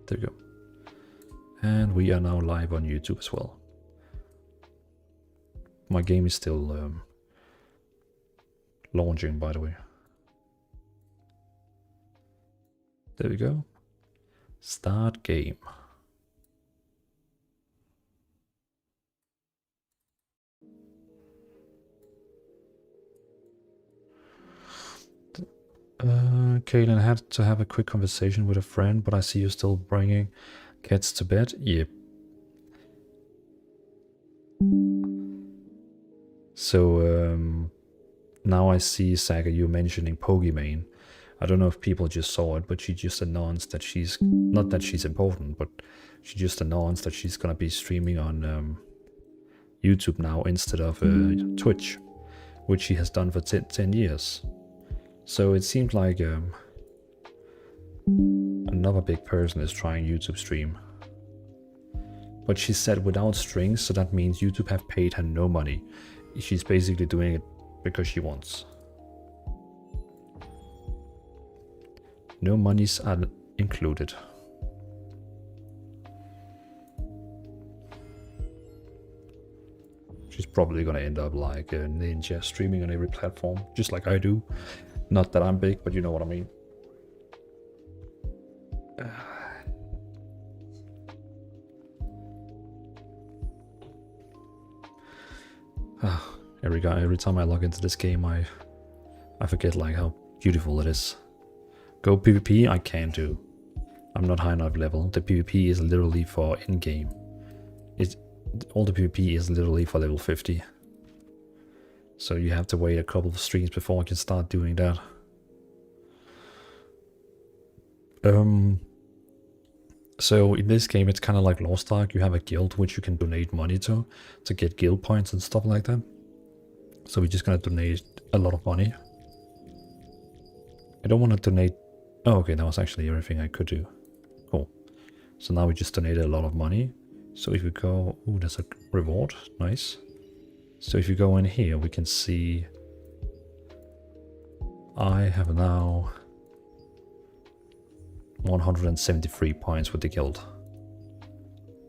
There we go. And we are now live on YouTube as well. My game is still launching, by the way. There we go. Start game. Kaylin had to have a quick conversation with a friend, but I see you still bringing cats to bed. Yep. So now I see, Saga, you mentioning Pokimane. I don't know if people just saw it, but she just announced that she's, not that she's important, but she just announced that she's gonna be streaming on YouTube now instead of Twitch, which she has done for 10 years. So it seems like another big person is trying YouTube stream. But she said without strings, so that means YouTube have paid her no money. She's basically doing it because she wants. No monies are included. She's probably gonna end up like a ninja, streaming on every platform, just like I do. Not that I'm big, but you know what I mean. Every time I log into this game, I forget like how beautiful it is. Go PvP, I can't do. I'm not high enough level. The PvP is literally for in-game. All the PvP is literally for level 50. So you have to wait a couple of streams before I can start doing that. So in this game, it's kind of like Lost Ark. You have a guild which you can donate money to get guild points and stuff like that. So we're just gonna donate a lot of money. I don't want to donate. Oh, okay, that was actually everything I could do. Cool. So now we just donated a lot of money. So if we go, oh, there's a reward. Nice. So if you go in here, we can see I have now 173 points with the guild,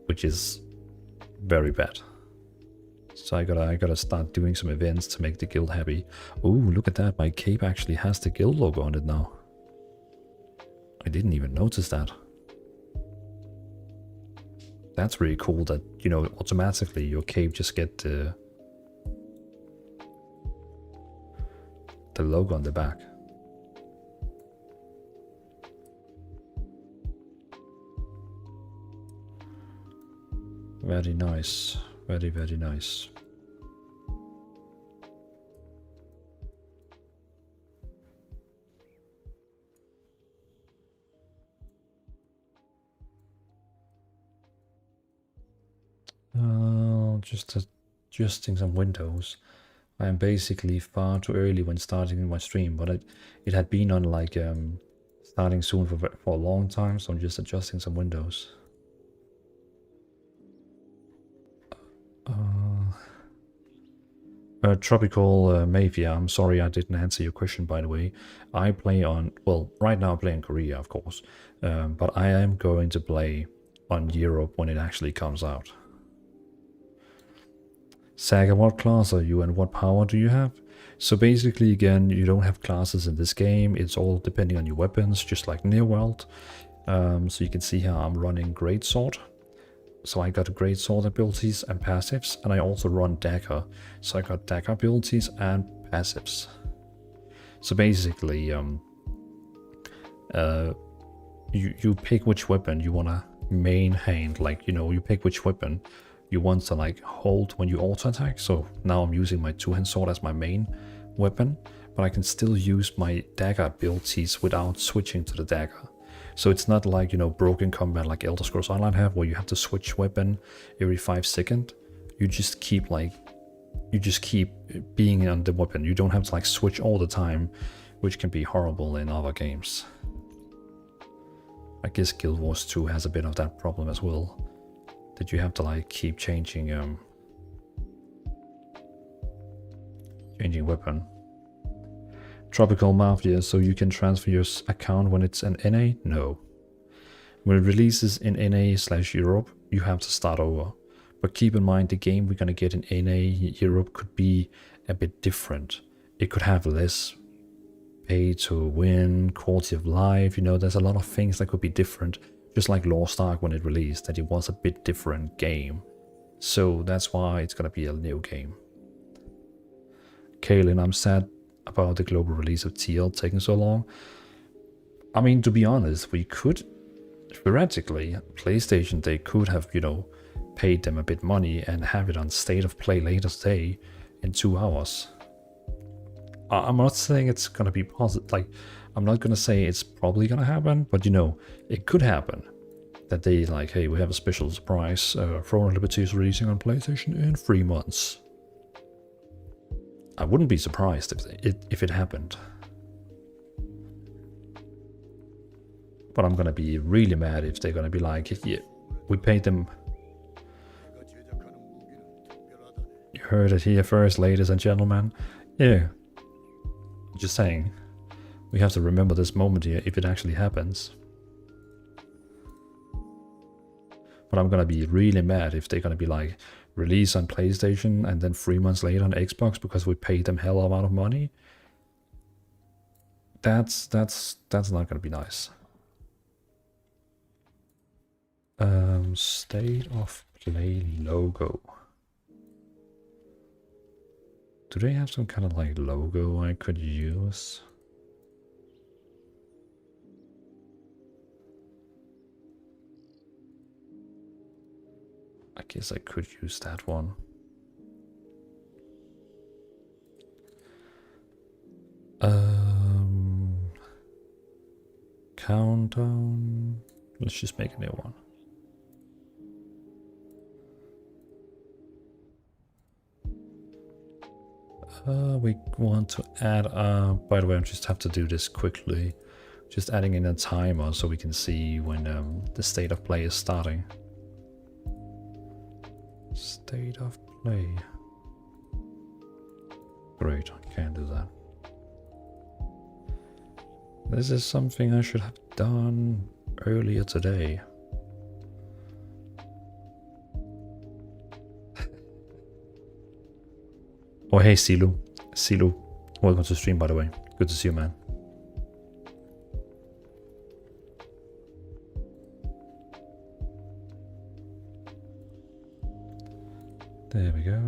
which is very bad. So I gotta start doing some events to make the guild happy. Oh, look at that! My cape actually has the guild logo on it now. I didn't even notice that. That's really cool. That, you know, automatically your cape just get the logo on the back. Very nice. Very, very nice. Just adjusting some windows. I am basically far too early when starting my stream, but it had been on like starting soon for a long time, so I'm just adjusting some windows. Tropical Mafia, I'm sorry I didn't answer your question, by the way. I play on, well, right now I play in Korea, of course, but I am going to play on Europe when it actually comes out. Saga, what class are you and what power do you have? So basically, again, you don't have classes in this game. It's all depending on your weapons, just like Near World. So you can see here I'm running Greatsword. So I got Greatsword abilities and passives, and I also run Dagger. So I got Dagger abilities and passives. So basically, you pick which weapon you wanna main hand. Like, you know, you pick which weapon you want to like hold when you auto attack. So now I'm using my two-hand sword as my main weapon, but I can still use my dagger abilities without switching to the dagger. So it's not like, you know, broken combat like Elder Scrolls Online have, where you have to switch weapon every 5 seconds. You just keep being on the weapon. You don't have to like switch all the time, which can be horrible in other games. I guess Guild Wars 2 has a bit of that problem as well, that you have to like keep changing weapon. Tropical Mafia, so you can transfer your account when it's an NA? No. When it releases in NA/Europe, you have to start over. But keep in mind, the game we're gonna get in NA Europe could be a bit different. It could have less pay to win, quality of life, you know, there's a lot of things that could be different. Just like Lost Ark when it released, that it was a bit different game. So that's why it's gonna be a new game. Kaylin, I'm sad about the global release of TL taking so long. I mean, to be honest, we could, theoretically, PlayStation, they could have, you know, paid them a bit money and have it on State of Play later today in 2 hours. I'm not saying it's gonna be positive, like, I'm not gonna say it's probably gonna happen, but you know, it could happen. That they like, hey, we have a special surprise, Throne of Liberty is releasing on PlayStation in 3 months. I wouldn't be surprised if it happened. But I'm gonna be really mad if they're gonna be like, yeah, we paid them. You heard it here first, ladies and gentlemen. Yeah. Just saying. We have to remember this moment here if it actually happens. But I'm gonna be really mad if they're gonna be like, release on PlayStation and then 3 months later on Xbox because we paid them hell amount of money. That's not gonna be nice. State of Play logo. Do they have some kind of like logo I could use? I guess I could use that one. Countdown. Let's just make a new one. We want to add, by the way, I just have to do this quickly. Just adding in a timer so we can see when the state of play is starting. State of play. Great, I can't do that. This is something I should have done earlier today. Oh, hey, Silu. Silu, welcome to the stream, by the way. Good to see you, man. There we go.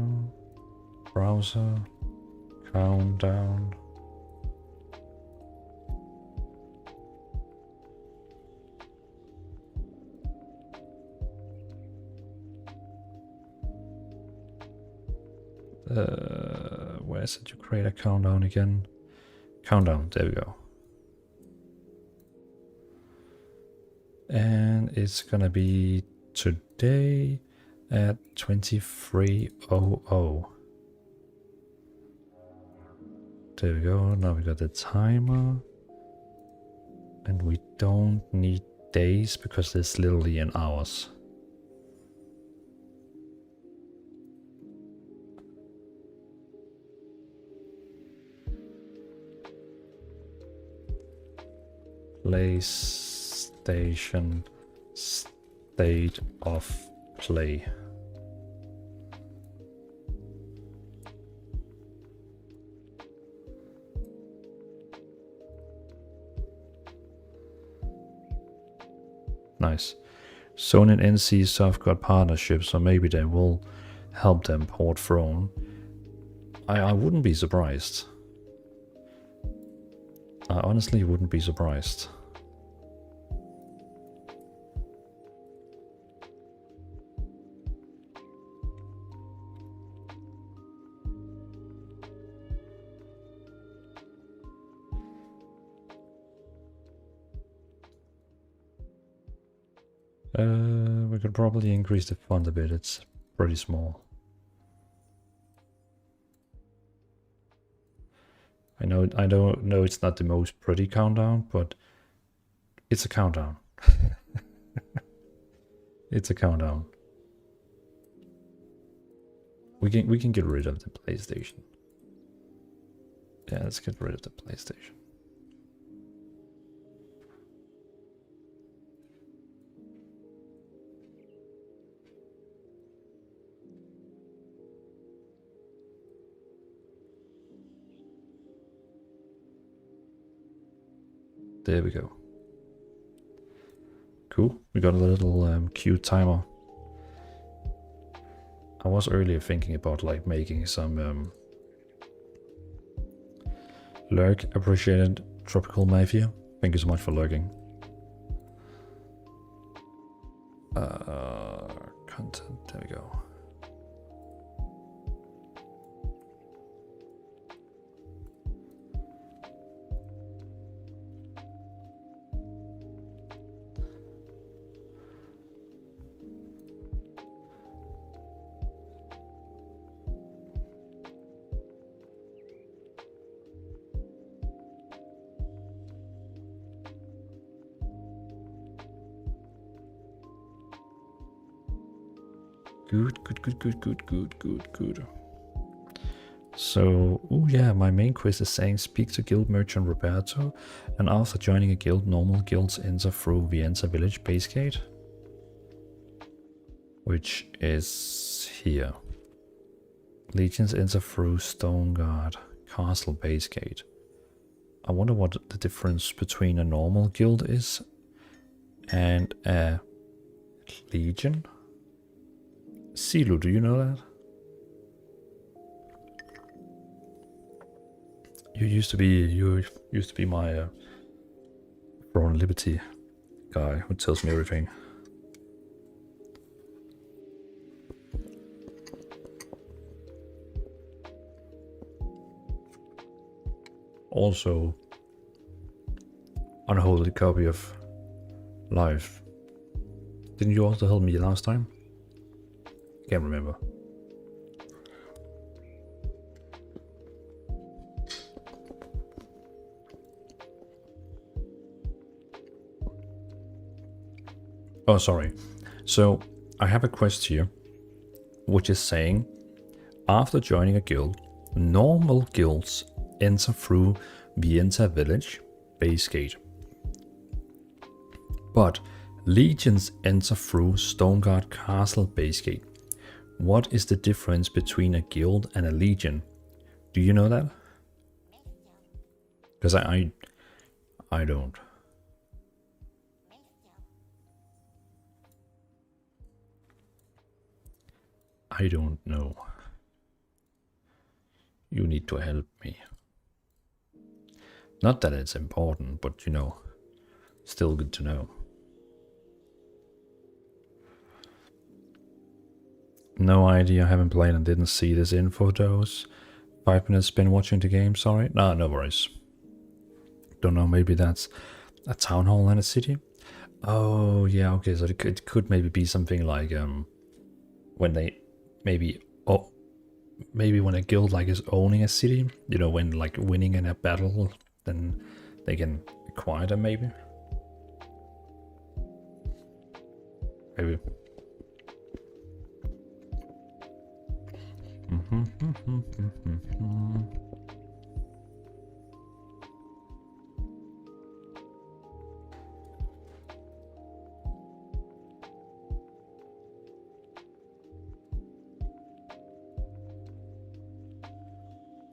Browser. Countdown. Where is it? You create a countdown again. Countdown, there we go. And it's gonna be today at 23:00. There we go. Now we got the timer. And we don't need days because it's literally in hours. PlayStation State of Play. Nice. Sony and NCSoft got partnerships, so maybe they will help them port Throne. I wouldn't be surprised. I honestly wouldn't be surprised. We could probably increase the font a bit, it's pretty small. I don't know it's not the most pretty countdown, but it's a countdown. It's a countdown. We can get rid of the PlayStation. Yeah, let's get rid of the PlayStation. There we go. Cool. We got a little cute timer. I was earlier thinking about like making some lurk appreciated tropical mafia. Thank you so much for lurking. Content, there we go. Good. So, oh yeah, my main quest is saying speak to guild merchant Roberto, and after joining a guild, normal guilds enter through Vienza village base gate, which is here. Legions enter through Stoneguard Castle base gate. I wonder what the difference between a normal guild is and a legion. Silu, do you know that? You used to be my Throne Liberty guy who tells me everything. Also, unholy copy of Life. Didn't you also help me last time? Can't remember. Oh, sorry. So, I have a quest here, which is saying, after joining a guild, normal guilds enter through Vienza village base gate. But legions enter through Stoneguard Castle base gate. What is the difference between a guild and a legion? Do you know that? Because I don't. I don't know. You need to help me. Not that it's important, but you know, still good to know. No idea, I haven't played and didn't see this info dose. 5 minutes spent watching the game, sorry. No, no worries. Don't know, maybe that's a town hall in a city? Oh, yeah, okay, so it could maybe be something like, when they, maybe when a guild like is owning a city, you know, when like winning in a battle, then they can acquire them, maybe. Maybe.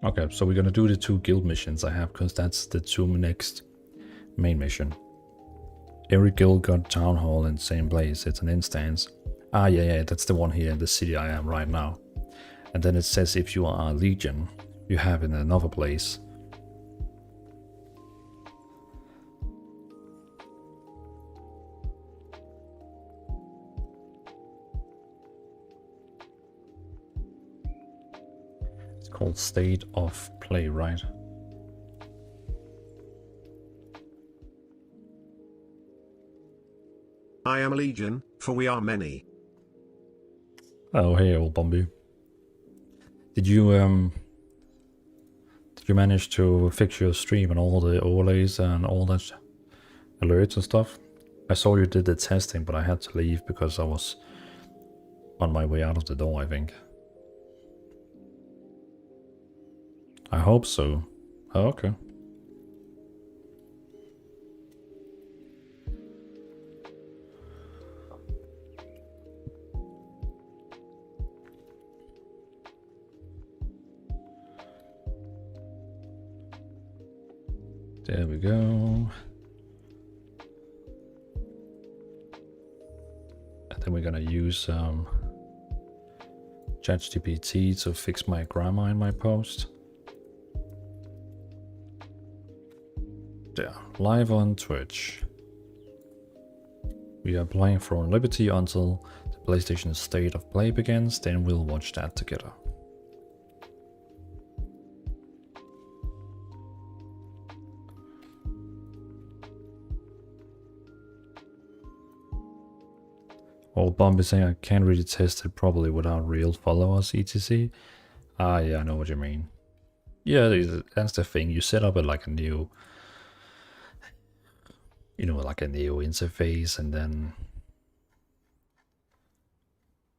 Okay, so we're gonna do the 2 guild missions I have, because that's the 2 next main mission. Every guild got town hall in the same place. It's an instance. Ah, yeah, that's the one here in the city I am right now. And then it says if you are a legion, you have in another place. It's called State of Play, right? I am a legion, for we are many. Oh, hey, old Bombi. Did you manage to fix your stream and all the overlays and all that alerts and stuff? I saw you did the testing, but I had to leave because I was on my way out of the door, I think. I hope so. Oh, okay. There we go. Then we're gonna use ChatGPT to fix my grammar in my post. There, live on Twitch. We are playing Throne Liberty until the PlayStation State of Play begins, then we'll watch that together. Well, Bomb is saying I can't really test it probably without real followers, etc. Ah, yeah, I know what you mean. Yeah, that's the thing. You set up like a new, you know, like a new interface, and then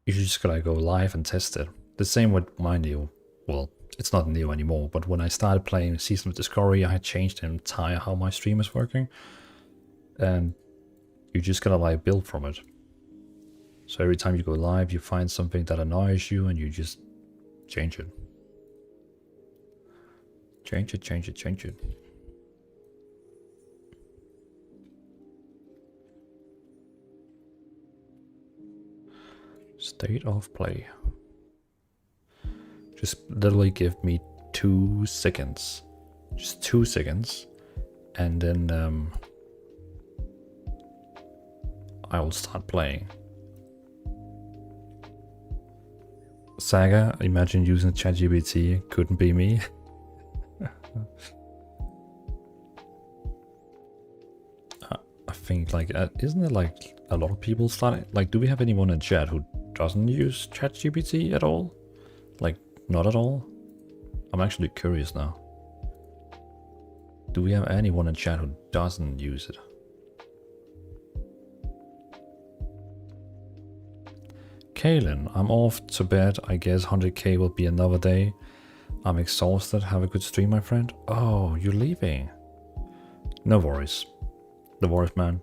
you just gotta go live and test it. The same with my new, well, it's not new anymore, but when I started playing Season of Discovery, I had changed the entire how my stream is working, and you just gotta like build from it. So every time you go live, you find something that annoys you, and you just change it. Change it, change it, change it. State of play. Just literally give me 2 seconds. Just 2 seconds. And then I will start playing. Saga, imagine using ChatGPT. Couldn't be me. I think like, isn't it like a lot of people starting? Like, do we have anyone in chat who doesn't use ChatGPT at all? Like, not at all? I'm actually curious now. Do we have anyone in chat who doesn't use it? Kaylin, I'm off to bed. I guess 100k will be another day. I'm exhausted. Have a good stream, my friend. Oh, you're leaving. No worries. No worries, man.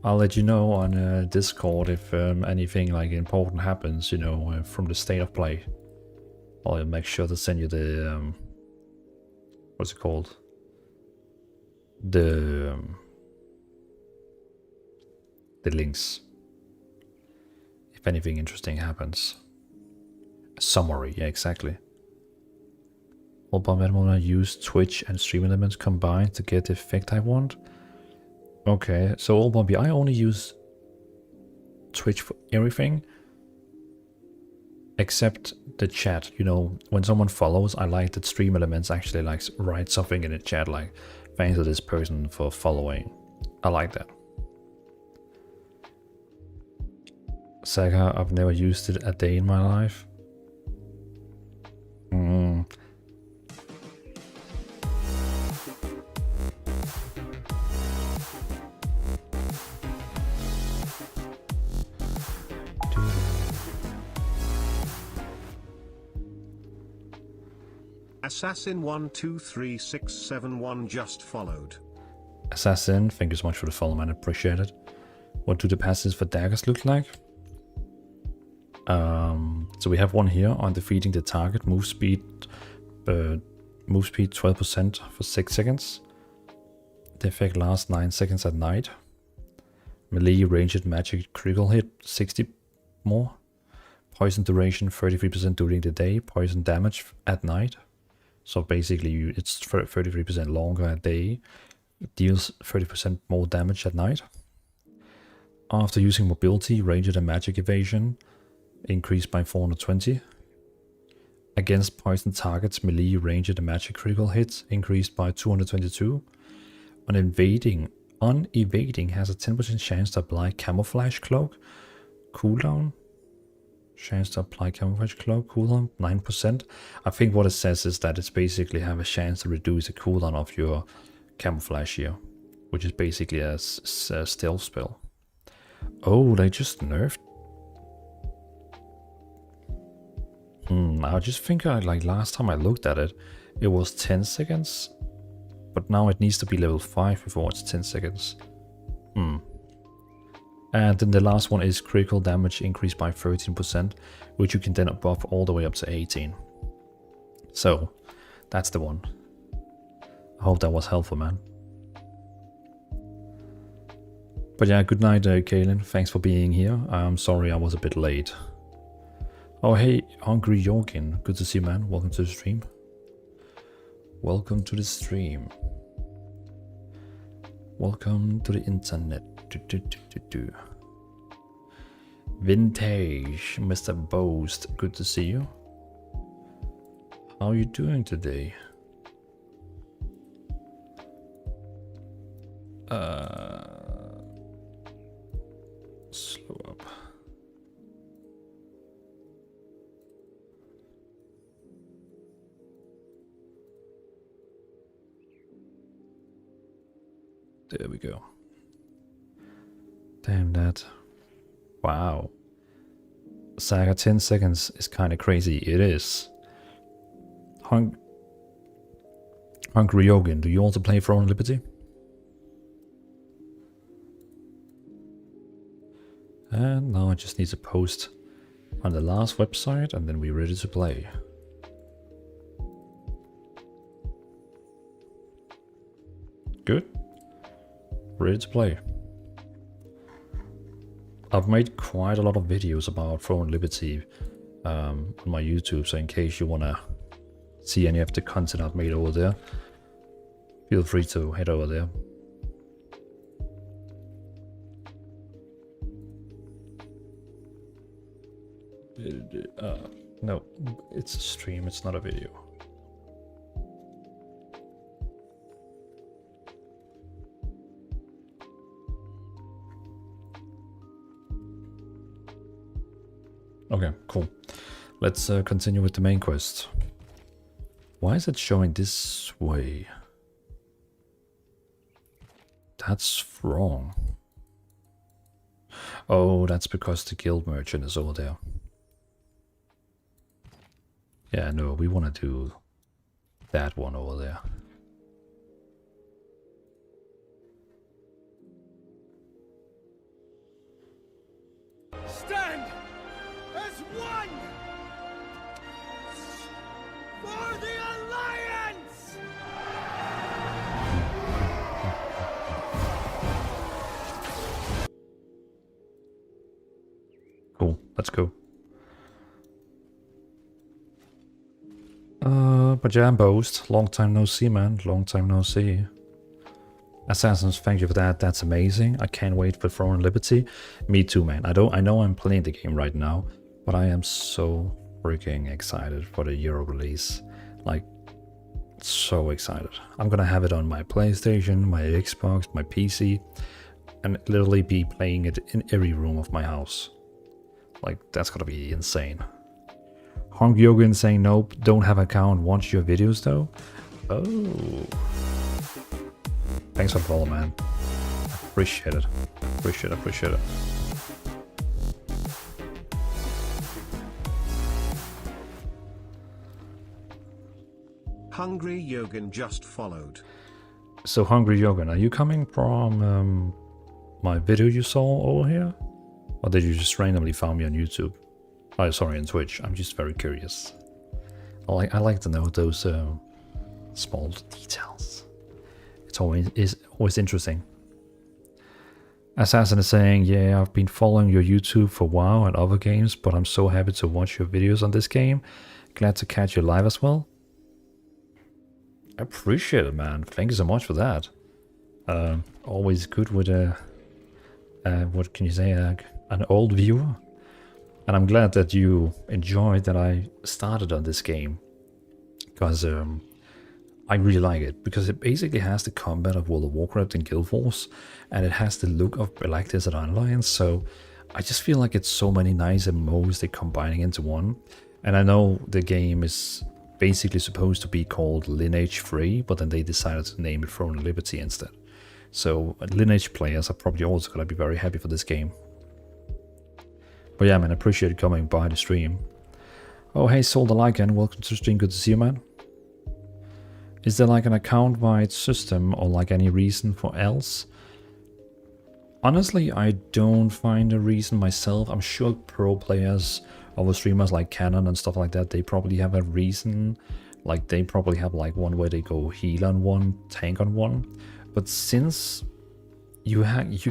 I'll let you know on Discord if anything like important happens, you know, from the state of play. I'll make sure to send you the, what's it called? The links. If anything interesting happens. A summary, yeah, exactly. Well, but when I use Twitch and Stream Elements combined to get the effect I want. Okay, so Old Bobby, I only use Twitch for everything except the chat. You know, when someone follows, I like that Stream Elements actually like write something in the chat like, thanks to this person for following. I like that. Saga, I've never used it a day in my life. Assassin123671 just followed. Assassin, thank you so much for the follow, man. Appreciate it. What do the passes for Daggers look like? So we have one here on defeating the target. Move speed 12% for 6 seconds. The effect lasts 9 seconds at night. Melee ranged magic critical hit 60 more. Poison duration 33% during the day. Poison damage at night. So basically it's 33% longer a day. It deals 30% more damage at night. After using mobility, ranged and magic evasion increased by 420. Against poison targets, melee, ranged and magic critical hits increased by 222. On evading has a 10% chance to apply camouflage cloak. Cooldown. Chance to apply camouflage cloak. Cooldown 9%. I think what it says is that it's basically have a chance to reduce the cooldown of your camouflage here, which is basically a stealth spell. Oh, they just nerfed. I just think like last time I looked at it, it was 10 seconds. But now it needs to be level 5 before it's 10 seconds. And then the last one is critical damage increased by 13%, which you can then buff all the way up to 18. So, that's the one. I hope that was helpful, man. But yeah, good night, Kaylin. Thanks for being here. I'm sorry I was a bit late. Oh, hey, Hungry Jorgen. Good to see you, man. Welcome to the stream. Welcome to the stream. Welcome to the internet. Vintage, Mr. Boast. Good to see you. How are you doing today? Slow up. There we go. Damn that. Wow. Saga 10 seconds is kind of crazy. It is. Hungry Yogan, do you also play Throne Liberty? And now I just need to post on the last website and then we're ready to play. Good. Ready to play. I've made quite a lot of videos about Throne Liberty on my YouTube, so in case you wanna see any of the content I've made over there, feel free to head over there. No, it's a stream, it's not a video. Okay, cool. Let's continue with the main quest. Why is it showing this way? That's wrong. Oh, that's because the guild merchant is over there. Yeah, no, we want to do that one over there. Stand as one for the Alliance! Cool, let's go. But yeah, Boast, long time no see, man. Long time no see. Assassins, thank you for that. That's amazing. I can't wait for Throne Liberty. Me too, man. I know I'm playing the game right now, but I am so freaking excited for the Euro release. Like, so excited. I'm gonna have it on my PlayStation, my Xbox, my PC, and literally be playing it in every room of my house. Like, that's gonna be insane. Honk Yogan saying nope, don't have account, watch your videos though. Oh. Thanks for the follow, man. Appreciate it. Appreciate it. Hungry Yogan just followed. So Hungry Yogan, are you coming from my video you saw over here? Or did you just randomly found me on YouTube? Oh, sorry, on Twitch. I'm just very curious. I like to know those small details. It's always interesting. Assassin is saying, yeah, I've been following your YouTube for a while and other games, but I'm so happy to watch your videos on this game. Glad to catch you live as well. I appreciate it, man. Thank you so much for that. Always good with what can you say, an old viewer. And I'm glad that you enjoyed that I started on this game, because I really like it, because it basically has the combat of World of Warcraft and Guild Wars, and it has the look of Black Desert Online, so I just feel like it's so many nice MMOs they're combining into one. And I know the game is basically supposed to be called Lineage-free, but then they decided to name it Throne Liberty instead. So Lineage players are probably also going to be very happy for this game. But yeah, man, I appreciate you coming by the stream. Oh, hey, Solder Lycan, welcome to the stream, good to see you, man. Is there like an account-wide system or like any reason for else? Honestly, I don't find a reason myself. I'm sure pro players, other streamers like Canon and stuff like that, they probably have a reason. Like they probably have like one where they go heal on one, tank on one. But since you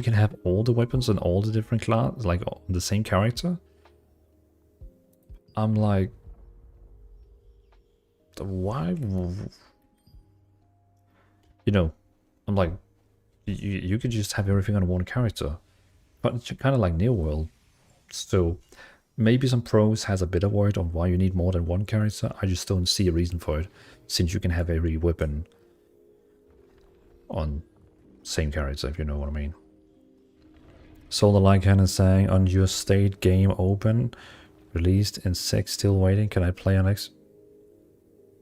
can have all the weapons and all the different class, like on the same character. I'm like, why? You know, I'm like, you could just have everything on one character, but it's kind of like New World. So maybe some pros has a bit of word on why you need more than one character. I just don't see a reason for it, since you can have every weapon on same character, if you know what I mean. Solar Light Cannon saying, on your state game open, released in 6, still waiting. Can I play on X?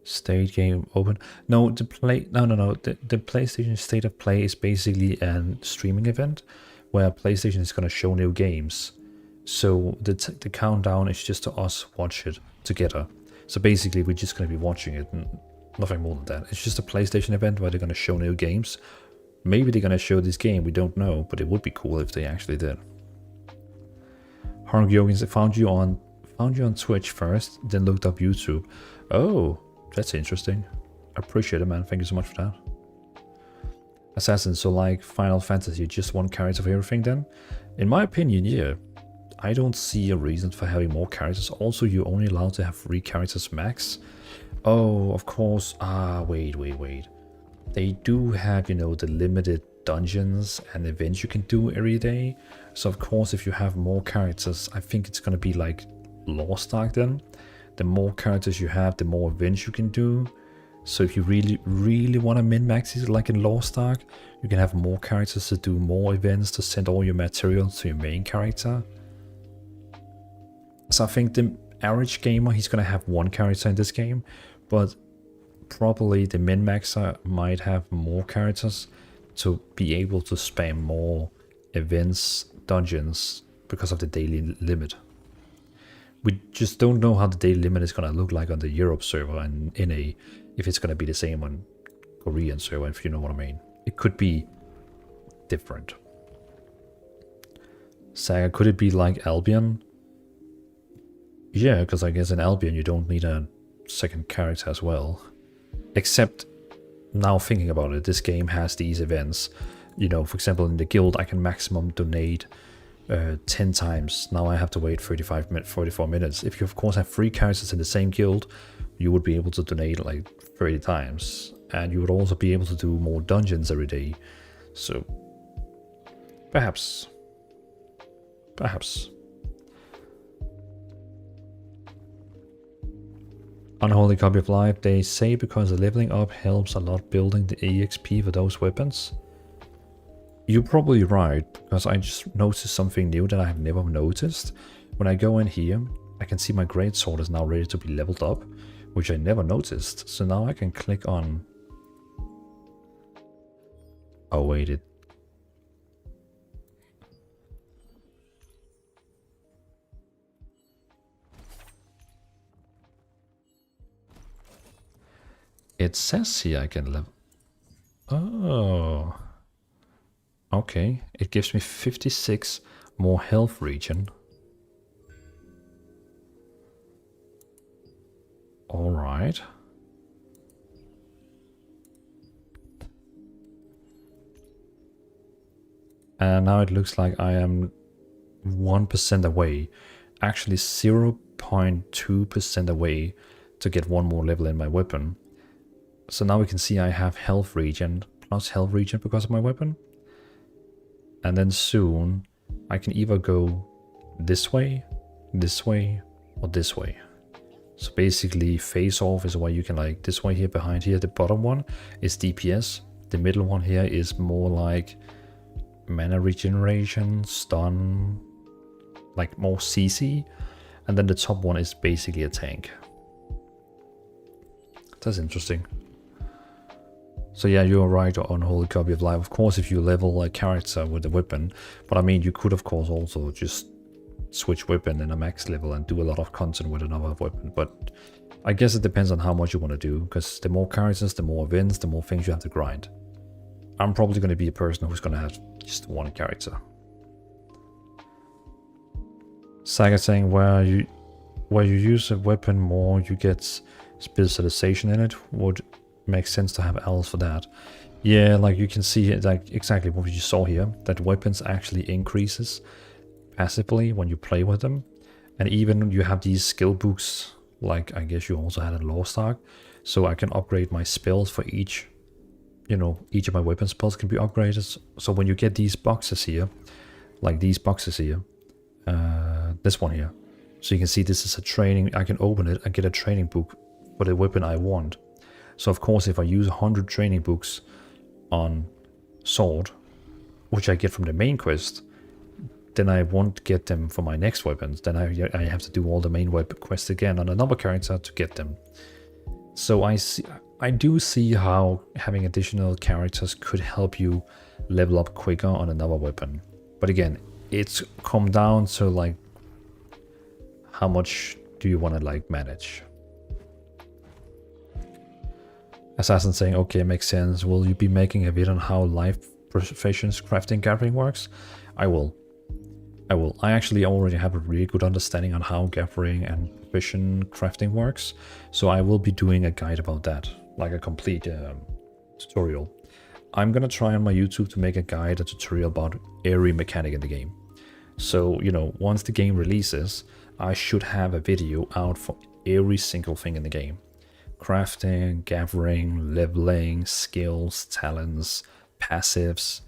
State game open? No, the PlayStation State of Play is basically an streaming event where PlayStation is going to show new games. So the countdown is just to us watch it together. So basically we're just going to be watching it and nothing more than that. It's just a PlayStation event where they're going to show new games. Maybe they're going to show this game, we don't know, but it would be cool if they actually did. Hark Yogins, found you on Twitch first, then looked up YouTube. Oh, that's interesting. I appreciate it, man. Thank you so much for that. Assassin, so like Final Fantasy, just one character for everything then? In my opinion, yeah. I don't see a reason for having more characters. Also, you're only allowed to have 3 characters max. Oh, of course. Wait. They do have, you know, the limited dungeons and events you can do every day. So of course, if you have more characters, I think it's going to be like Lost Ark then. The more characters you have, the more events you can do. So if you really want to min-max it like in Lost Ark, you can have more characters to do more events to send all your materials to your main character. So I think the average gamer, he's going to have 1 character in this game, but probably the min-maxer might have more characters to be able to spam more events, dungeons, because of the daily limit. We just don't know how the daily limit is going to look like on the Europe server and NA, if it's going to be the same on Korean server, if you know what I mean. It could be different. Saga, could it be like Albion? Yeah, because I guess in Albion you don't need a second character as well. Except, now thinking about it, this game has these events. You know, for example, in the guild I can maximum donate 10 times. Now I have to wait 44 minutes. If you of course have 3 characters in the same guild, you would be able to donate like 30 times. And you would also be able to do more dungeons every day. So, perhaps. Unholy Copy of Life, they say because the leveling up helps a lot building the EXP for those weapons. You're probably right, because I just noticed something new that I have never noticed. When I go in here, I can see my greatsword is now ready to be leveled up, which I never noticed. So now I can click on... Oh wait, it says here I can level... Oh... Okay, it gives me 56 more health regen. Alright. And now it looks like I am 1% away. Actually 0.2% away to get 1 more level in my weapon. So now we can see I have health regen, plus health regen because of my weapon. And then soon I can either go this way, or this way. So basically face off is where you can like this way here behind here. The bottom one is DPS. The middle one here is more like mana regeneration, stun, like more CC. And then the top one is basically a tank. That's interesting. So yeah, you're right on Holy Copy of Life. Of course, if you level a character with a weapon, but I mean, you could of course also just switch weapon in a max level and do a lot of content with another weapon. But I guess it depends on how much you want to do, because the more characters, the more events, the more things you have to grind. I'm probably going to be a person who's going to have just 1 character. Saga saying where you use a weapon more, you get specialization in it. Would make sense to have else for that. Yeah, like you can see it, like exactly what you saw here, that weapons actually increases passively when you play with them. And even you have these skill books, like I guess you also had in Lost Ark, so I can upgrade my spells for each, you know, each of my weapon spells can be upgraded. So when you get these boxes here, like these boxes here, this one here, so you can see this is a training, I can open it and get a training book for the weapon I want. So of course if I use 100 training books on sword, which I get from the main quest, then I won't get them for my next weapons. Then I have to do all the main weapon quests again on another character to get them. So I do see how having additional characters could help you level up quicker on another weapon. But again, it's come down to like how much do you want to like manage. Assassin saying, okay, makes sense. Will you be making a video on how life professions crafting gathering works? I will. I actually already have a really good understanding on how gathering and profession crafting works. So I will be doing a guide about that, like a complete tutorial. I'm gonna try on my YouTube to make a guide, a tutorial about every mechanic in the game. So, you know, once the game releases, I should have a video out for every single thing in the game. Crafting, gathering, leveling, skills, talents, passives,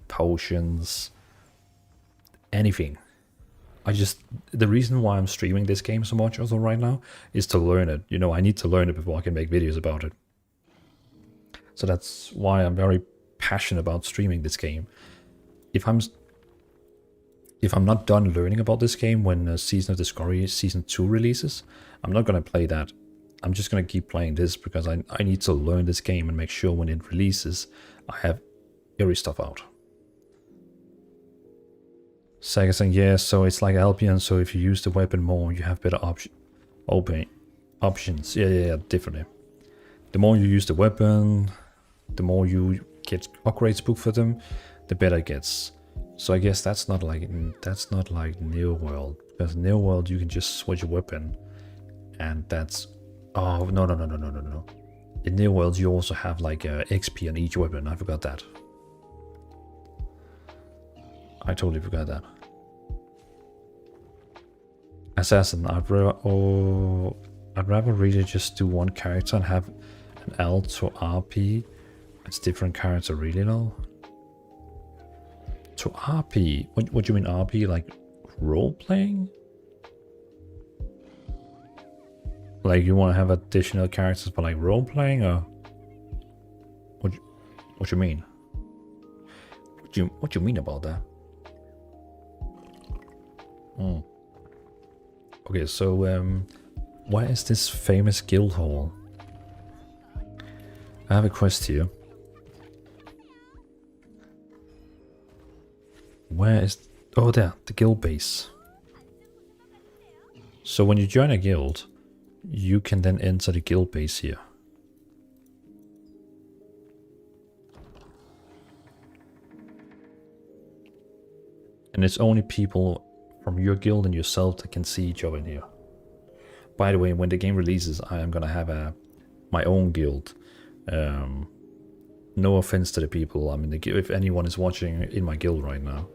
potions, anything. The reason why I'm streaming this game so much also right now is to learn it. You know, I need to learn it before I can make videos about it. So that's why I'm very passionate about streaming this game. If I'm not done learning about this game when Season of Discovery Season 2 releases, I'm not going to play that. I'm just going to keep playing this because I need to learn this game and make sure when it releases, I have every stuff out. Saga saying, yeah, so it's like Albion, so if you use the weapon more, you have better options. Yeah, definitely. The more you use the weapon, the more you get upgrades booked for them, the better it gets. So I guess that's not like New World, because New World you can just switch a weapon, and that's no. In New World you also have like XP on each weapon. I forgot that. I totally forgot that. Assassin, I'd rather really just do one character and have an L to RP. It's different character, really, no? To RP? What do you mean RP? Like role-playing? Like you want to have additional characters for like role-playing, or what you mean? What you mean about that? Okay, so where is this famous guild hall? I have a quest here. Where is... Oh, there, the guild base. So when you join a guild, you can then enter the guild base here. And it's only people from your guild and yourself that can see each other in here. By the way, when the game releases, I am gonna have my own guild. No offense to the people. I mean, if anyone is watching in my guild right now,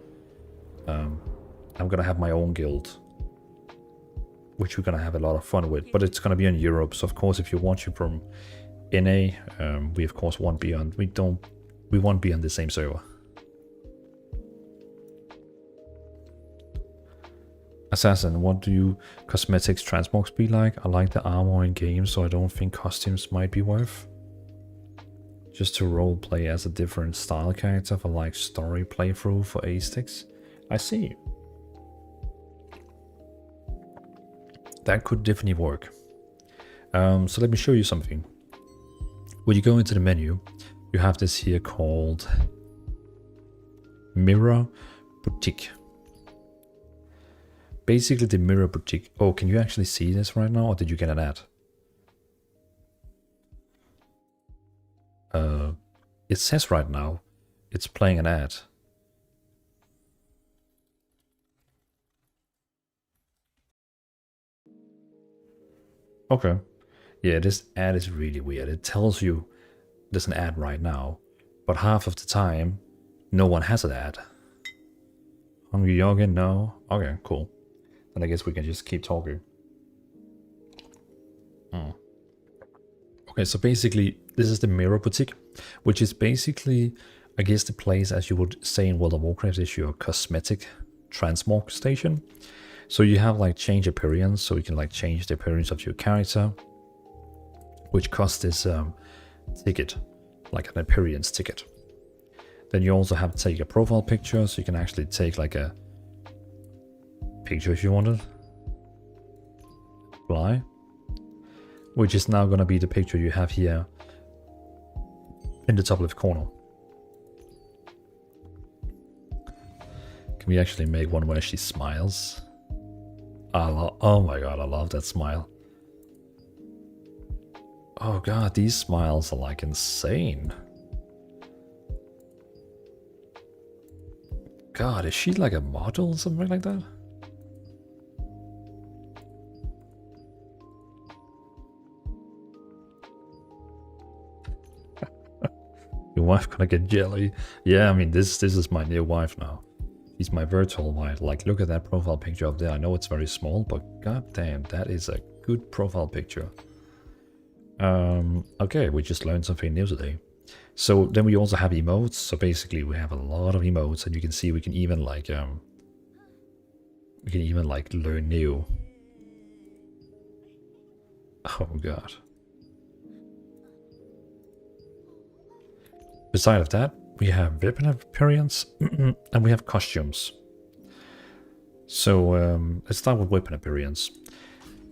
I'm gonna have my own guild, which we're gonna have a lot of fun with. But it's gonna be in Europe, so of course, if you're watching from NA, we of course won't be on. We won't be on the same server. Assassin, what do you cosmetics transmogs be like? I like the armor in game, so I don't think costumes might be worth. Just to roleplay as a different style character for like story playthrough for A-sticks. I see. That could definitely work. So let me show you something. When you go into the menu, you have this here called Mirror Boutique. Basically the Mirror Boutique. Oh, can you actually see this right now, or did you get an ad? It says right now it's playing an ad. Okay. Yeah, this ad is really weird. It tells you there's an ad right now, But half of the time, no one has that. Hungry Yogi? No? Okay, cool. Then I guess we can just keep talking. Okay, so basically, this is the Mirror Boutique, which is basically, I guess, the place, as you would say in World of Warcraft, is your cosmetic transmog station. So you have like change appearance, so you can like change the appearance of your character, which costs this ticket, like an appearance ticket. Then you also have to take a profile picture, so you can actually take like a picture if you wanted. Apply. Which is now going to be the picture you have here in the top left corner. Can we actually make one where she smiles? Oh my god, I love that smile. Oh god, these smiles are like insane. God, is she like a model or something like that? Your wife gonna get jelly? Yeah, I mean, this is my new wife now. She's my virtual wife. Like, look at that profile picture up there. I know it's very small, but goddamn, that is a good profile picture. Okay, we just learned something new today. So then we also have emotes. So basically, we have a lot of emotes, and you can see we can even like learn new. Oh god. Beside of that, we have weapon appearance and we have costumes. So let's start with weapon appearance.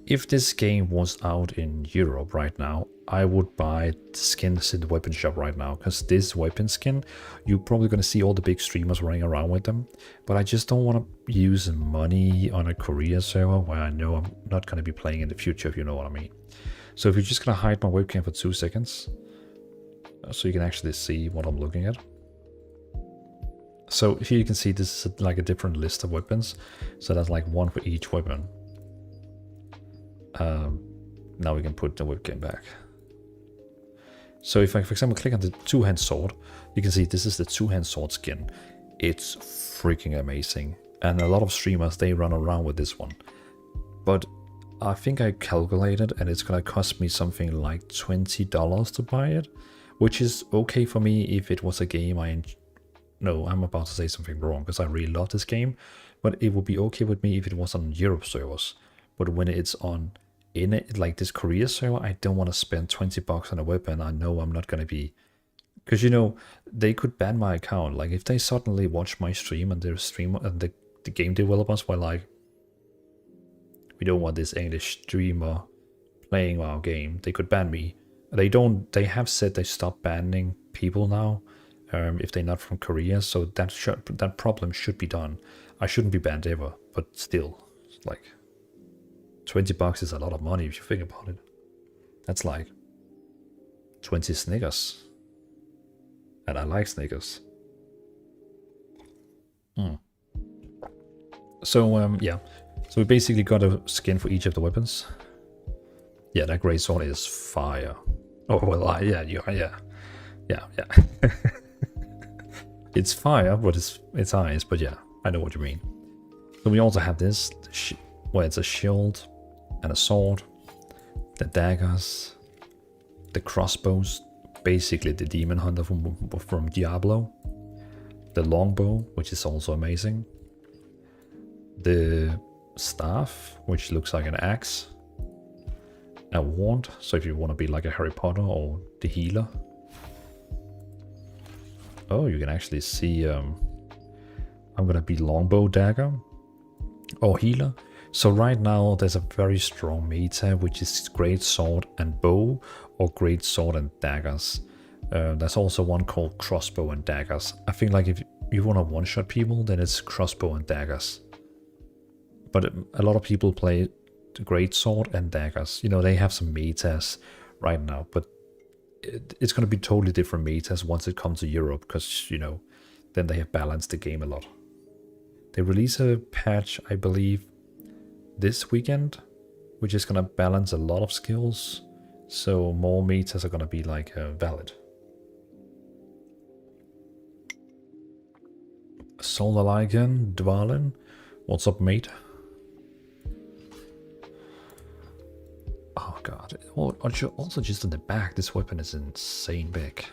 If this game was out in Europe right now, I would buy the skins in the weapon shop right now, because this weapon skin, you're probably going to see all the big streamers running around with them. But I just don't want to use money on a Korea server where I know I'm not going to be playing in the future, if you know what I mean. So if you're just going to hide my webcam for 2 seconds, so you can actually see what I'm looking at. So here you can see this is like a different list of weapons. So that's like one for each weapon. Now we can put the webcam back. So if I, for example, click on the two-hand sword, you can see this is the two-hand sword skin. It's freaking amazing. And a lot of streamers, they run around with this one. But I think I calculated and it's gonna cost me something like $20 to buy it. Which is okay for me if it was a game No, I'm about to say something wrong because I really love this game. But it would be okay with me if it was on Europe servers. But when it's on like this Korea server, I don't want to spend $20 on a weapon. I know I'm not going to be... Because, you know, they could ban my account. Like, if they suddenly watch my stream and their stream and the game developers were like, we don't want this English streamer playing our game, they could ban me. They have said they stop banning people now if they're not from Korea, so that problem should be done. I shouldn't be banned ever, but still, like, $20 is a lot of money if you think about it. That's like 20 Snickers. And I like Snickers. So, yeah. So we basically got a skin for each of the weapons. Yeah, that great sword is fire. Oh, well, yeah. It's fire, but it's eyes, but yeah, I know what you mean. So we also have this, where it's a shield and a sword, the daggers, the crossbows, basically the demon hunter from Diablo, the longbow, which is also amazing, the staff, which looks like an axe, a wand, so if you want to be like a Harry Potter or the healer. Oh, you can actually see I'm gonna be longbow dagger or healer. So right now there's a very strong meta, which is great sword and bow or great sword and daggers. There's also one called crossbow and daggers. I think like if you want to one-shot people, then it's crossbow and daggers. But a lot of people play the great sword and daggers. You know, they have some metas right now, but it's going to be totally different metas once it comes to Europe, because, you know, then they have balanced the game a lot. They release a patch, I believe, this weekend, which is going to balance a lot of skills, so more metas are going to be like valid. Solar again, Dvalin. What's up, mate? Oh god. Also just in the back, this weapon is insane big.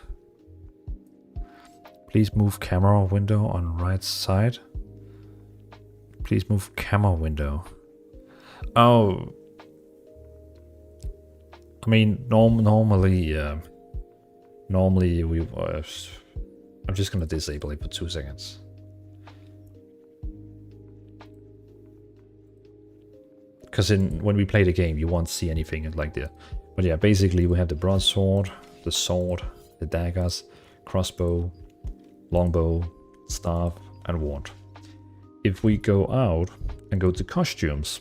Please move camera window on right side. Please move camera window. Oh. I mean, normally we... I'm just gonna disable it for 2 seconds. Because when we play the game, you won't see anything like that. But yeah, basically we have the broadsword, the sword, the daggers, crossbow, longbow, staff, and wand. If we go out and go to costumes,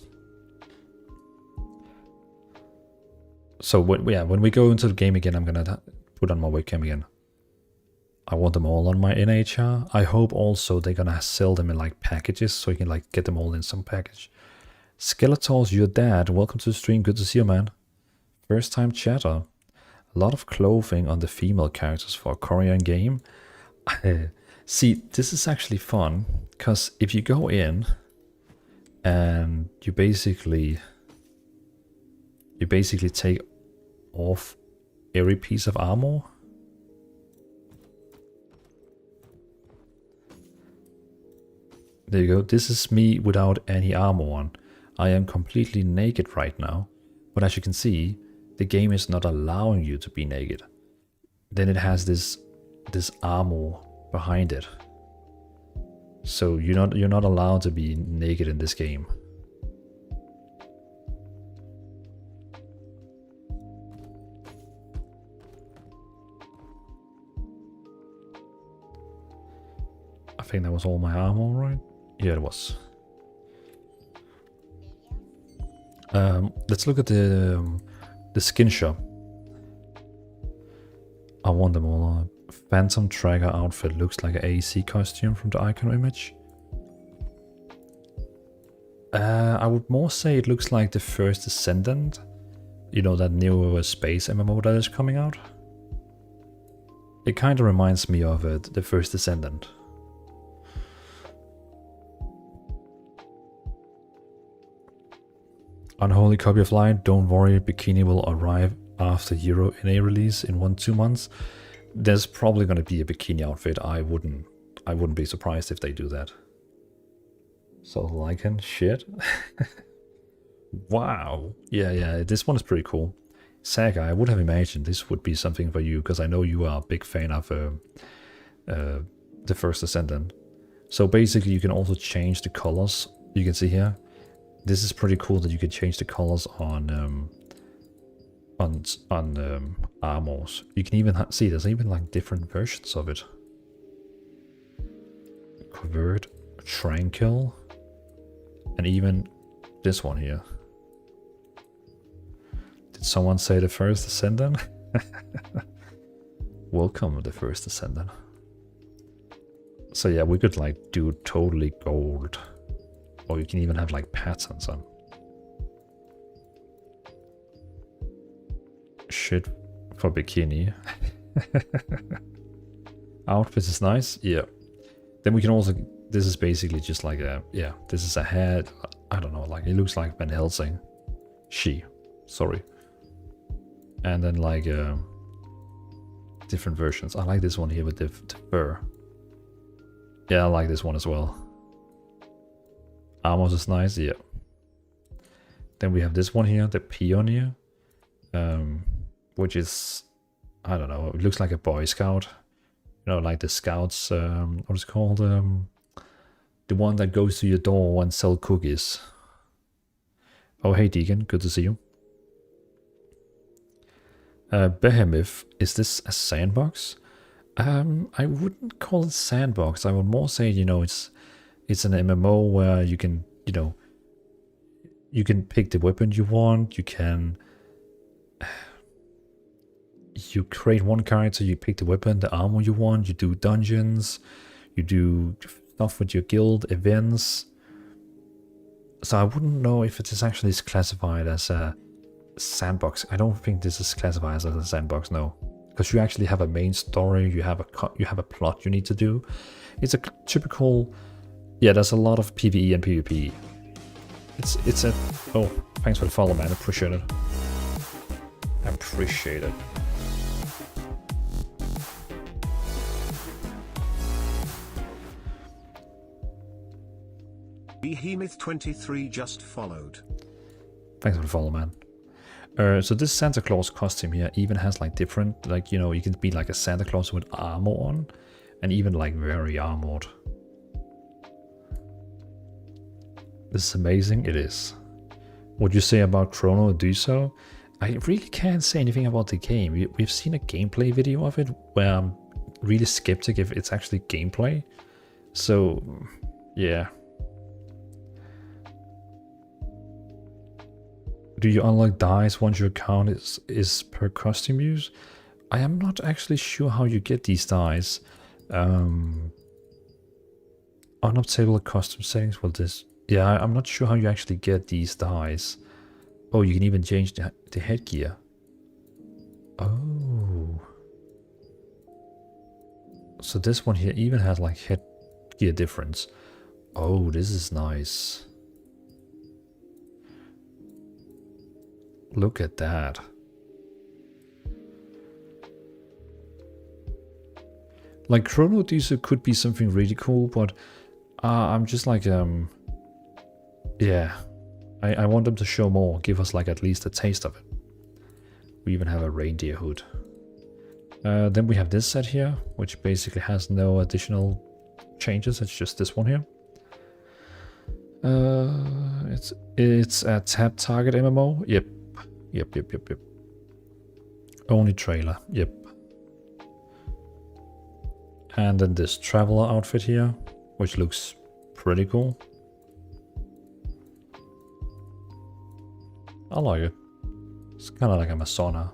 so when we go into the game again, I'm gonna put on my webcam again. I want them all on my NHR. I hope also they're gonna sell them in like packages, so you can like get them all in some package. Skeletors, your dad. Welcome to the stream. Good to see you, man. First time chatter. A lot of clothing on the female characters for a Korean game. See, this is actually fun, because if you go in and you basically take off every piece of armor. There you go. This is me without any armor on. I am completely naked right now, but as you can see, the game is not allowing you to be naked. Then it has this armor behind it. So you're not allowed to be naked in this game. I think that was all my armor, right? Yeah, it was. Let's look at the skin shop. I want them all. Phantom Tracker outfit looks like an AC costume from the icon image. I would more say it looks like the First Descendant. You know, that new space MMO that is coming out. It kind of reminds me of the First Descendant. Unholy copy of Light, don't worry, Bikini will arrive after Euro NA release in 1-2 months. There's probably gonna be a bikini outfit. I wouldn't be surprised if they do that. So Lycan, shit. Wow. Yeah, this one is pretty cool. Saga, I would have imagined this would be something for you, because I know you are a big fan of the First Descendant. So basically you can also change the colors. You can see here. This is pretty cool that you can change the colors on armors. You can even see there's even like different versions of it. Covert, Tranquil, and even this one here. Did someone say the First Descendant? Welcome, the First Descendant. So yeah, we could like do totally gold. Or you can even have like patterns on. Shit for bikini. Outfit is nice, yeah. Then we can also, this is basically just like a, yeah, this is a head. I don't know, like it looks like Van Helsing. Sorry. And then like different versions. I like this one here with the fur. Yeah, I like this one as well. Armor is nice, yeah. Then we have this one here, the Pioneer, which is, I don't know, it looks like a Boy Scout. You know, like the Scouts, what is it called? The one that goes to your door and sell cookies. Oh, hey Deacon, good to see you. Behemoth, is this a sandbox? I wouldn't call it sandbox. I would more say, you know, it's an MMO where you can, you know, you can pick the weapon you want. You can, you create one character, you pick the weapon, the armor you want. You do dungeons, you do stuff with your guild events. So I wouldn't know if it is actually classified as a sandbox. I don't think this is classified as a sandbox, no, because you actually have a main story, you have a plot you need to do. It's a typical, yeah, there's a lot of PvE and PvP. It's a, oh, thanks for the follow, man, appreciate it. Appreciate it. Behemoth23 just followed. Thanks for the follow, man. So this Santa Claus costume here even has like different, like, you know, you can be like a Santa Claus with armor on, and even like very armored. This is amazing, it is. What you say about Chrono do so? I really can't say anything about the game. We've seen a gameplay video of it where I'm really skeptic if it's actually gameplay. So, yeah. Do you unlock dice once your account is per costume use? I am not actually sure how you get these dice. Unobtainable custom settings. Well, this. Yeah, I'm not sure how you actually get these dice. Oh, you can even change the headgear. Oh. So this one here even has like headgear difference. Oh, this is nice. Look at that. Like Chrono Diesel could be something really cool, but I'm just like, yeah. I want them to show more, give us like at least a taste of it. We even have a reindeer hood. Then we have this set here, which basically has no additional changes, it's just this one here. It's a tap target MMO, yep. Yep. Only trailer, yep. And then this traveler outfit here, which looks pretty cool. I like it. It's kind of like a Masona.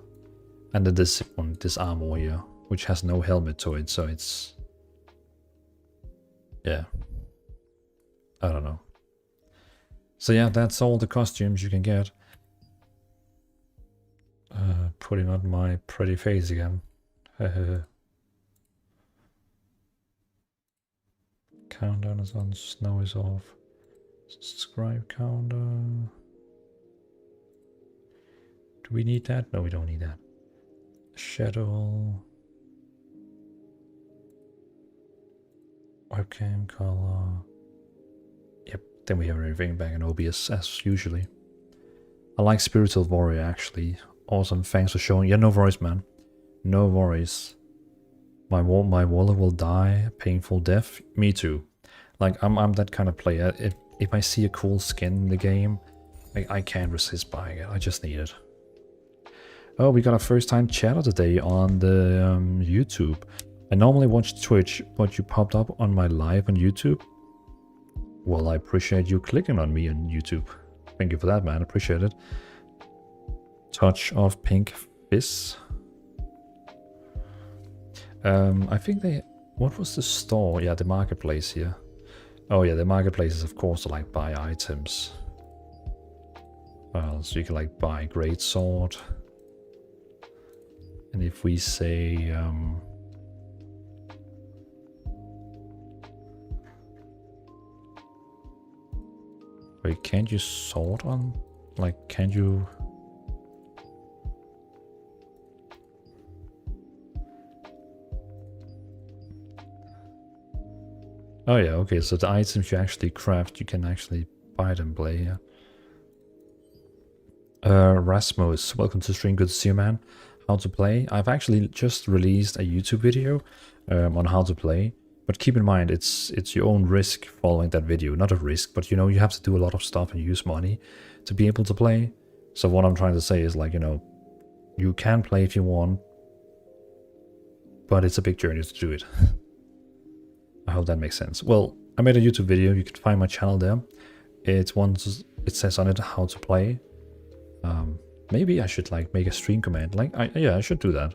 And then this one, this armor here, which has no helmet to it, so it's... yeah. I don't know. So yeah, that's all the costumes you can get. Putting on my pretty face again. Countdown is on, snow is off. Subscribe counter. Do we need that? No, we don't need that. Shadow. Webcam color. Yep, then we have everything back in OBS as usually. I like Spiritual Warrior actually. Awesome, thanks for showing. Yeah, no worries, man. No worries. My wallet will die a painful death. Me too. Like I'm that kind of player. If I see a cool skin in the game, I can't resist buying it. I just need it. Oh, we got a first time chatter today on the YouTube. I normally watch Twitch, but you popped up on my live on YouTube. Well, I appreciate you clicking on me on YouTube. Thank you for that, man. Appreciate it. Touch of pink fizz. I think they... what was the store? Yeah, the marketplace here. Oh yeah, the marketplace is of course to like buy items. Well, so you can like buy great sword. And if we say... wait, can't you sort on? Like, can't you... oh yeah, okay, so the items you actually craft, you can actually buy them, play, yeah. Rasmus, welcome to the stream, good to see you, man. How to play. I've actually just released a YouTube video on how to play, but keep in mind, it's your own risk following that video. Not a risk, but you know, you have to do a lot of stuff and use money to be able to play. So what I'm trying to say is like, you know, you can play if you want, but it's a big journey to do it. I hope that makes sense. Well, I made a YouTube video. You can find my channel there. It says on it how to play. Maybe I should like make a stream command. Like, yeah, I should do that.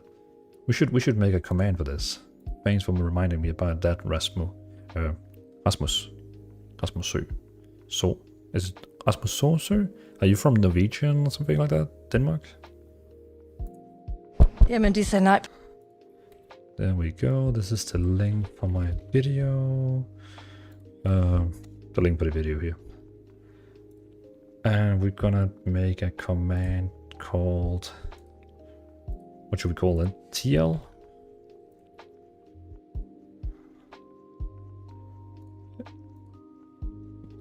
We should make a command for this. Thanks for reminding me about that, Rasmus. So, is it Rasmus sir? Are you from Norwegian or something like that? Denmark? Jamen, de sagde nej. There we go. This is the link for my video. The link for the video here. And we're gonna make a command called, what should we call it? TL?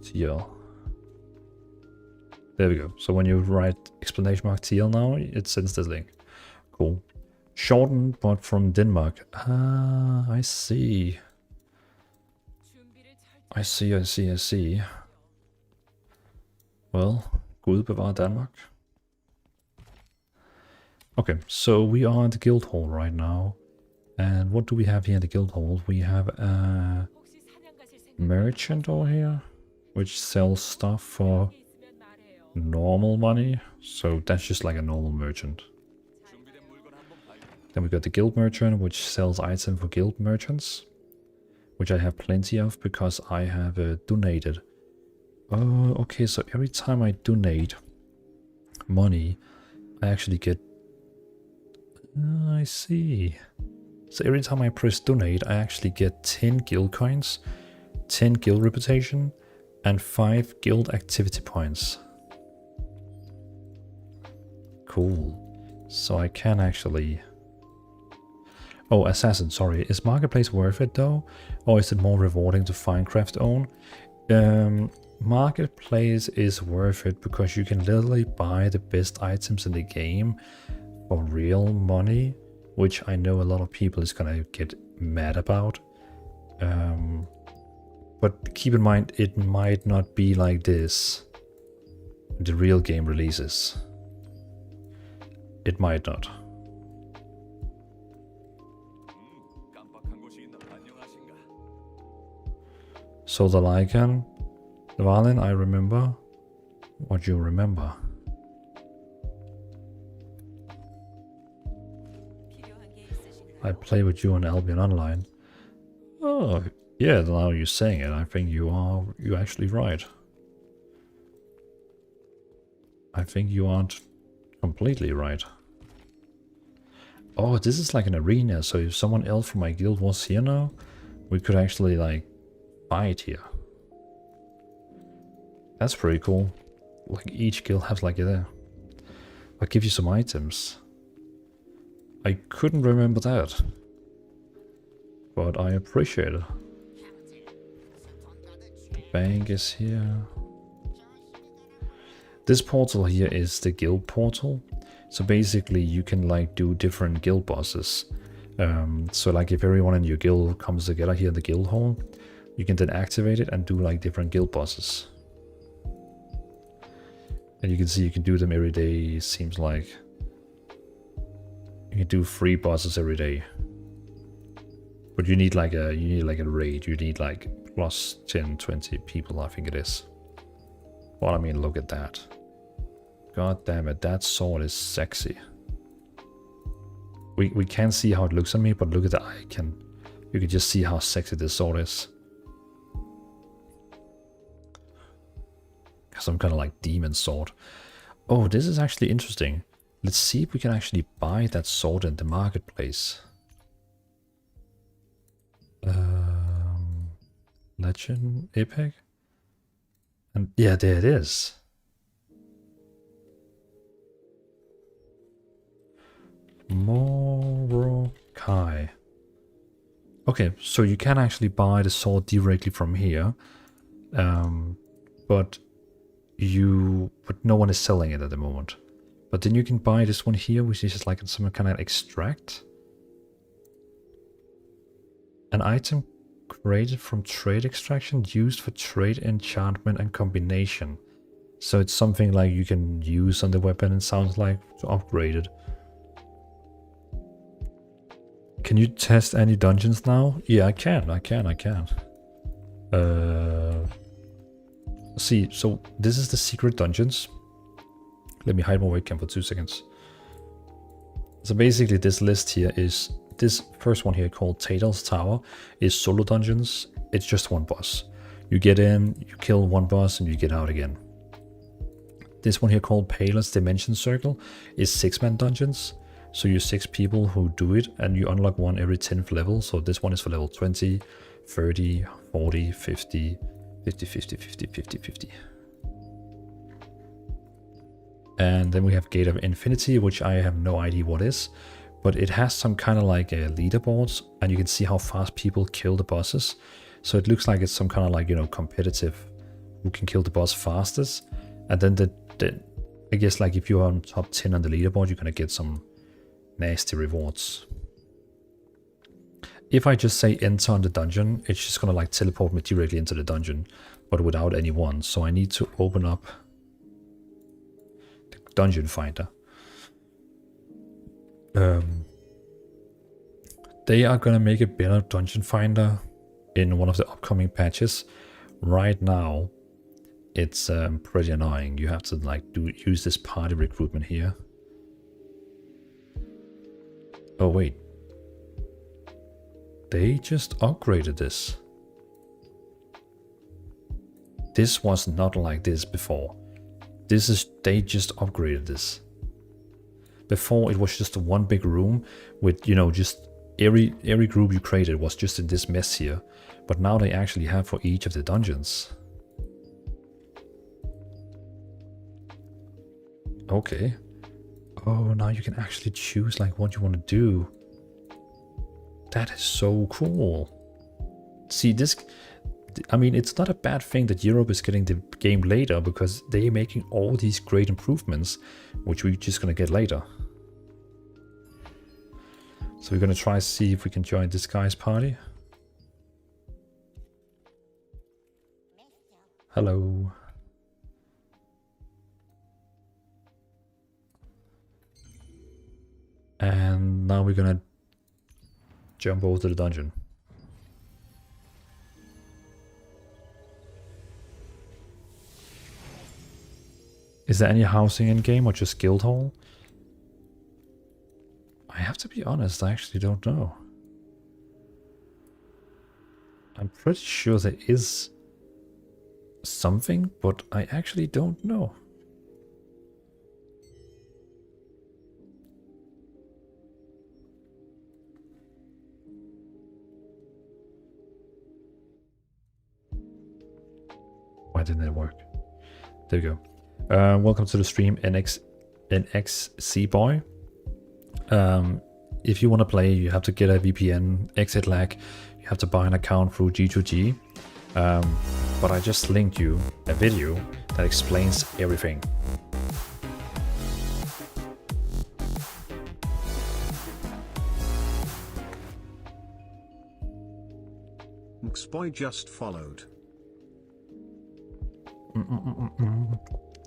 TL. There we go. So when you write exclamation mark TL now, it sends this link. Cool. Shortened, but from Denmark. Ah, I see. I see. Well, Gud bevare Danmark. Okay, so we are at the guild hall right now. And what do we have here in the guild hall? We have a merchant over here, which sells stuff for normal money. So that's just like a normal merchant. Then we got the guild merchant, which sells items for guild merchants, which I have plenty of because I have donated. Oh, okay, so every time I donate money, I actually get... I see. So every time I press donate, I actually get 10 guild coins, 10 guild reputation, and 5 guild activity points. Cool. So I can actually... Oh, Assassin, sorry. Is Marketplace worth it though? Or is it more rewarding to find craft own? Marketplace is worth it because you can literally buy the best items in the game for real money, which I know a lot of people is gonna get mad about. But keep in mind, it might not be like this when the real game releases. It might not. So the Lycan, Dvalin, I remember what you remember. I play with you on Albion Online. Oh, yeah, now you're saying it, I think you're actually right. I think you aren't completely right. Oh, this is like an arena, so if someone else from my guild was here now, we could actually like fight here. That's pretty cool. Like each guild has like there. I'll give you some items. I couldn't remember that, but I appreciate it. Bank is here. This portal here is the guild portal. So basically you can like do different guild bosses. So like if everyone in your guild comes together here in the guild hall, you can then activate it and do like different guild bosses. And you can see you can do them every day, seems like. You can do 3 bosses every day. But you need like a raid. You need like plus 10, 20 people, I think it is. Well, I mean, look at that. God damn it, that sword is sexy. We can't see how it looks on me, but look at the icon. You can just see how sexy this sword is. Some kind of like demon sword. Oh, this is actually interesting. Let's see if we can actually buy that sword in the marketplace. Legend, epic. And yeah, there it is. Morokai. Okay, so you can actually buy the sword directly from here. But no one is selling it at the moment. But then you can buy this one here, which is just like some kind of extract. An item created from trade extraction used for trade, enchantment, and combination. So it's something like you can use on the weapon, it sounds like, to upgrade it. Can you test any dungeons now? Yeah, I can. See, so this is the secret dungeons. Let me hide my webcam for 2 seconds. So basically this list here is, this first one here called Tatal's Tower is solo dungeons. It's just one boss. You get in, you kill one boss, and you get out again. This one here called Paler's Dimension Circle is 6-man dungeons. So you're 6 people who do it, and you unlock one every 10th level. So this one is for level 20, 30, 40, 50, 50, 50, 50, 50, 50. And then we have Gate of Infinity, which I have no idea what is, but it has some kind of like leaderboards, and you can see how fast people kill the bosses. So it looks like it's some kind of like, you know, competitive, who can kill the boss fastest. And then I guess like if you're on top 10 on the leaderboard, you're gonna get some nasty rewards. If I just say enter on the dungeon, it's just gonna like teleport me directly into the dungeon, but without anyone. So I need to open up the dungeon finder. They are gonna make a better dungeon finder in one of the upcoming patches. Right now, it's pretty annoying. You have to like use this party recruitment here. Oh wait, they just upgraded this. This was not like this before. They just upgraded this. Before it was just one big room with, you know, just every group you created was just in this mess here. But now they actually have for each of the dungeons. Okay. Oh, now you can actually choose like what you want to do. That is so cool. See this, I mean, it's not a bad thing that Europe is getting the game later, because they're making all these great improvements, which we're just gonna get later. So we're gonna try to see if we can join this guy's party. Hello. And now we're gonna jump over to the dungeon. Is there any housing in game or just guild hall? I have to be honest, I actually don't know. I'm pretty sure there is something, but I actually don't know. Why didn't it work? There we go. Welcome to the stream, NXC boy. If you want to play, you have to get a VPN, exit lag, you have to buy an account through G2G. But I just linked you a video that explains everything. Mxboy just followed.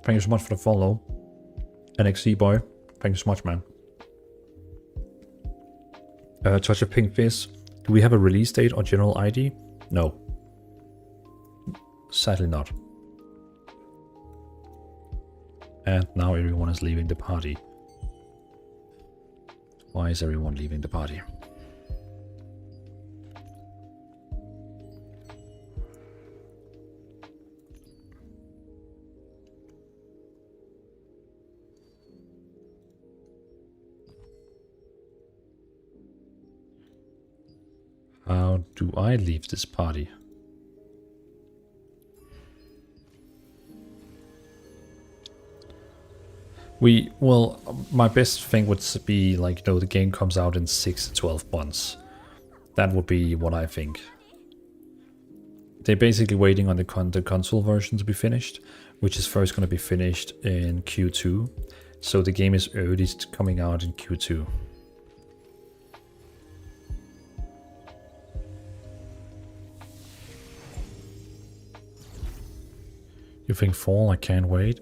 Thank you so much for the follow. NXC boy, thank you so much, man. Touch of Pink Fizz. Do we have a release date or general ID? No. Sadly not. And now everyone is leaving the party. Why is everyone leaving the party? How do I leave this party? Well, my best thing would be like, you know, the game comes out in 6 to 12 months. That would be what I think. They're basically waiting on the console version to be finished, which is first going to be finished in Q2. So the game is early coming out in Q2. You think fall? I can't wait.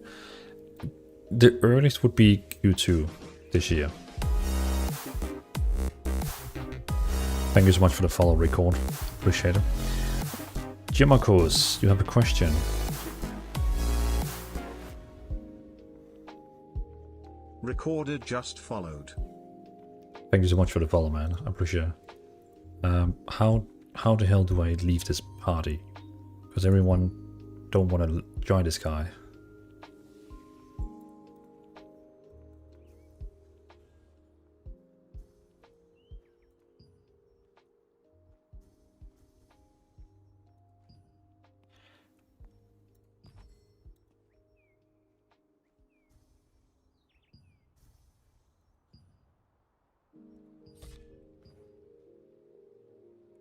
The earliest would be Q2 this year. Thank you so much for the follow, record. Appreciate it. Jimakos, you have a question? Recorder just followed. Thank you so much for the follow, man. I appreciate it. How the hell do I leave this party? Because everyone don't want to join this guy.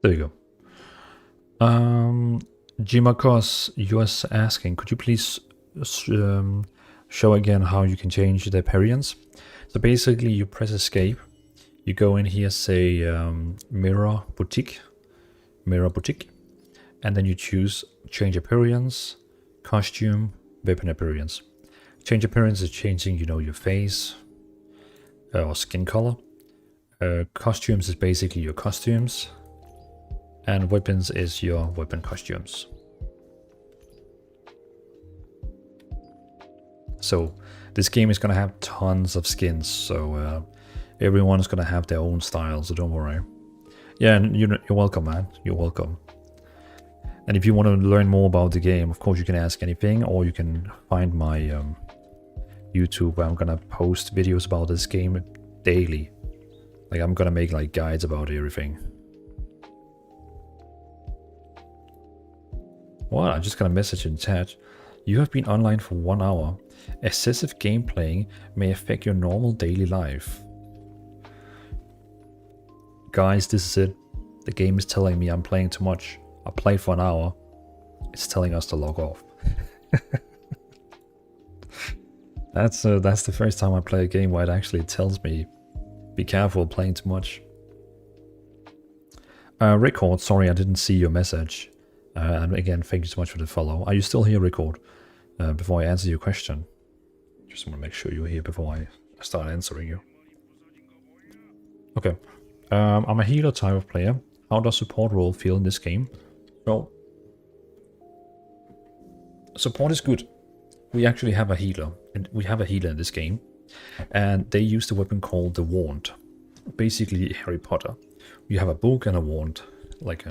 There you go. Jimakos, you was asking, could you please show again how you can change the appearance? So basically, you press escape. You go in here, say mirror boutique, and then you choose change appearance, costume, weapon appearance. Change appearance is changing, you know, your face or skin color. Costumes is basically your costumes, and weapons is your weapon costumes. So this game is gonna have tons of skins, so everyone's gonna have their own style, so don't worry. Yeah, and you're welcome, man. You're welcome. And if you want to learn more about the game, of course you can ask anything, or you can find my YouTube where I'm gonna post videos about this game daily. Like I'm gonna make like guides about everything. What? I just got a message in chat. You have been online for 1 hour. Excessive gameplay may affect your normal daily life. Guys, this is it. The game is telling me I'm playing too much. I played for an hour. It's telling us to log off. That's the first time I play a game where it actually tells me, be careful playing too much. Record, sorry I didn't see your message. And again, thank you so much for the follow. Are you still here, Record? Before I answer your question. Just want to make sure you're here before I start answering you. Okay. I'm a healer type of player. How does support role feel in this game? So, support is good. We actually have a healer. And we have a healer in this game. And they use the weapon called the wand. Basically Harry Potter. You have a book and a wand. Like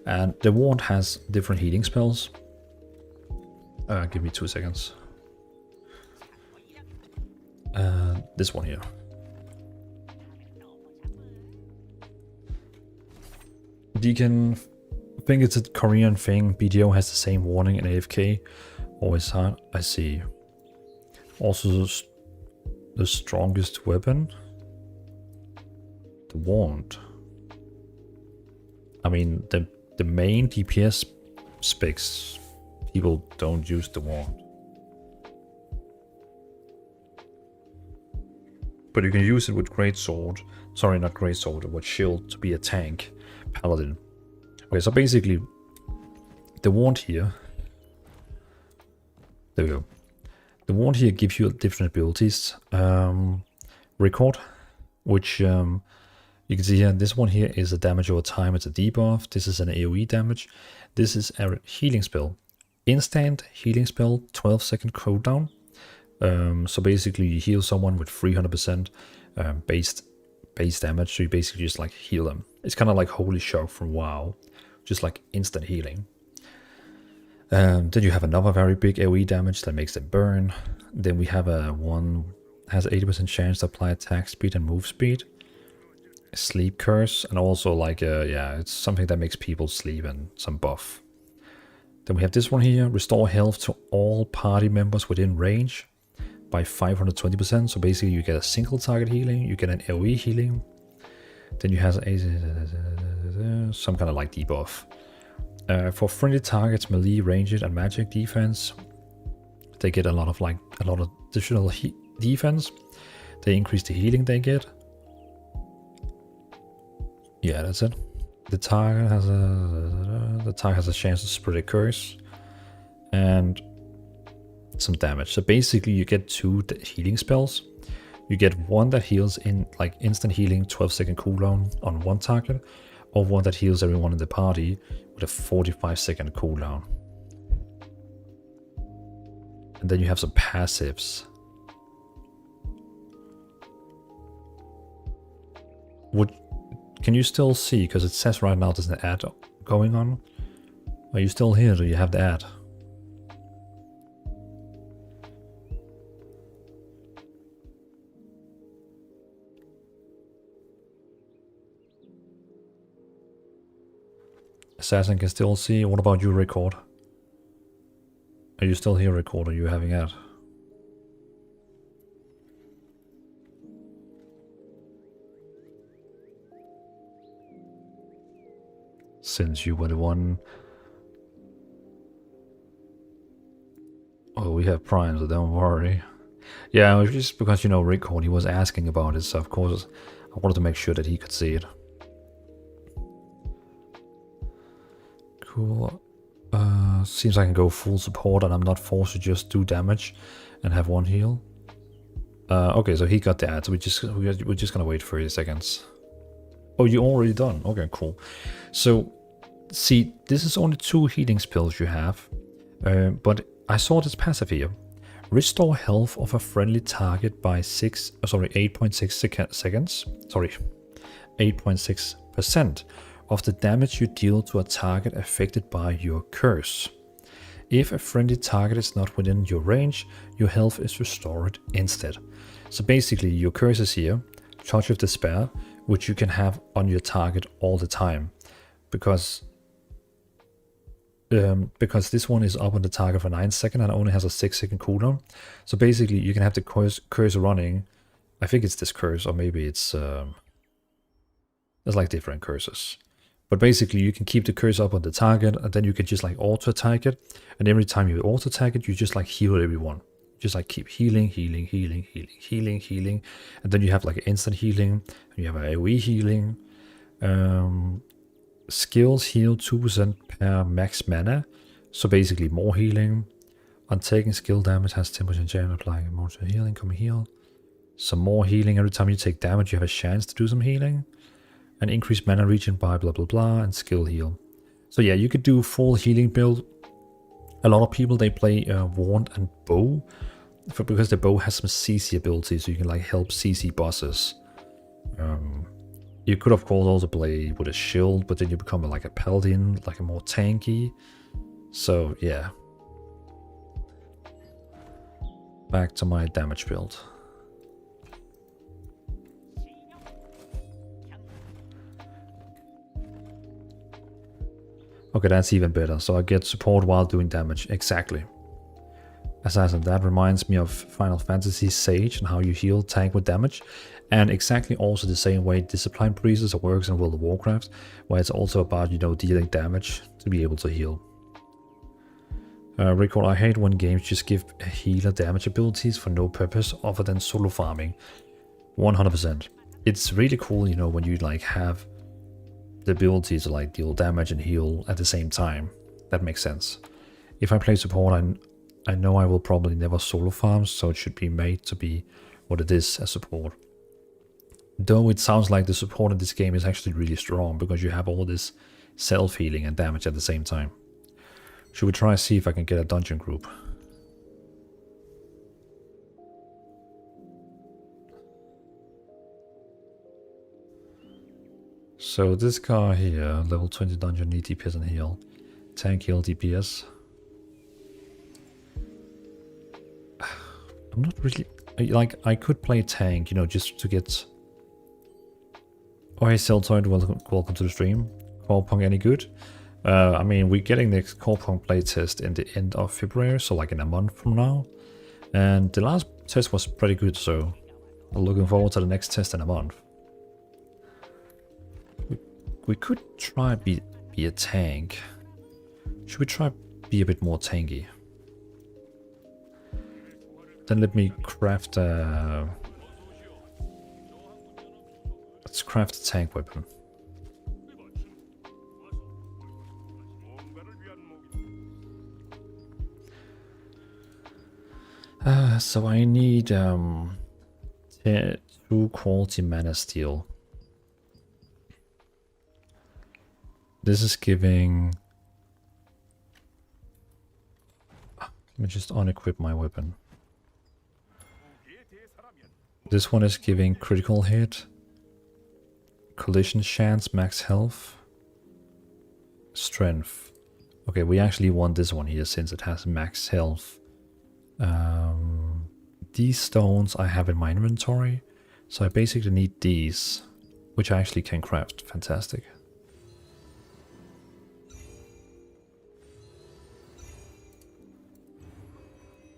and the wand has different healing spells. Give me 2 seconds. This one here. Deacon, I think it's a Korean thing. BDO has the same warning in AFK. Always hard. I see. Also, the strongest weapon. The wand. I mean, the main DPS specs, people don't use the wand. But you can use it with greatsword. Sorry, not greatsword, with shield to be a tank. Paladin. Okay, so basically, the wand here. There we go. The wand here gives you different abilities. Record, which you can see here. This one here is a damage over time. It's a debuff. This is an AoE damage. This is a healing spell. Instant healing spell, 12-second cooldown. So basically, you heal someone with 300% base damage. So you basically just like heal them. It's kind of like Holy Shock from WoW, just like instant healing. Then you have another very big AoE damage that makes them burn. Then we have a one has 80% chance to apply attack speed and move speed. Sleep curse, and also like yeah, it's something that makes people sleep and some buff. Then we have this one here, restore health to all party members within range by 520%. So basically you get a single target healing, you get an AoE healing. Then you have some kind of like debuff. For friendly targets, melee, ranged, and magic defense, they get a lot of additional defense. They increase the healing they get. Yeah, that's it. The target has a chance to spread a curse and some damage. So basically, you get 2 healing spells. You get one that heals in like instant healing, 12-second cooldown on one target, or one that heals everyone in the party with a 45-second cooldown. And then you have some passives. Can you still see? Because it says right now there's an ad going on. Are you still here? Do you have the ad? Assassin can still see. What about you, Record? Are you still here, Record? Are you having ad? since you were the one. Oh, we have Prime, so don't worry. Yeah, it was just because, you know, Rickhold, he was asking about it, so of course I wanted to make sure that he could see it. Cool. Seems I can go full support and I'm not forced to just do damage and have one heal. Okay, so he got that. So we're just gonna wait 30 seconds. Oh, you already done? Okay, cool. So, see, this is only 2 healing spells you have, but I saw this passive here. Restore health of a friendly target by 8.6 seconds. Sorry, 8.6% of the damage you deal to a target affected by your curse. If a friendly target is not within your range, your health is restored instead. So basically, your curse is here, Touch of Despair, which you can have on your target all the time, because this one is up on the target for 9 seconds and only has a 6-second cooldown. So basically, you can have the curse running. I think it's this curse, or maybe it's there's like different curses. But basically, you can keep the curse up on the target, and then you can just like auto attack it. And every time you auto attack it, you just like heal everyone. Just like keep healing, healing, healing, healing, healing, healing, and then you have like instant healing, and you have AoE healing. Skills heal 2% per max mana, so basically more healing. On taking skill damage has 10% chance of applying more to healing. Come heal. Some more healing every time you take damage. You have a chance to do some healing. And increase mana regen by blah blah blah, and skill heal. So yeah, you could do full healing build. A lot of people, they play Wand and Bow, because the Bow has some CC abilities, so you can like help CC bosses. You could of course also play with a shield, but then you become like a paladin, like a more tanky. So yeah. Back to my damage build. Okay, that's even better. So I get support while doing damage. Exactly. Assassin, that reminds me of Final Fantasy Sage and how you heal tank with damage. And exactly also the same way Discipline Priestess works in World of Warcraft, where it's also about, you know, dealing damage to be able to heal. Recall, I hate when games just give a healer damage abilities for no purpose other than solo farming. 100%. It's really cool, you know, when you like have the ability to like deal damage and heal at the same time. That makes sense. If I play support, I know I will probably never solo farm, so it should be made to be what it is as support. Though it sounds like the support in this game is actually really strong, because you have all this self-healing and damage at the same time. Should we try and see if I can get a dungeon group? So this guy here, level 20 dungeon, need DPS and heal. Tank, heal, DPS. I'm not really... Like, I could play tank, you know, just to get... Oh, hey, Celtoid, welcome to the stream. Core Punk any good? I mean, we're getting the Core Punk playtest in the end of February, so like in a month from now. And the last test was pretty good, so I'm looking forward to the next test in a month. We could try be a tank. Should we try be a bit more tanky? Then let me craft a... Let's craft a tank weapon. So I need 2 quality mana steel. This is giving... Let me just unequip my weapon. This one is giving critical hit, collision chance, max health, strength. Okay, we actually want this one here since it has max health. These stones I have in my inventory, so I basically need these, which I actually can craft. Fantastic.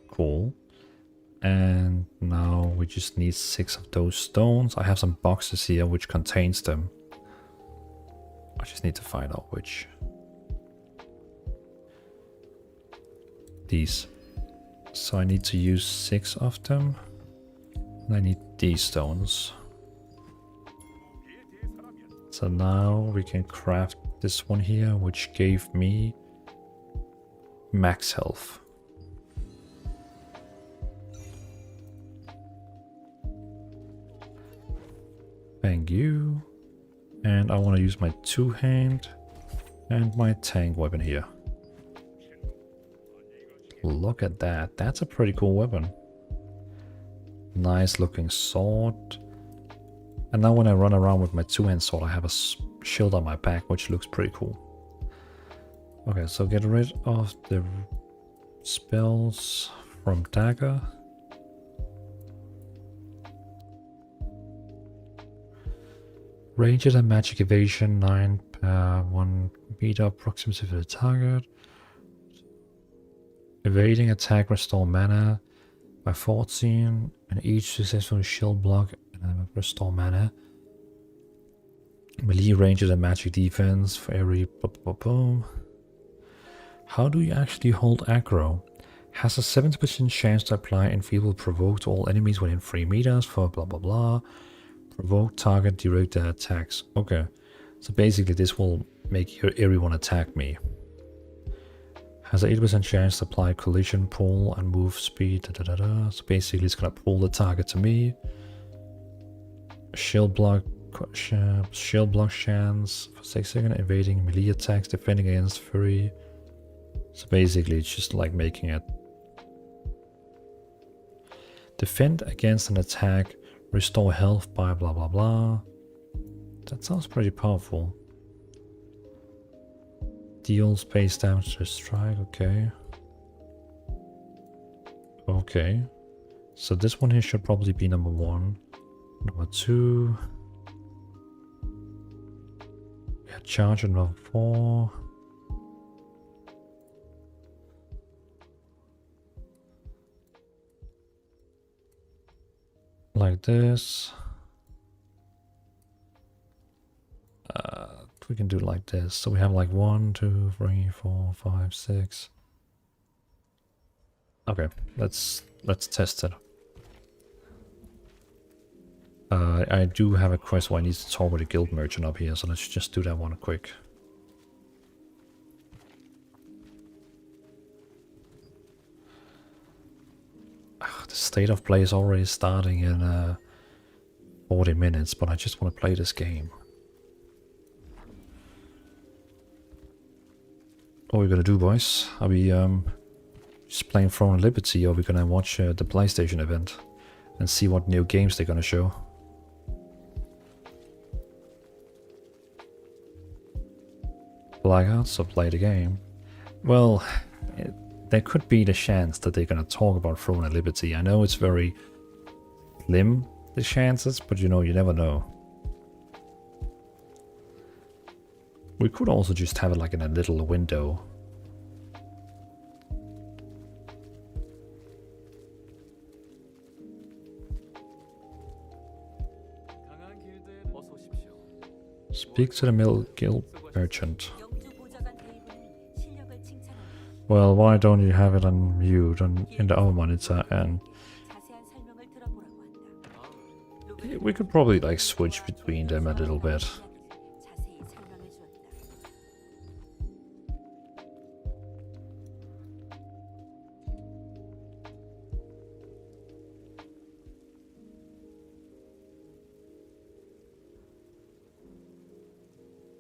Cool. And now we just need 6 of those stones. I have some boxes here which contains them. I just need to find out which. These. So I need to use 6 of them. And I need these stones. So now we can craft this one here, which gave me max health. Thank you. And I want to use my 2-hand and my tank weapon here. Look at that. That's a pretty cool weapon. Nice looking sword. And now when I run around with my 2-hand sword, I have a shield on my back, which looks pretty cool. Okay, so get rid of the spells from Dagger. Ranged and magic evasion 9 per 1 meter proximity to the target. Evading attack restore mana by 14, and each successful shield block restore mana. Melee ranged and magic defense for every boom. How do you actually hold aggro? Has a 70% chance to apply enfeeble provoke to all enemies within 3 meters for blah blah blah. Provoke target directed attacks. Okay, so basically this will make everyone attack me. Has an 80% chance to apply collision, pull, and move speed. So basically it's gonna pull the target to me. Shield block chance for 6 seconds, evading melee attacks, defending against fury. So basically it's just like making it defend against an attack, restore health by blah blah blah. That sounds pretty powerful. Deals base damage to strike, okay. Okay. So this one here should probably be number 1. Number 2. Yeah, charge at number 4. Like this. We can do it like this. So we have like 1, 2, 3, 4, 5, 6. Okay, let's test it. I do have a quest where I need to talk with a guild merchant up here, so let's just do that one quick. The state of play is already starting in 40 minutes, but I just want to play this game. What are we gonna do, boys? Are we just playing Throne Liberty, or are we gonna watch the PlayStation event and see what new games they're gonna show? Blackouts or play the game? Well, there could be the chance that they're gonna talk about Throne and Liberty. I know it's very slim, the chances, but you know, you never know. We could also just have it like in a little window. Speak to the middle guild merchant. Well, why don't you have it on mute in the other monitor, and we could probably like switch between them a little bit.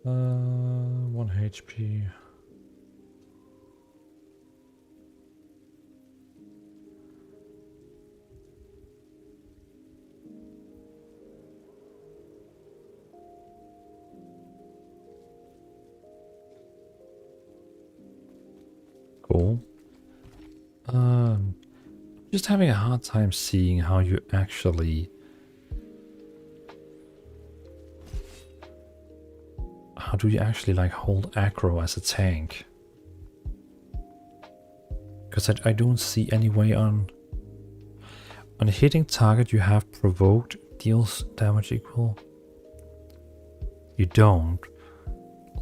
One HP. Cool. Just having a hard time seeing how you actually... How do you actually like hold aggro as a tank? Because I don't see any way on a hitting target you have provoked deals damage equal. You don't.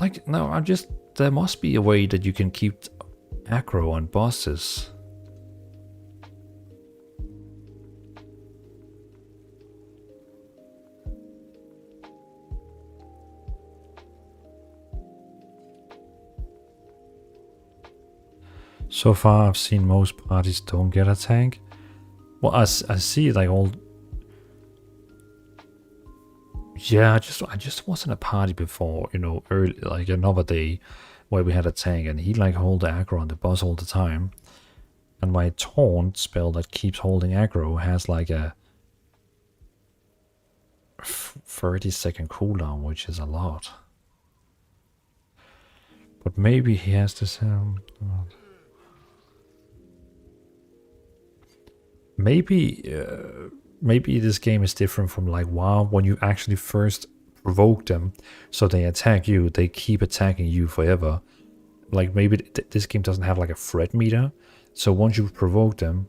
Like, no, I'm just... There must be a way that you can keep aggro on bosses. So far, I've seen most parties don't get a tank. Well, I see like all... Yeah, I just was in a party before, you know, early, like another day, where we had a tank, and he like hold the aggro on the boss all the time. And my taunt spell that keeps holding aggro has like a 30-second cooldown, which is a lot. But maybe he has this... maybe this game is different from like WoW, when you actually first provoke them, so they attack you, they keep attacking you forever. Like maybe this game doesn't have like a threat meter, so once you provoke them,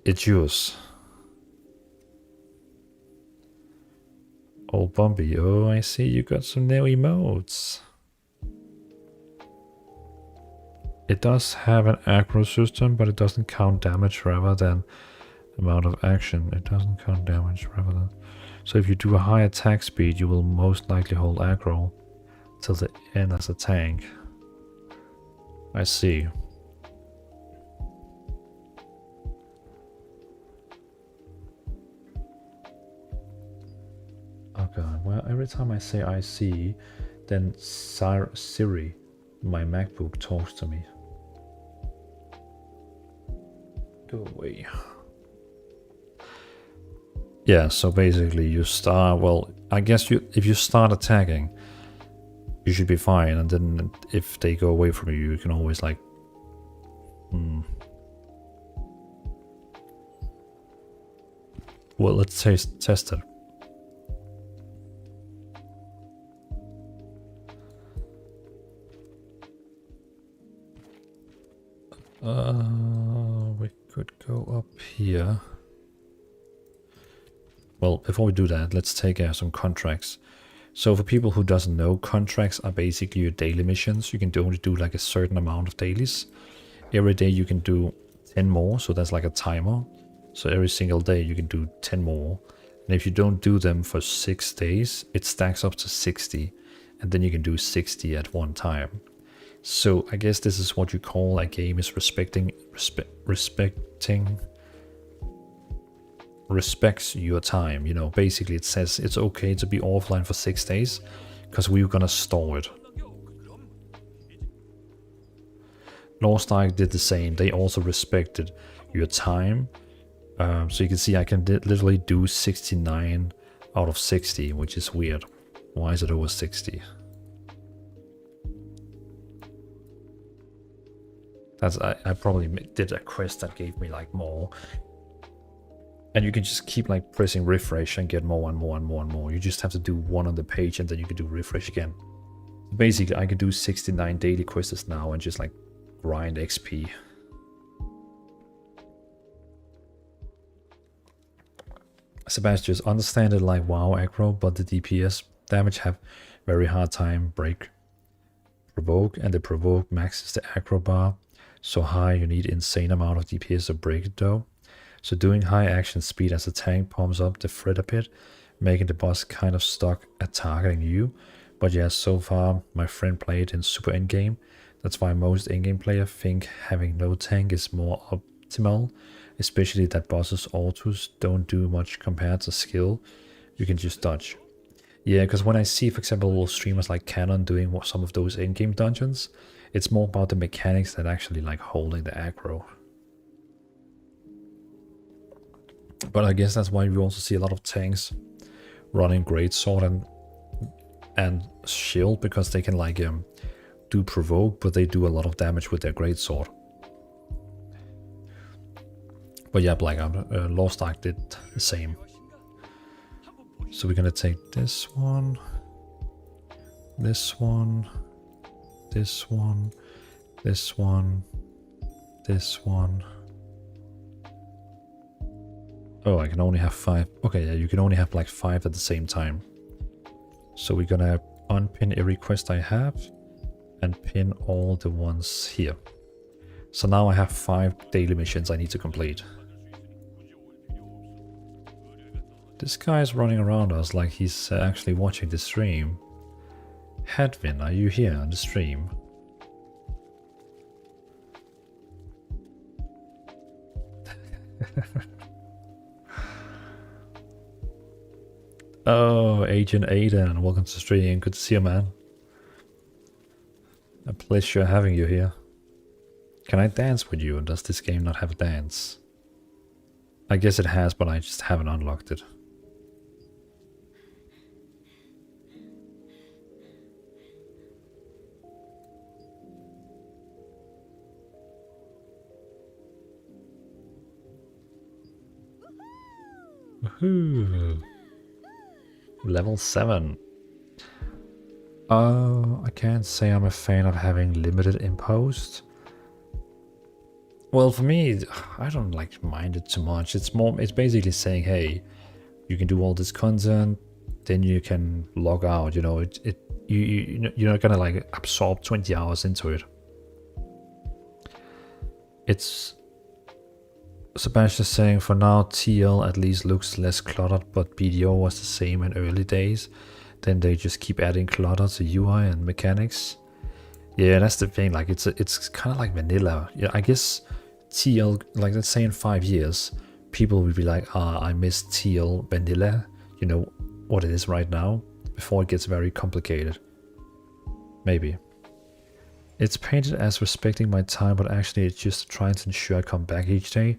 it's yours. Oh, Bumpy, oh, I see you got some new emotes. It does have an aggro system, but it doesn't count damage rather than amount of action. It doesn't count damage rather than... So if you do a high attack speed, you will most likely hold aggro till the end as a tank. I see. Oh god, well, every time I say I see, then Siri, my MacBook, talks to me. Go away. Yeah, so basically you start, well, I guess if you start attacking, you should be fine, and then if they go away from you, you can always like... Well, let's test it. We could go up here. Well, before we do that, let's take some contracts. So for people who doesn't know, contracts are basically your daily missions. You can only do like a certain amount of dailies. Every day you can do 10 more, so that's like a timer. So every single day you can do 10 more. And if you don't do them for 6 days, it stacks up to 60. And then you can do 60 at one time. So I guess this is what you call a game is respects your time. You know, basically it says it's okay to be offline for 6 days because we're gonna store it. Lost Ark did the same. They also respected your time. So you can see I can literally do 69 out of 60, which is weird. Why is it over 60? That's I probably did a quest that gave me like more. And you can just keep like pressing refresh and get more and more and more and more. You just have to do one on the page and then you can do refresh again. Basically, I can do 69 daily quests now and just like grind XP. Sebastian, understand it like WoW aggro, but the DPS damage have very hard time break provoke, and the provoke maxes the aggro bar so high you need insane amount of DPS to break it though. So doing high action speed as a tank pumps up the threat a bit, making the boss kind of stuck at targeting you. But yeah, so far my friend played in super endgame. That's why most endgame players think having no tank is more optimal, especially that bosses autos don't do much compared to skill. You can just dodge. Yeah, because when I see, for example, streamers like Canon doing some of those endgame dungeons, it's more about the mechanics than actually like holding the aggro. But I guess that's why we also see a lot of tanks running greatsword and shield, because they can like do provoke, but they do a lot of damage with their greatsword. But yeah, Lost Ark did the same. So we're gonna take this one, this one, this one, this one, this one. Oh, I can only have 5. Okay, yeah, you can only have like 5 at the same time. So we're gonna unpin every quest I have and pin all the ones here. So now I have 5 daily missions I need to complete. This guy is running around us like he's actually watching the stream. Hedvin, are you here on the stream? Oh, Agent Aiden, welcome to the stream. Good to see you, man. A pleasure having you here. Can I dance with you, or does this game not have a dance? I guess it has, but I just haven't unlocked it. Woohoo! Level 7. I can't say I'm a fan of having limited imposed. Well, for me, I don't like mind it too much. It's basically saying, hey, you can do all this content, then you can log out. You know, you're not gonna like absorb 20 hours into it. It's Sebastian saying for now TL at least looks less cluttered, but BDO was the same in early days. Then they just keep adding clutter to UI and mechanics. Yeah, that's the thing. Like it's kind of like vanilla. Yeah, I guess TL, like let's say in 5 years, people will be like, I miss TL vanilla. You know what it is right now before it gets very complicated. Maybe. It's painted as respecting my time, but actually it's just trying to ensure I come back each day,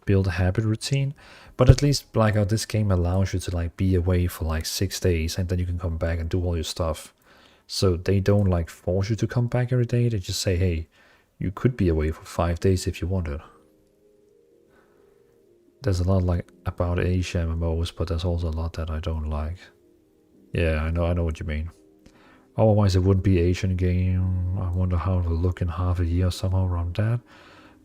build a habit routine. But at least Blackout, this game allows you to like be away for like 6 days and then you can come back and do all your stuff. So they don't like force you to come back every day. They just say, hey, you could be away for 5 days if you wanted. There's a lot like about Asia MMOs, but there's also a lot that I don't like. Yeah, I know what you mean. Otherwise it wouldn't be Asian game. I wonder how it will look in half a year, somehow around that.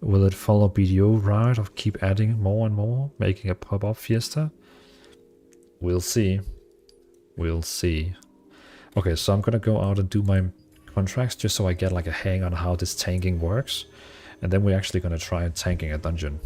Will it follow BDO route of keep adding more and more, making a pop-up fiesta? We'll see. We'll see. Okay, so I'm gonna go out and do my contracts just so I get like a hang on how this tanking works. And then we're actually gonna try tanking a dungeon.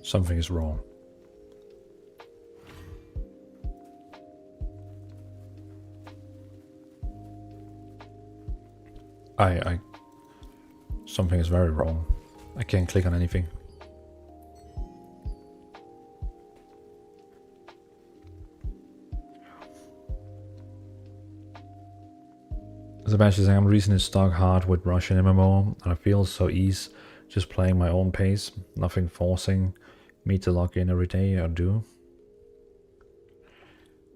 Something is wrong. Something is very wrong. I can't click on anything. Sebastian saying I'm recently stuck hard with Russian MMO and I feel so easy just playing my own pace, nothing forcing me to log in every day or do.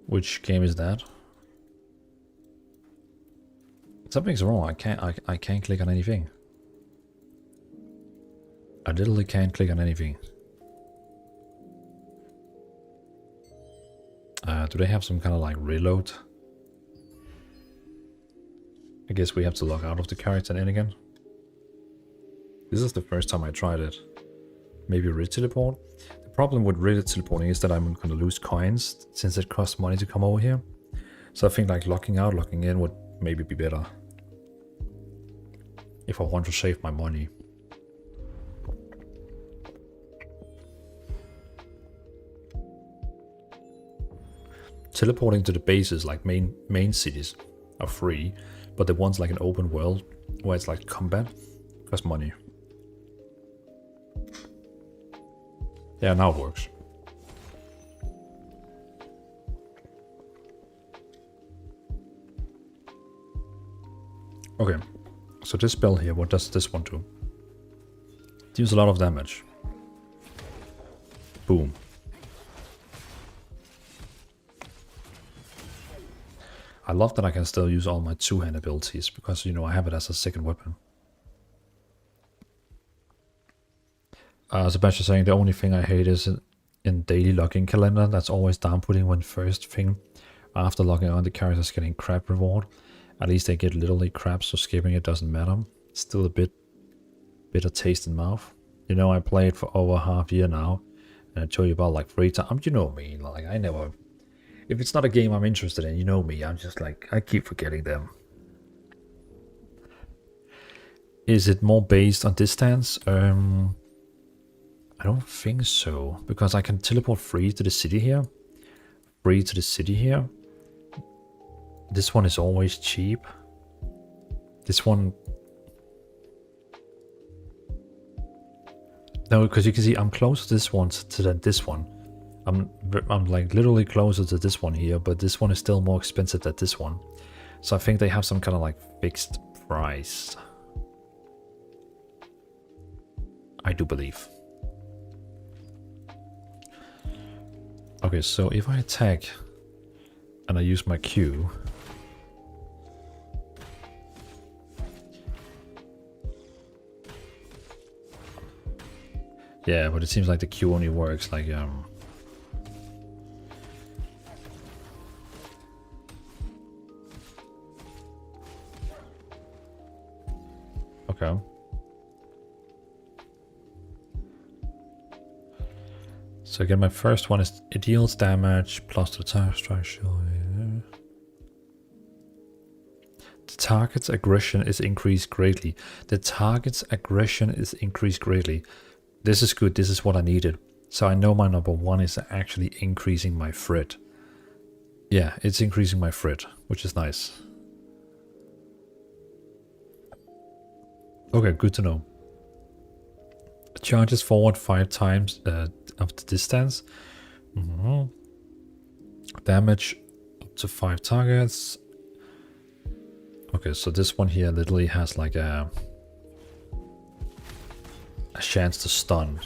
Which game is that? Something's wrong. I can't click on anything. I literally can't click on anything. Do they have some kind of like reload? I guess we have to log out of the character and in again. This is the first time I tried it. Maybe re-teleport? The problem with re-teleporting is that I'm going to lose coins since it costs money to come over here. So I think like logging out, logging in would maybe be better. If I want to save my money. Teleporting to the bases, like main cities, are free. But the ones like an open world, where it's like combat, cost money. Yeah, now it works. Okay, so this spell here, what does this one do? Deals a lot of damage. Boom. I love that I can still use all my two-hand abilities because, you know, I have it as a second weapon. Sebastian saying the only thing I hate is in daily login calendar, that's always downputting when first thing after logging on the characters getting crap reward. At least they get literally crap, so skipping it doesn't matter. It's still a bit bitter taste in mouth. You know, I played for over half a year now, and I told you about like 3 times. You know me, like I never. If it's not a game I'm interested in, you know me, I'm just like, I keep forgetting them. Is it more based on distance? I don't think so, because I can teleport free to the city here. Free to the city here. This one is always cheap. This one... No, because you can see I'm closer to this one than this one. I'm like literally closer to this one here, but this one is still more expensive than this one. So I think they have some kind of like fixed price. I do believe. Okay, so if I attack and I use my Q, yeah, but it seems like the Q only works like okay. So again, my first one is it deals damage plus the attack strike shield. Yeah. The target's aggression is increased greatly. The target's aggression is increased greatly. This is good. This is what I needed. So I know my number one is actually increasing my threat. Yeah, it's increasing my threat, which is nice. Okay, good to know. Charges forward 5 times of the distance. Damage up to 5 targets. Okay, so this one here literally has like a chance to stun.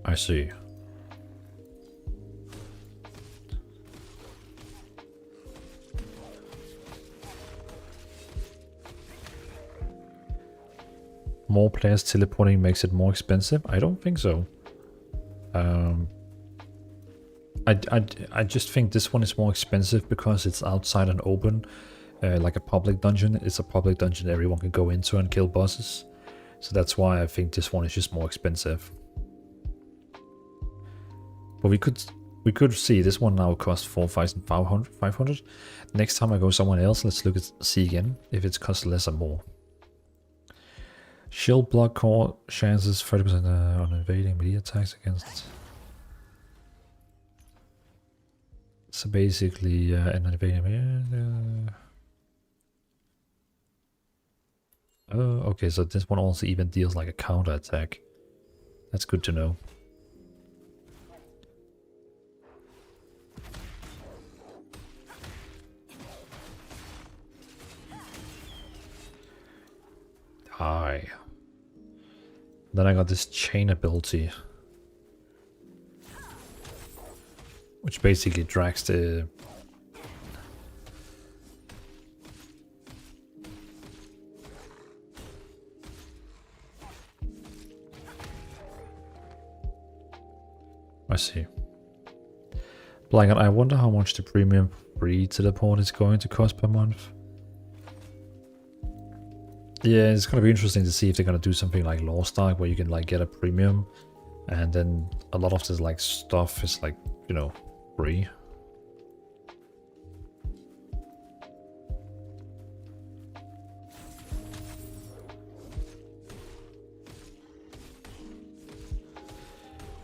I see. More players teleporting makes it more expensive? I don't think so. I just think this one is more expensive because it's outside an open, like a public dungeon. It's a public dungeon everyone can go into and kill bosses. So that's why I think this one is just more expensive. But we could see this one now costs 4,500. Next time I go somewhere else, let's look at see again if it costs less or more. Shield block core chances 30% on evading melee attacks against. So basically, an evading. Oh, okay. So this one also even deals like a counter attack. That's good to know. Hi. Then I got this chain ability, which basically drags the... I see. Blanket, I wonder how much the premium free teleport is going to cost per month. Yeah, it's gonna be interesting to see if they're gonna do something like Lost Ark where you can like get a premium and then a lot of this like stuff is like, you know, free.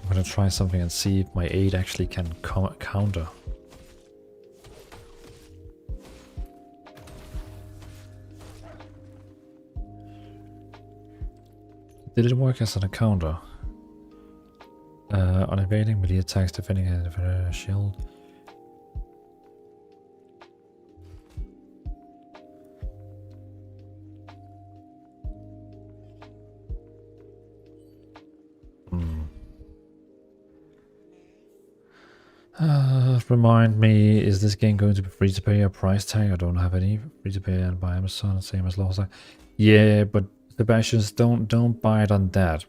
I'm gonna try something and see if my aid actually can counter. Did it work as an counter? On evading melee attacks, defending a shield. Remind me, is this game going to be free to pay or price tag? I don't have any free to pay and by Amazon, same as last time. Yeah, but Sebastian, don't buy it on that,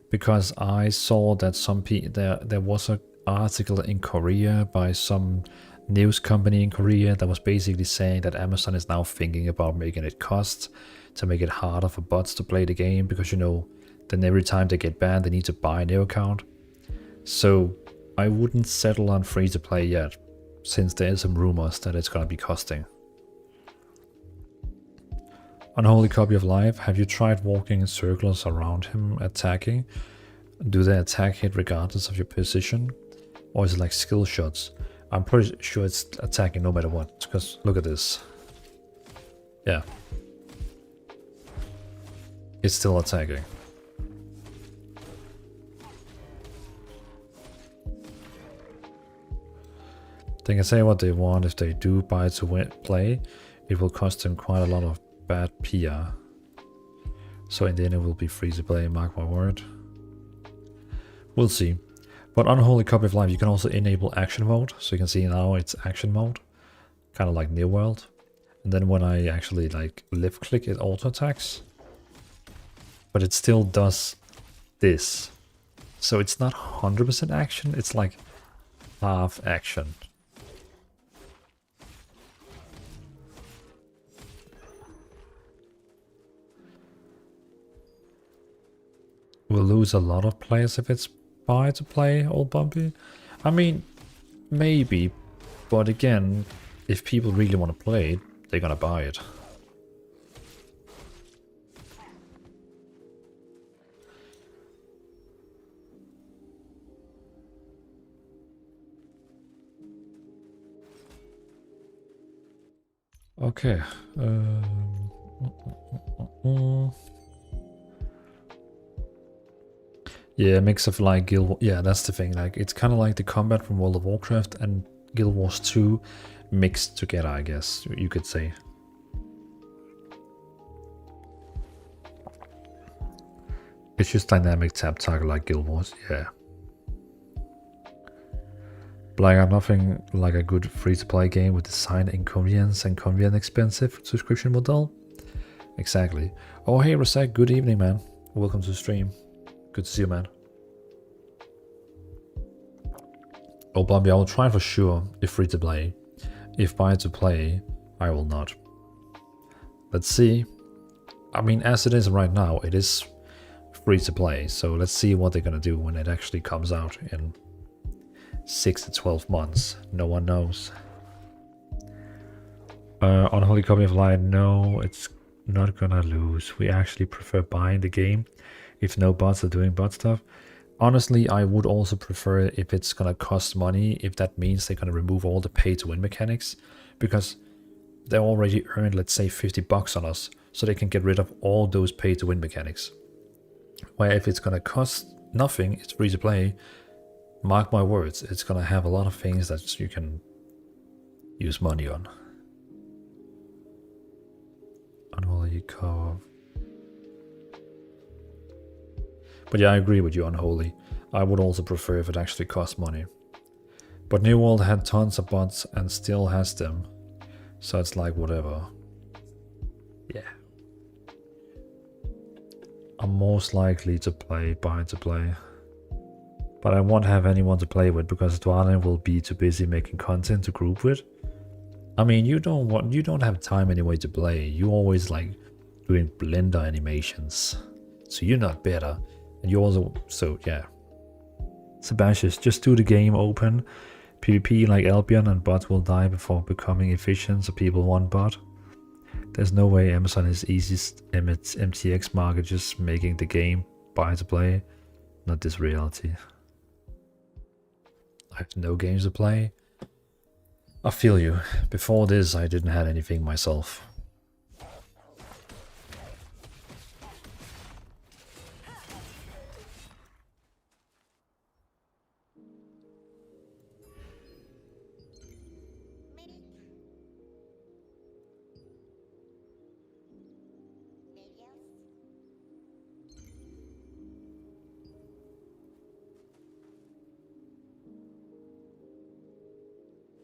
because I saw that there was an article in Korea by some news company in Korea that was basically saying that Amazon is now thinking about making it cost to make it harder for bots to play the game, because you know, then every time they get banned they need to buy a new account. So I wouldn't settle on free to play yet, since there is some rumors that it's gonna be costing. Unholy copy of life. Have you tried walking in circles around him attacking? Do they attack hit regardless of your position? Or is it like skill shots? I'm pretty sure it's attacking no matter what, because look at this. Yeah. It's still attacking. They can say what they want. If they do buy to play, it will cost them quite a lot of bad PR. So in the end it will be free to play, mark my word. We'll see. But Unholy Copy of Life, you can also enable action mode. So you can see now it's action mode. Kind of like New World. And then when I actually like left click, it auto attacks. But it still does this. So it's not 100% action, it's like half action. We'll lose a lot of players if it's buy to play, old Bumpy. I mean, maybe, but again, if people really want to play it, they're gonna buy it. Okay. Yeah, mix of like Guild Wars. Yeah, that's the thing. Like, it's kind of like the combat from World of Warcraft and Guild Wars 2 mixed together, I guess you could say. It's just dynamic tap target like Guild Wars, yeah. But I got nothing like a good free-to-play game with design inconvenience and convenient expensive subscription model. Exactly. Oh hey Rasek, good evening man. Welcome to the stream. Good to see you, man. Oh, Bobby, I will try for sure if free to play. If buy to play, I will not. Let's see. I mean, as it is right now, it is free to play. So let's see what they're gonna do when it actually comes out in 6 to 12 months. No one knows. Unholy Copy of Life, no, it's not gonna lose. We actually prefer buying the game if no bots are doing bot stuff. Honestly, I would also prefer if it's gonna cost money, if that means they're gonna remove all the pay to win mechanics, because they already earned, let's say, 50 bucks on us, so they can get rid of all those pay to win mechanics. Where if it's gonna cost nothing, it's free to play, mark my words, it's gonna have a lot of things that you can use money on. Unholy Cove. But yeah, I agree with you, Unholy. I would also prefer if it actually cost money. But New World had tons of bots and still has them. So it's like whatever. Yeah. I'm most likely to play buy to play. But I won't have anyone to play with because Dvalin will be too busy making content to group with. I mean, you don't have time anyway to play. You always like doing Blender animations. So you're not better. And you also, so yeah. Sebastian, just do the game open. PvP like Albion and bots will die before becoming efficient, so people want bot. There's no way Amazon is easiest MTX market just making the game buy to play. Not this reality. I have no games to play. I feel you. Before this I didn't have anything myself.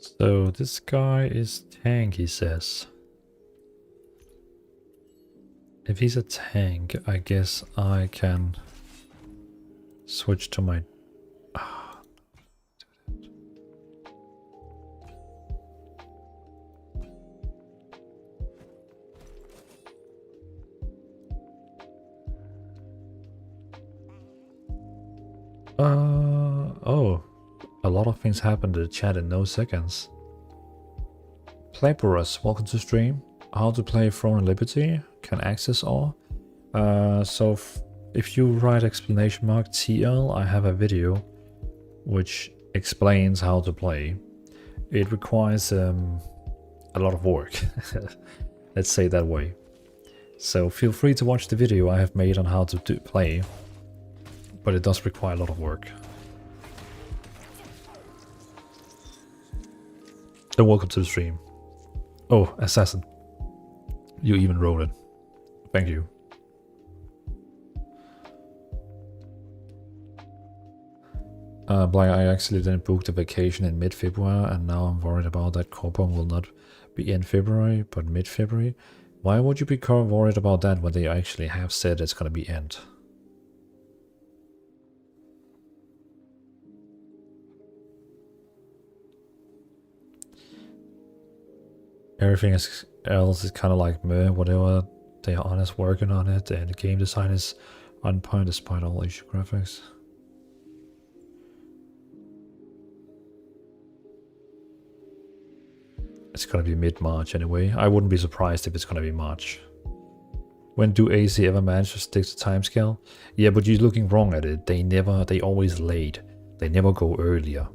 So this guy is tank, he says. If he's a tank, I guess I can switch to my... Oh, a lot of things happen to the chat in no seconds. Playborus, welcome to stream. How to play Throne and Liberty, can access all. So if you write exclamation mark TL, I have a video which explains how to play. It requires a lot of work, let's say it that way. So feel free to watch the video I have made on how to play, but it does require a lot of work. And welcome to the stream. Oh, Assassin. You even wrote it. Thank you. Black, I actually didn't book the vacation in mid-February, and now I'm worried about that Corpon will not be in February, but mid-February. Why would you be worried about that when they actually have said it's gonna be end? Everything else is kind of like meh, whatever. They are honest working on it, and the game design is on point despite all issue graphics. It's gonna be mid-March anyway. I wouldn't be surprised if it's gonna be March. When do AC ever manage to stick to timescale? Yeah, but you're looking wrong at it. They always late. They never go earlier.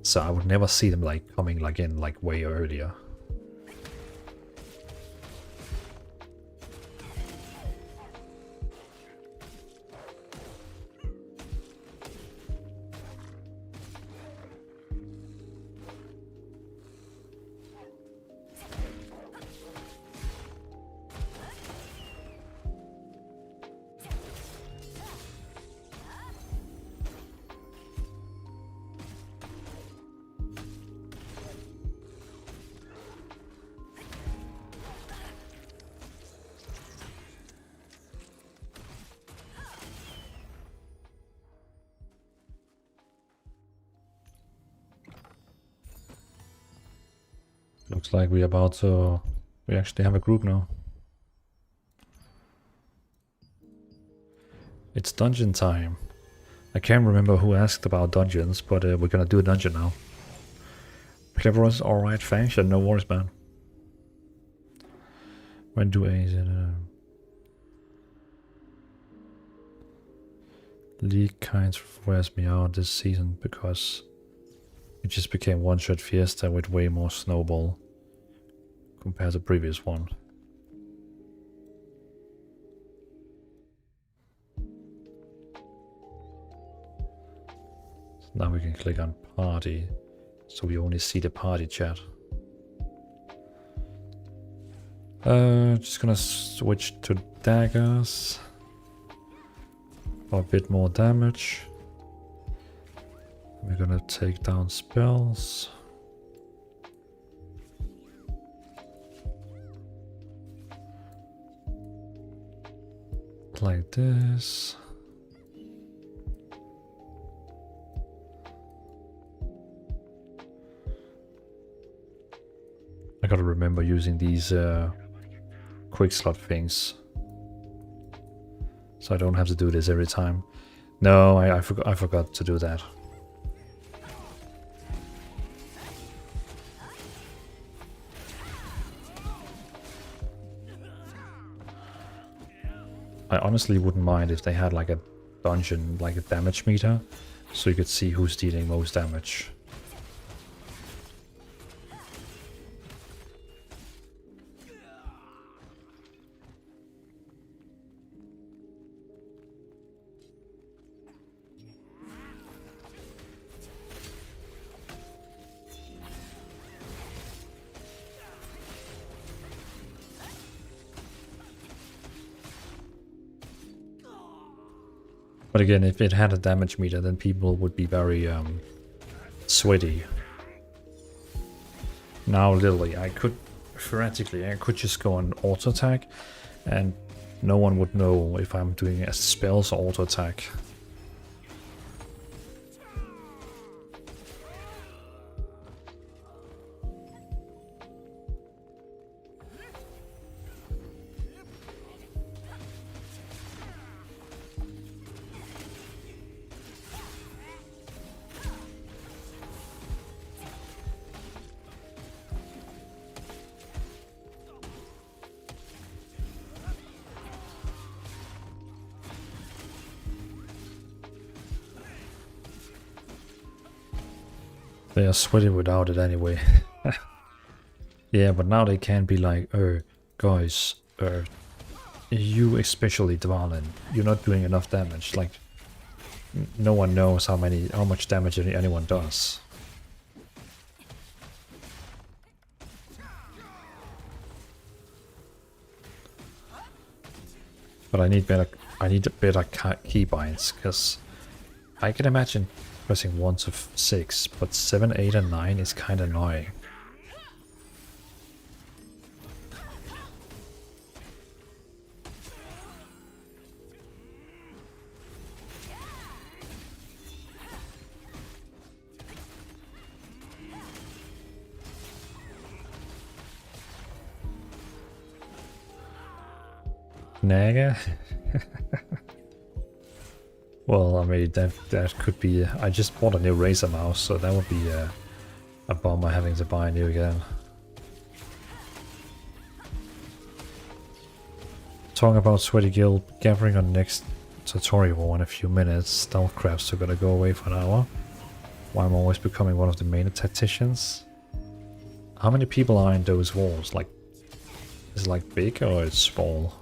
So I would never see them like coming like in like way earlier. Looks like we actually have a group now. It's dungeon time. I can't remember who asked about dungeons, but we're gonna do a dungeon now. Cleverus, alright, thanks, and no worries, man. When do League kind of wears me out this season because it just became one-shot Fiesta with way more snowball compared to the previous one. So now we can click on party, so we only see the party chat. Just gonna switch to Daggers for a bit more damage. We're gonna take down spells. Like this. I gotta remember using these quick slot things, so I don't have to do this every time. No, I forgot to do that. I honestly wouldn't mind if they had like a dungeon, like a damage meter, so you could see who's dealing most damage. But again, if it had a damage meter, then people would be very sweaty. Now literally I could, theoretically, I could just go on auto attack and no one would know if I'm doing a spells or auto attack. They are sweaty without it anyway. Yeah, but now they can be like, guys, you especially Dvalin, you're not doing enough damage. Like, no one knows how much damage anyone does. But I need better keybinds, because I can imagine pressing 1 to 6, but 7, 8 and 9 is kind of annoying. Naga? Well, I mean, that could be... I just bought a new Razer mouse, so that would be a bummer having to buy a new again. Talking about Sweaty Guild, gathering on next tutorial in a few minutes. Stealth crafts are gonna go away for an hour. Why I'm always becoming one of the main tacticians. How many people are in those walls? Like, is it like big or it's small?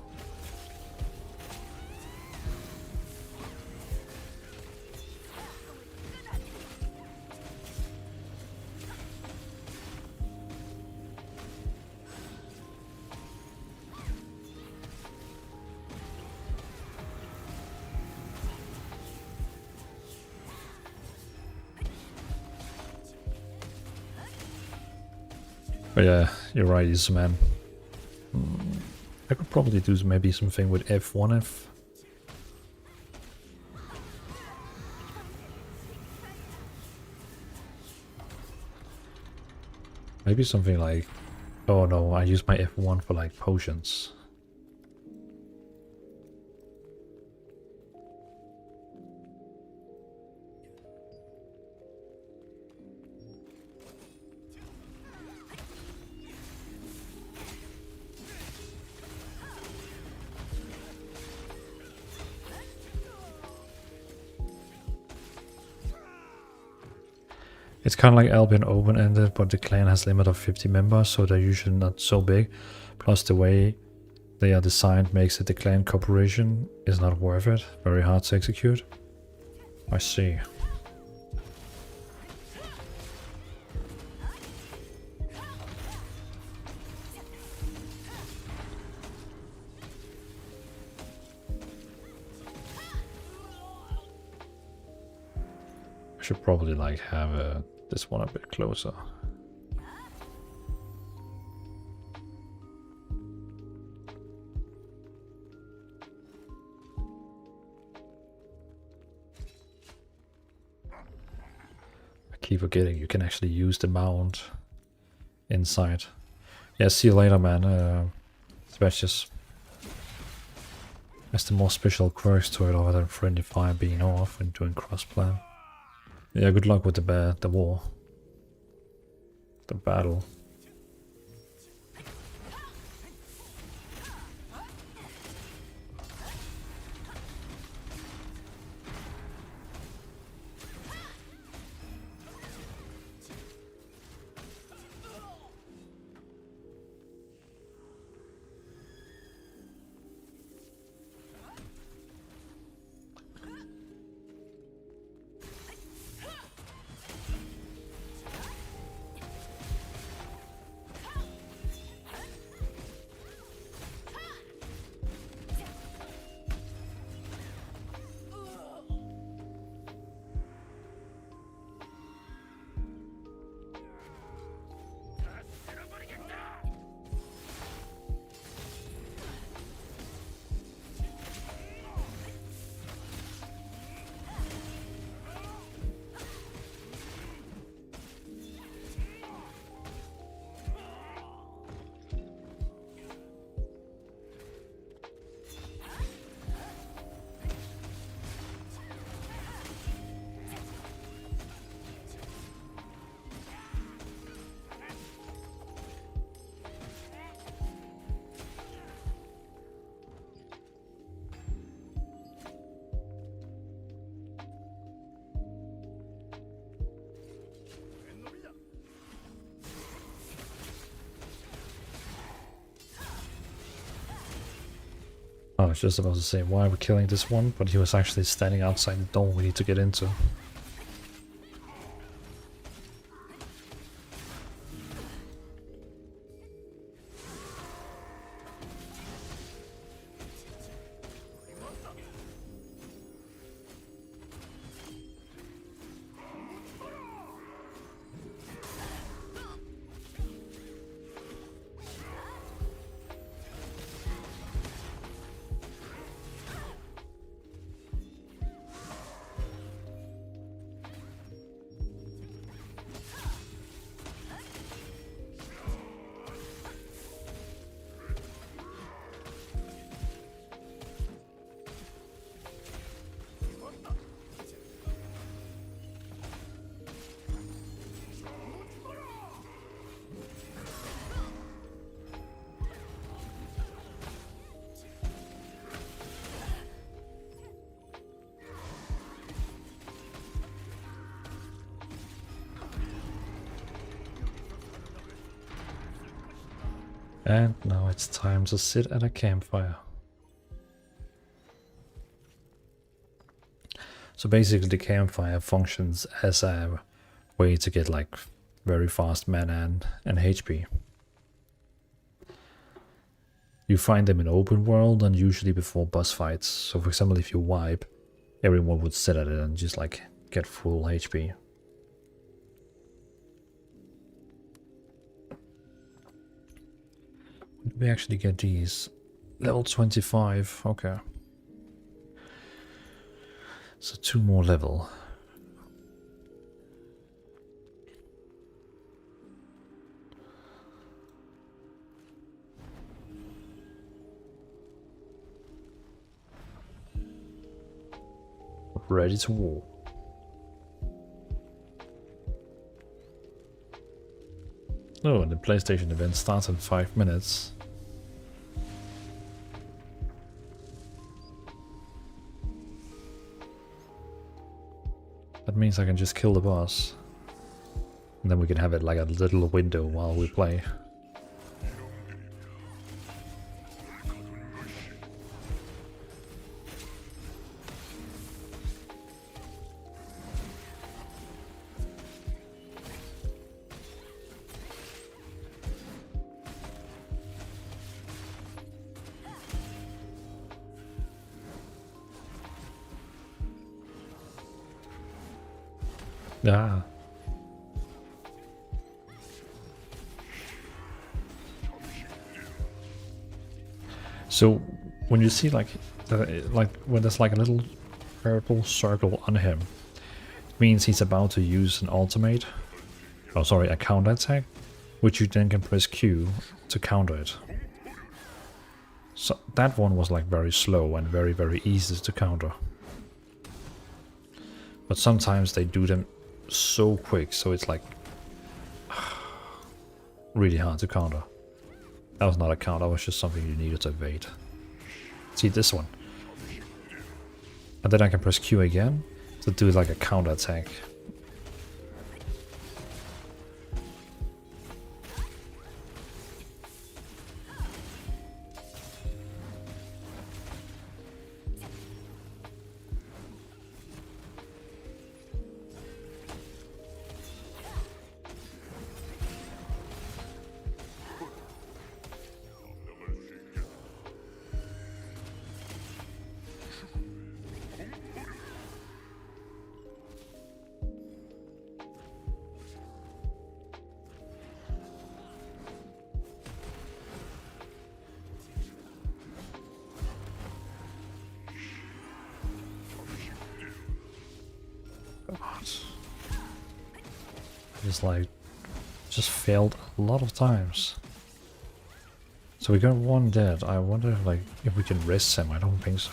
But yeah, you're right, Easy Man. I could probably do maybe something with F1F. Maybe something like... Oh no, I use my F1 for like potions. It's kind of like Albion open-ended, but the clan has a limit of 50 members, so they're usually not so big. Plus the way they are designed makes it the clan cooperation is not worth it. Very hard to execute. I see. I should probably like have this one a bit closer. I keep forgetting you can actually use the mount inside. Yeah, see you later, man. Specials. There's the more special quirks to it other than friendly fire being off and doing cross-plan. Yeah, good luck with the war. The battle. was just about to say, why are we killing this one? But he was actually standing outside the door we need to get into. And now it's time to sit at a campfire. So basically the campfire functions as a way to get like very fast mana and HP. You find them in open world and usually before boss fights. So for example, if you wipe, everyone would sit at it and just like get full HP. We actually get these. Level 25, okay. So 2 more level. Ready to war. Oh, and the PlayStation event starts in 5 minutes. That means I can just kill the boss. And then we can have it like a little window while we play. Ah. So when you see like when there's like a little purple circle on him, it means he's about to use an ultimate. Oh, sorry, a counter attack, which you then can press Q to counter it. So that one was like very slow and very easy to counter. But sometimes they do them so quick, so it's like really hard to counter. That was not a counter, that was just something you needed to evade. See this one. And then I can press Q again to do like a counter attack. It's like just failed a lot of times. So we got one dead. I wonder like if we can rest him. I don't think so.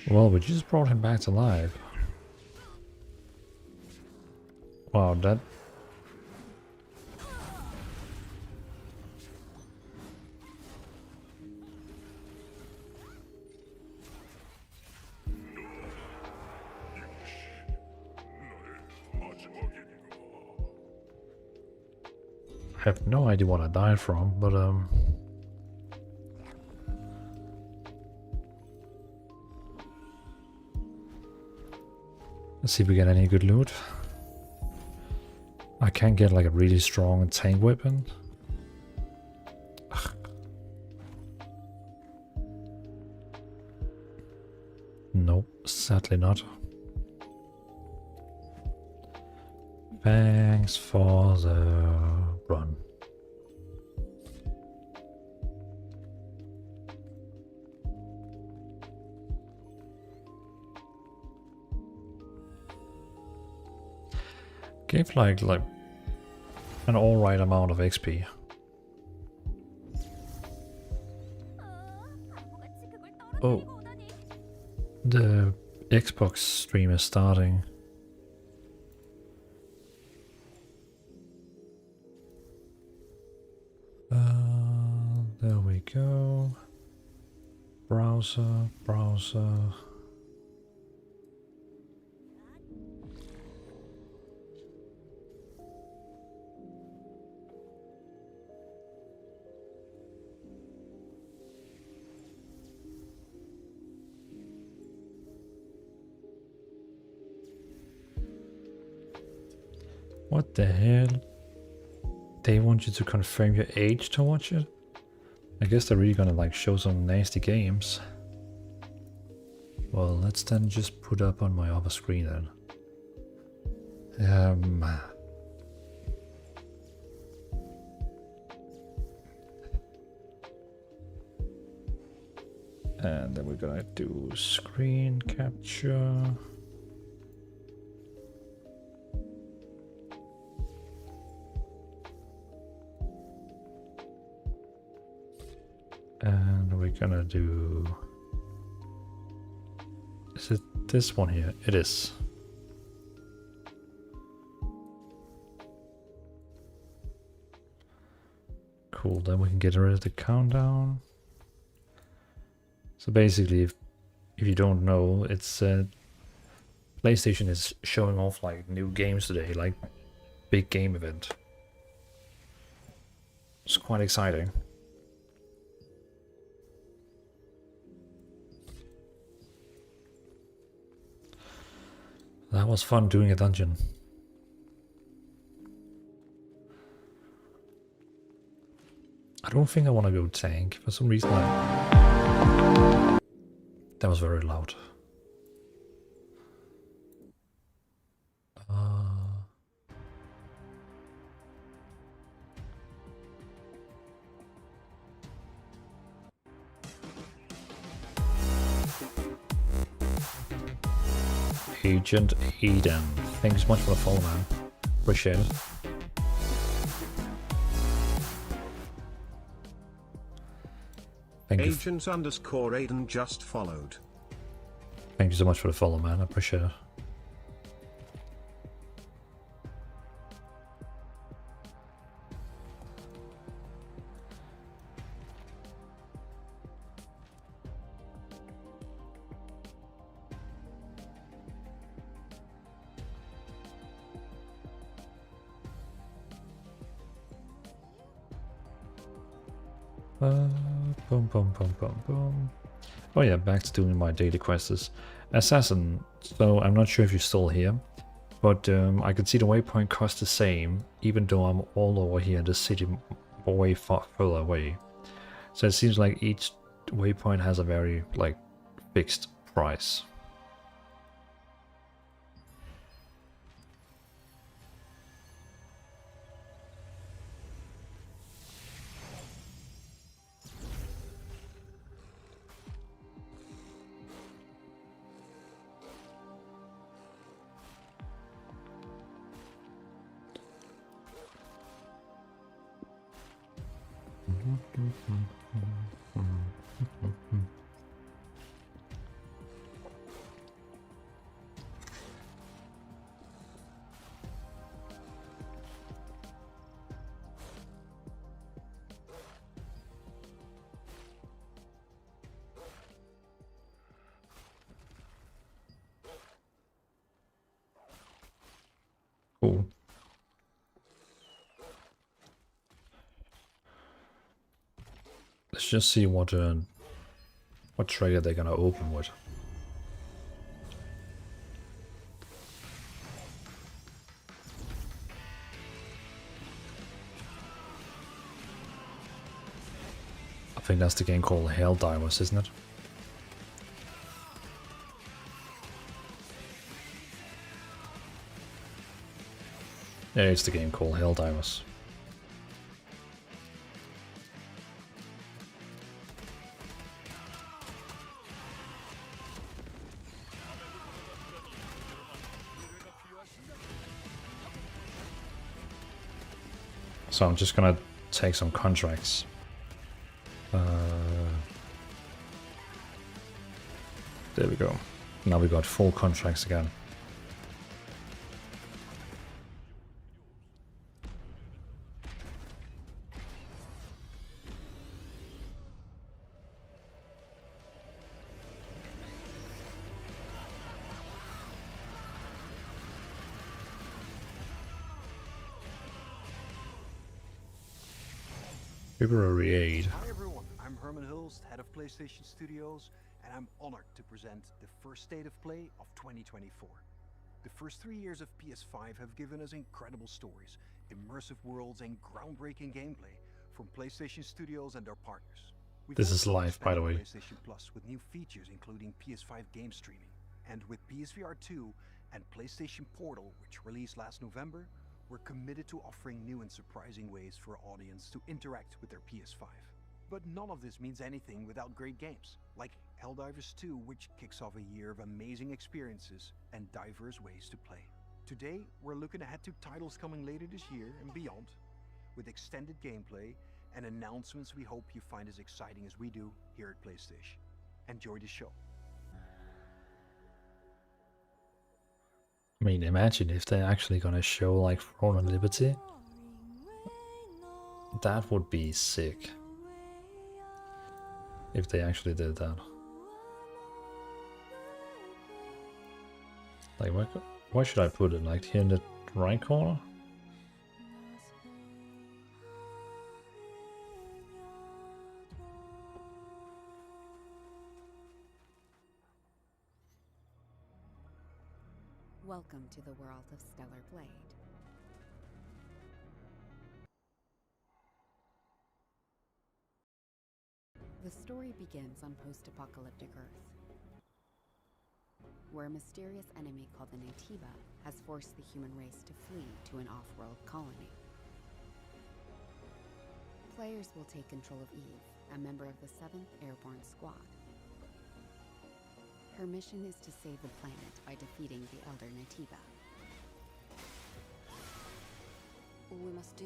Well, we just brought him back to life. Wow, that... I have no idea what I died from, but let's see if we get any good loot. I can get like a really strong tank weapon. Ugh. Nope, sadly not. Thanks for the run. Gave like an alright amount of XP. Oh, the Xbox stream is starting. There we go. Browser. What the hell? They want you to confirm your age to watch it? I guess they're really gonna like show some nasty games. Well, let's then just put up on my other screen then. And then we're gonna do screen capture. And we're gonna do... Is it this one here? It is. Cool, then we can get rid of the countdown. So basically, if you don't know, it's PlayStation is showing off like new games today, like big game event. It's quite exciting. That was fun doing a dungeon. I don't think I want to go tank. For some reason that was very loud. Agent Eden. Thank you so much for the follow, man. Appreciate it. Thank you. Agent_Aiden just followed. Thank you so much for the follow, man. I appreciate it. Boom. Oh yeah, back to doing my daily quests. Assassin, so I'm not sure if you're still here, but I can see the waypoint costs the same, even though I'm all over here in the city way far further away. So it seems like each waypoint has a very like fixed price. just see what trigger they're gonna open with. I think that's the game called Helldivers, isn't it? Yeah, it's the game called Helldivers. So I'm just gonna take some contracts. There we go. Now we got full contracts again. February 8. Hi everyone, I'm Herman Hulst, head of PlayStation Studios, and I'm honored to present the first State of Play of 2024. The first 3 years of PS5 have given us incredible stories, immersive worlds, and groundbreaking gameplay from PlayStation Studios and their partners. We've This is also live, by the way. expanded PlayStation Plus with new features including PS5 game streaming. And with PSVR 2 and PlayStation Portal, which released last November, we're committed to offering new and surprising ways for our audience to interact with their PS5. But none of this means anything without great games, like Helldivers 2, which kicks off a year of amazing experiences and diverse ways to play. Today, we're looking ahead to titles coming later this year and beyond, with extended gameplay and announcements we hope you find as exciting as we do here at PlayStation. Enjoy the show. I mean, imagine if they're actually gonna show like Throne and Liberty. That would be sick. If they actually did that. Like, why should I put it? Like here in the right corner? Welcome to the world of Stellar Blade. The story begins on post-apocalyptic Earth, where a mysterious enemy called the Natiba has forced the human race to flee to an off-world colony. Players will take control of Eve, a member of the 7th Airborne Squad. Her mission is to save the planet by defeating the Elder Natiba. All we must do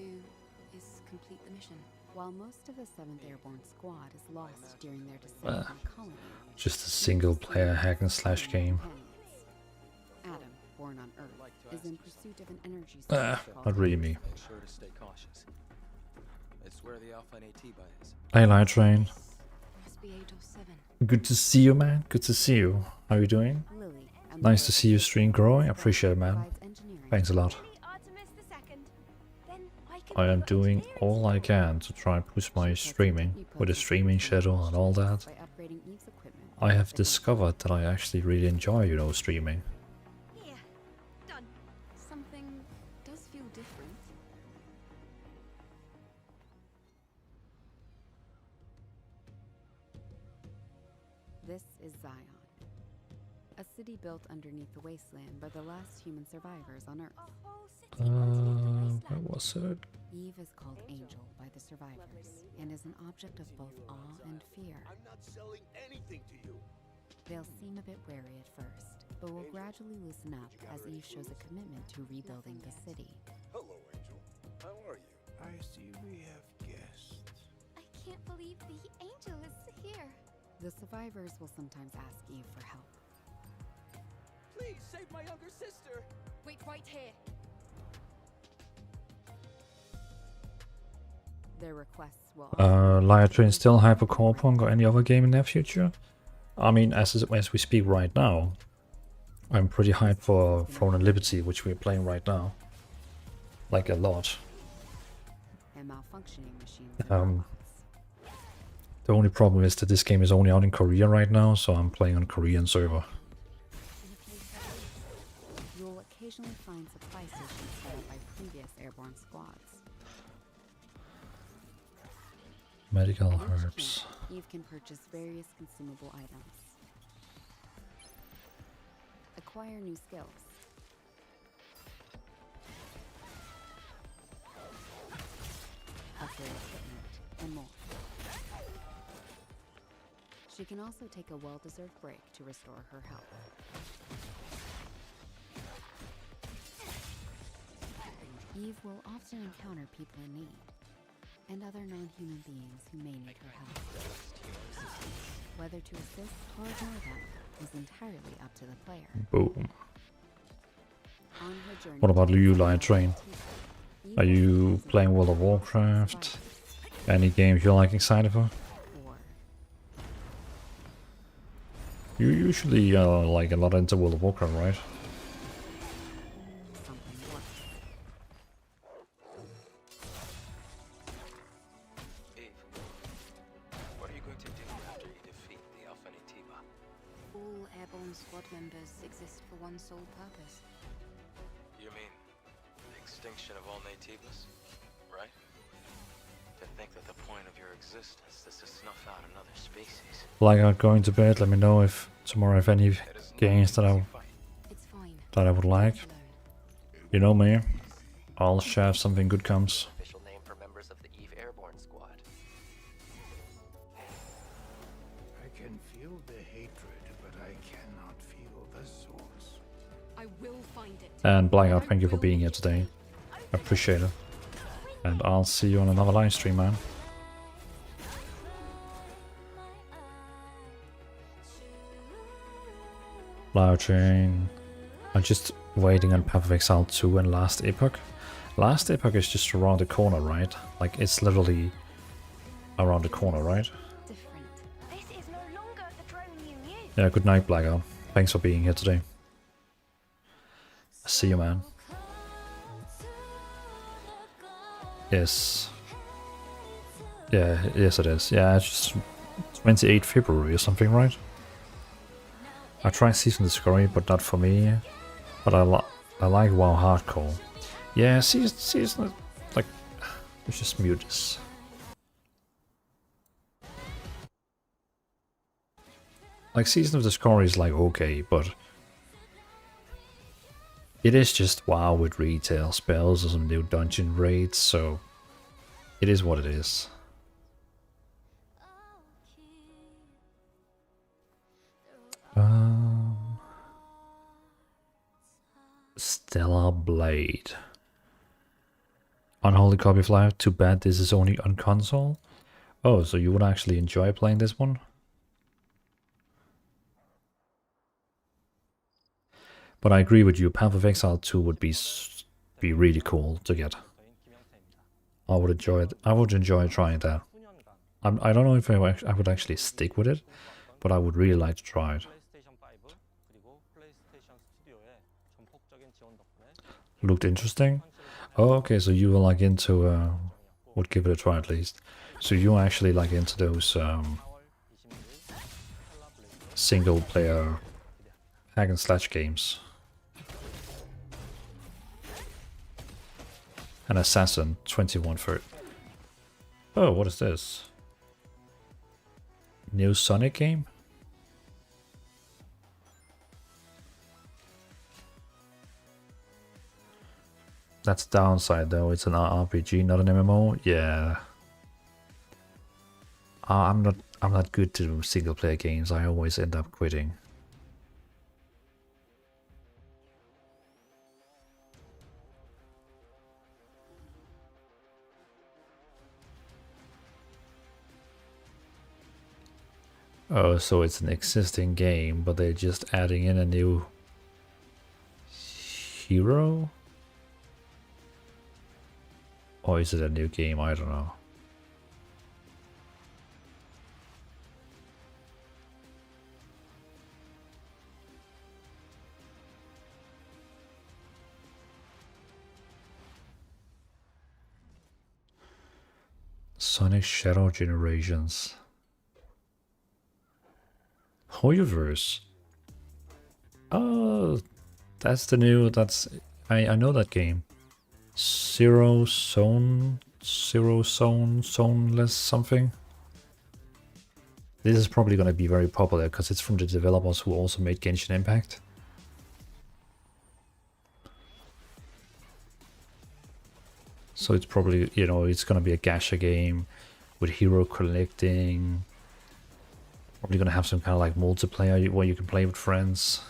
is complete the mission. While most of the 7th Airborne Squad is lost during their descent on the colony, Just a single player hack and slash game. Adam, born on Earth, is in pursuit of an energy source called Not really me. Make sure to stay cautious. It's where the Alpha Natiba is. Hey, Light Train. Must be 8 or 7. Good to see you, man. Good to see you. How are you doing? Lily, a Nice member to of see the your 7th stream growing. I Airborne appreciate it, Squad man. provides engineering Thanks a lot. I am doing all I can to try and push my streaming with a streaming schedule and all that. by upgrading Eve's equipment. I have discovered that I actually really enjoy, you know, streaming. Here, done. Something does feel different. This is Zion, a city built underneath the wasteland by the last human survivors on Earth. Where was it? Eve is called Angel by the survivors and is an object of both awe and fear. I'm not selling anything to you. They'll seem a bit wary at first, but will gradually loosen up as Eve shows a commitment to rebuilding the city. Hello, Angel. How are you? I see we have guests. I can't believe the angel is here. The survivors will sometimes ask Eve for help. Please save my younger sister. Wait right here. Their requests will Light Train still Hypercore Punk or any other game in their future? I mean, as we speak right now, I'm pretty hyped for Throne and Liberty, which we're playing right now. Like a lot. and malfunctioning machines. Um, The only problem is that this game is only out in Korea right now, so I'm playing on a Korean server. You'll occasionally find supply stations set up by previous airborne squads. Medical At each herbs. camp, Eve can purchase various consumable items. Acquire new skills. Upgrade equipment, and more. She can also take a well-deserved break to restore her health. Eve will often encounter people in need, and other non-human beings who may need her help. Whether to assist or ignore them is entirely up to the player. Boom. On her journey What about to you, the Lion Train? Eve Are you will playing World of survive Warcraft? Any games you're like excited for? war. You usually like a lot into World of Warcraft, right? Something worse. Eve, what are you going to do after you defeat the Alpha Natiba? All airborne squad members exist for one sole purpose. You mean the extinction of all Natibas, right? To think that the point of your existence is to snuff out another species. Like going to bed, let me know if tomorrow if any It isn't games that an I easy fight. It's fine. that I would like. Alone. You know me. I'll share if something good comes. Official name for members of the Eve Airborne Squad. I can feel the hatred, but I cannot feel the source. I will find it. And Blackout, thank you for being here today. I appreciate it. And I'll see you on another live stream, man. Live chain. I'm just waiting on Path of Exile 2 and Last Epoch. Last Epoch is just around the corner, right? Like, it's literally around the corner, right? Different. This is no longer the drone you knew. Yeah, good night, Blackout. Thanks for being here today. See you, man. Yes. Yeah, yes it is. Yeah, it's just 28 February or something, right? I tried Season Discovery, but not for me. But I like WoW Hardcore. Yeah, season like, let's just mute this. Like, Season of Discovery is like okay, but it is just WoW with retail spells or some new dungeon raids, so it is what it is. Stellar Blade. Unholy Copy of Life. Too bad this is only on console. Oh, so you would actually enjoy playing this one? But I agree with you. Path of Exile 2 would be really cool to get. I would enjoy it. I would enjoy trying that. I don't know if I would actually stick with it, but I would really like to try it. Looked interesting. Oh, okay, so you were like into would give it a try at least. So you're actually like into those single player hack and slash games. An Assassin 21 for it. Oh, what is this? New Sonic game? That's the downside though, it's an RPG, not an MMO. Yeah. I'm not good to single player games. I always end up quitting. Oh, so it's an existing game, but they're just adding in a new hero? Or is it a new game? I don't know. Sonic Shadow Generations. Hoyoverse. Oh, that's the new. I know that game. Zero Zone, Zoneless something. This is probably going to be very popular because it's from the developers who also made Genshin Impact. So it's probably, you know, it's going to be a gacha game with hero collecting. Probably going to have some kind of like multiplayer where you can play with friends.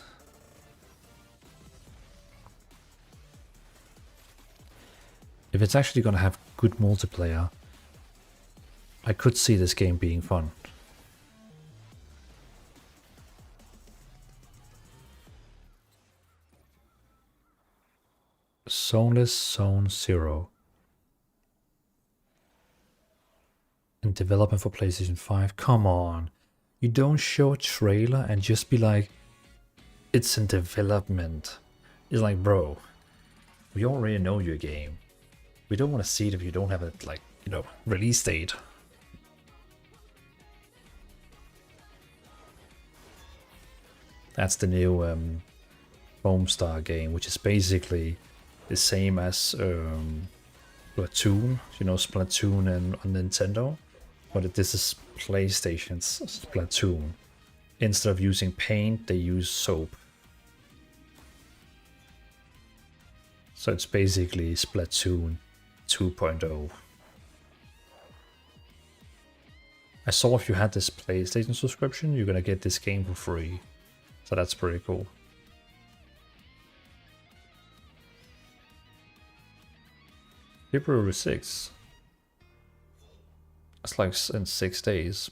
If it's actually going to have good multiplayer, I could see this game being fun. Zoneless Zone Zero. In development for PlayStation 5. Come on. You don't show a trailer and just be like, it's in development. It's like, bro, we already know your game. We don't want to see it if you don't have a, like, you know, release date. That's the new Foamstar game, which is basically the same as Splatoon, you know, Splatoon and on Nintendo. But this is PlayStation's Splatoon. Instead of using paint, they use soap. So it's basically Splatoon 2.0. I saw if you had this PlayStation subscription, you're gonna get this game for free. So that's pretty cool. February 6th. It's like in 6 days.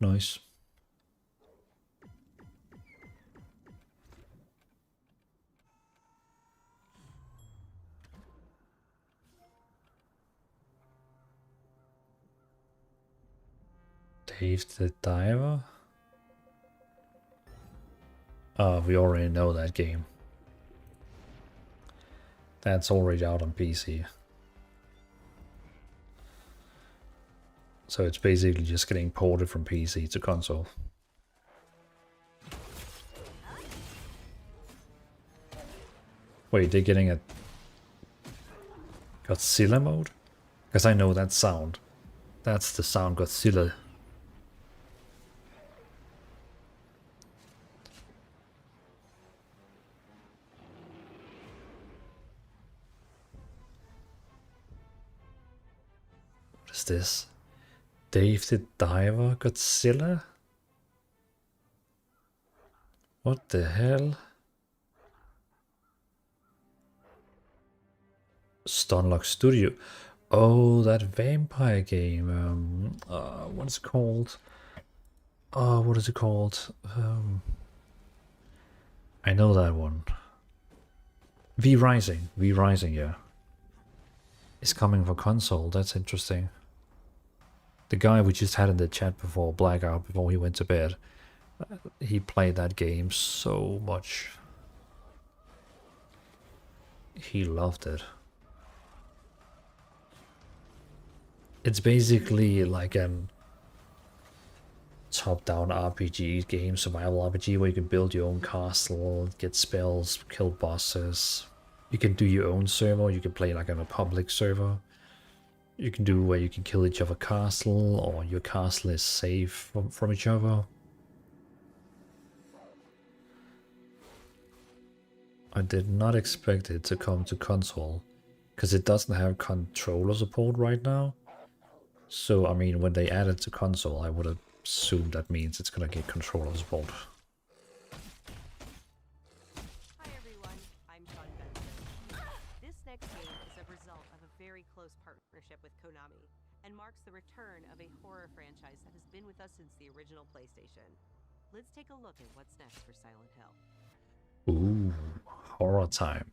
Nice. Dave the Diver? Oh, we already know that game. That's already out on PC. So it's basically just getting ported from PC to console. Wait, they're getting a Godzilla mode? Because I know that sound. That's the sound Godzilla. What is this? Dave the Diver Godzilla? What the hell? Stunlock Studio. Oh, that vampire game. What's it called? Oh, what is it called? I know that one. V-Rising. V-Rising, yeah. It's coming for console. That's interesting. The guy we just had in the chat before, Blackout, before he went to bed, he played that game so much. He loved it. It's basically like an top-down RPG game, survival RPG, where you can build your own castle, get spells, kill bosses. You can do your own server, you can play like on a public server. You can do where you can kill each other castle, or your castle is safe from each other. I did not expect it to come to console, because it doesn't have controller support right now. So, I mean, when they add it to console, I would assume that means it's gonna get controller support. Hi everyone, I'm Sean Benson. This next game is a result of a very close partnership with Konami, and marks the return of a horror franchise that has been with us since the original PlayStation. Let's take a look at what's next for Silent Hill. Ooh, horror time.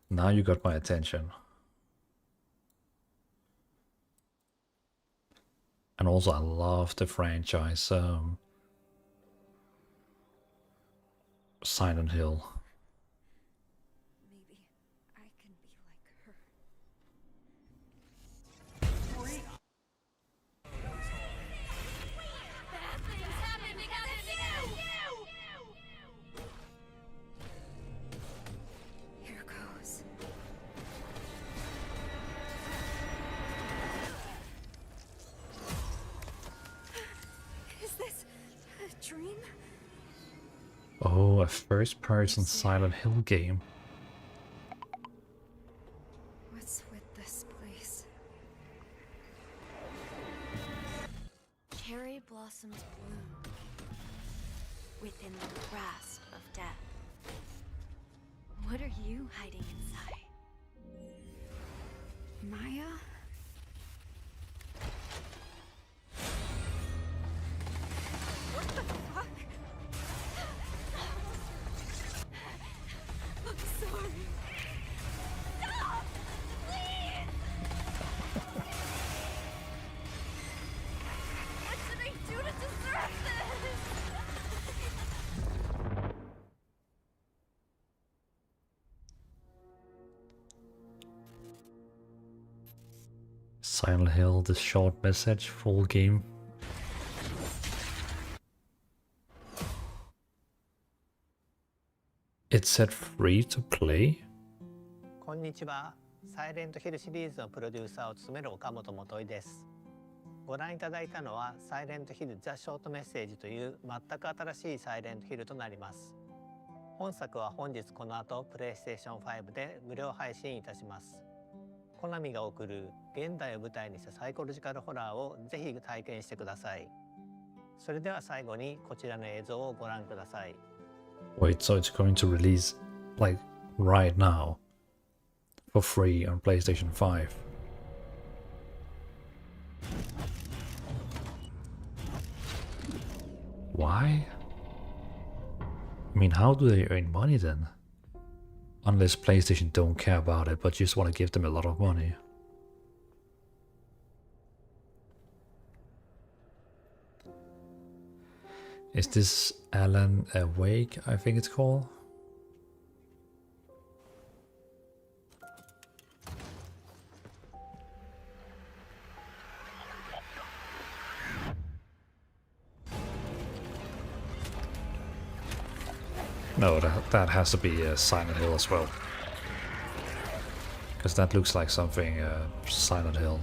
Now you got my attention. And also, I love the franchise Silent Hill. Maybe I can be like her. a first-person Silent Hill game. What's with this place? Cherry blossoms bloom within the grasp of death. What are you hiding inside? Maya? What the fuck? I'm sorry. Stop! Please! What did I do to deserve this? Silent Hill, the short message, full game. It's set free to play? こんにちは。サイレントヒルシリーズのプロデューサーを務める岡本元井です。ご覧いただいたのはサイレントヒルザ・ショートメッセージという全く新しいサイレントヒルとなります。本作は本日この後プレイステーション5で無料配信いたします。コナミが送る現代を舞台にしたサイコロジカルホラーをぜひ体験してください。それでは最後にこちらの映像をご覧ください。Wait, so it's going to release, like, right now, for free on PlayStation 5. Why? I mean, how do they earn money then? Unless PlayStation don't care about it, but just want to give them a lot of money. Is this Alan Awake, I think it's called? No, that has to be Silent Hill as well. Because that looks like something Silent Hill.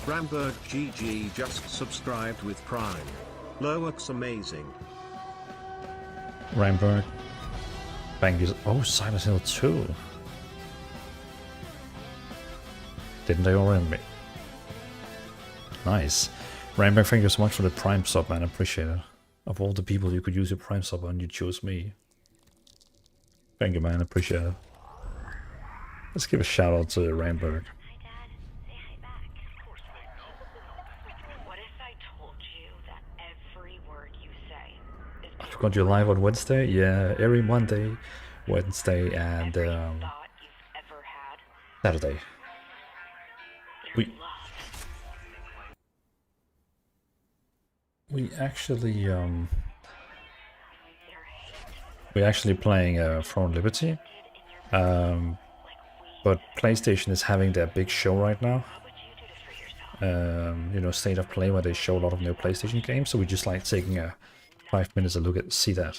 Ramberg GG just subscribed with Prime. Lurk's amazing. Ramberg. Thank you. Oh, Silent Hill 2. Didn't they already make? Nice. Ramberg, thank you so much for the Prime sub, man. I appreciate it. Of all the people you could use your Prime sub on, you chose me. Thank you, man. I appreciate it. Let's give a shout out to Ramberg. I forgot you're live on Wednesday? Yeah, every Monday, Wednesday, and Saturday. We actually we're actually playing Throne Liberty, but PlayStation is having their big show right now. You know, State of Play, where they show a lot of new PlayStation games. So we just like taking a 5 minutes to look at see that.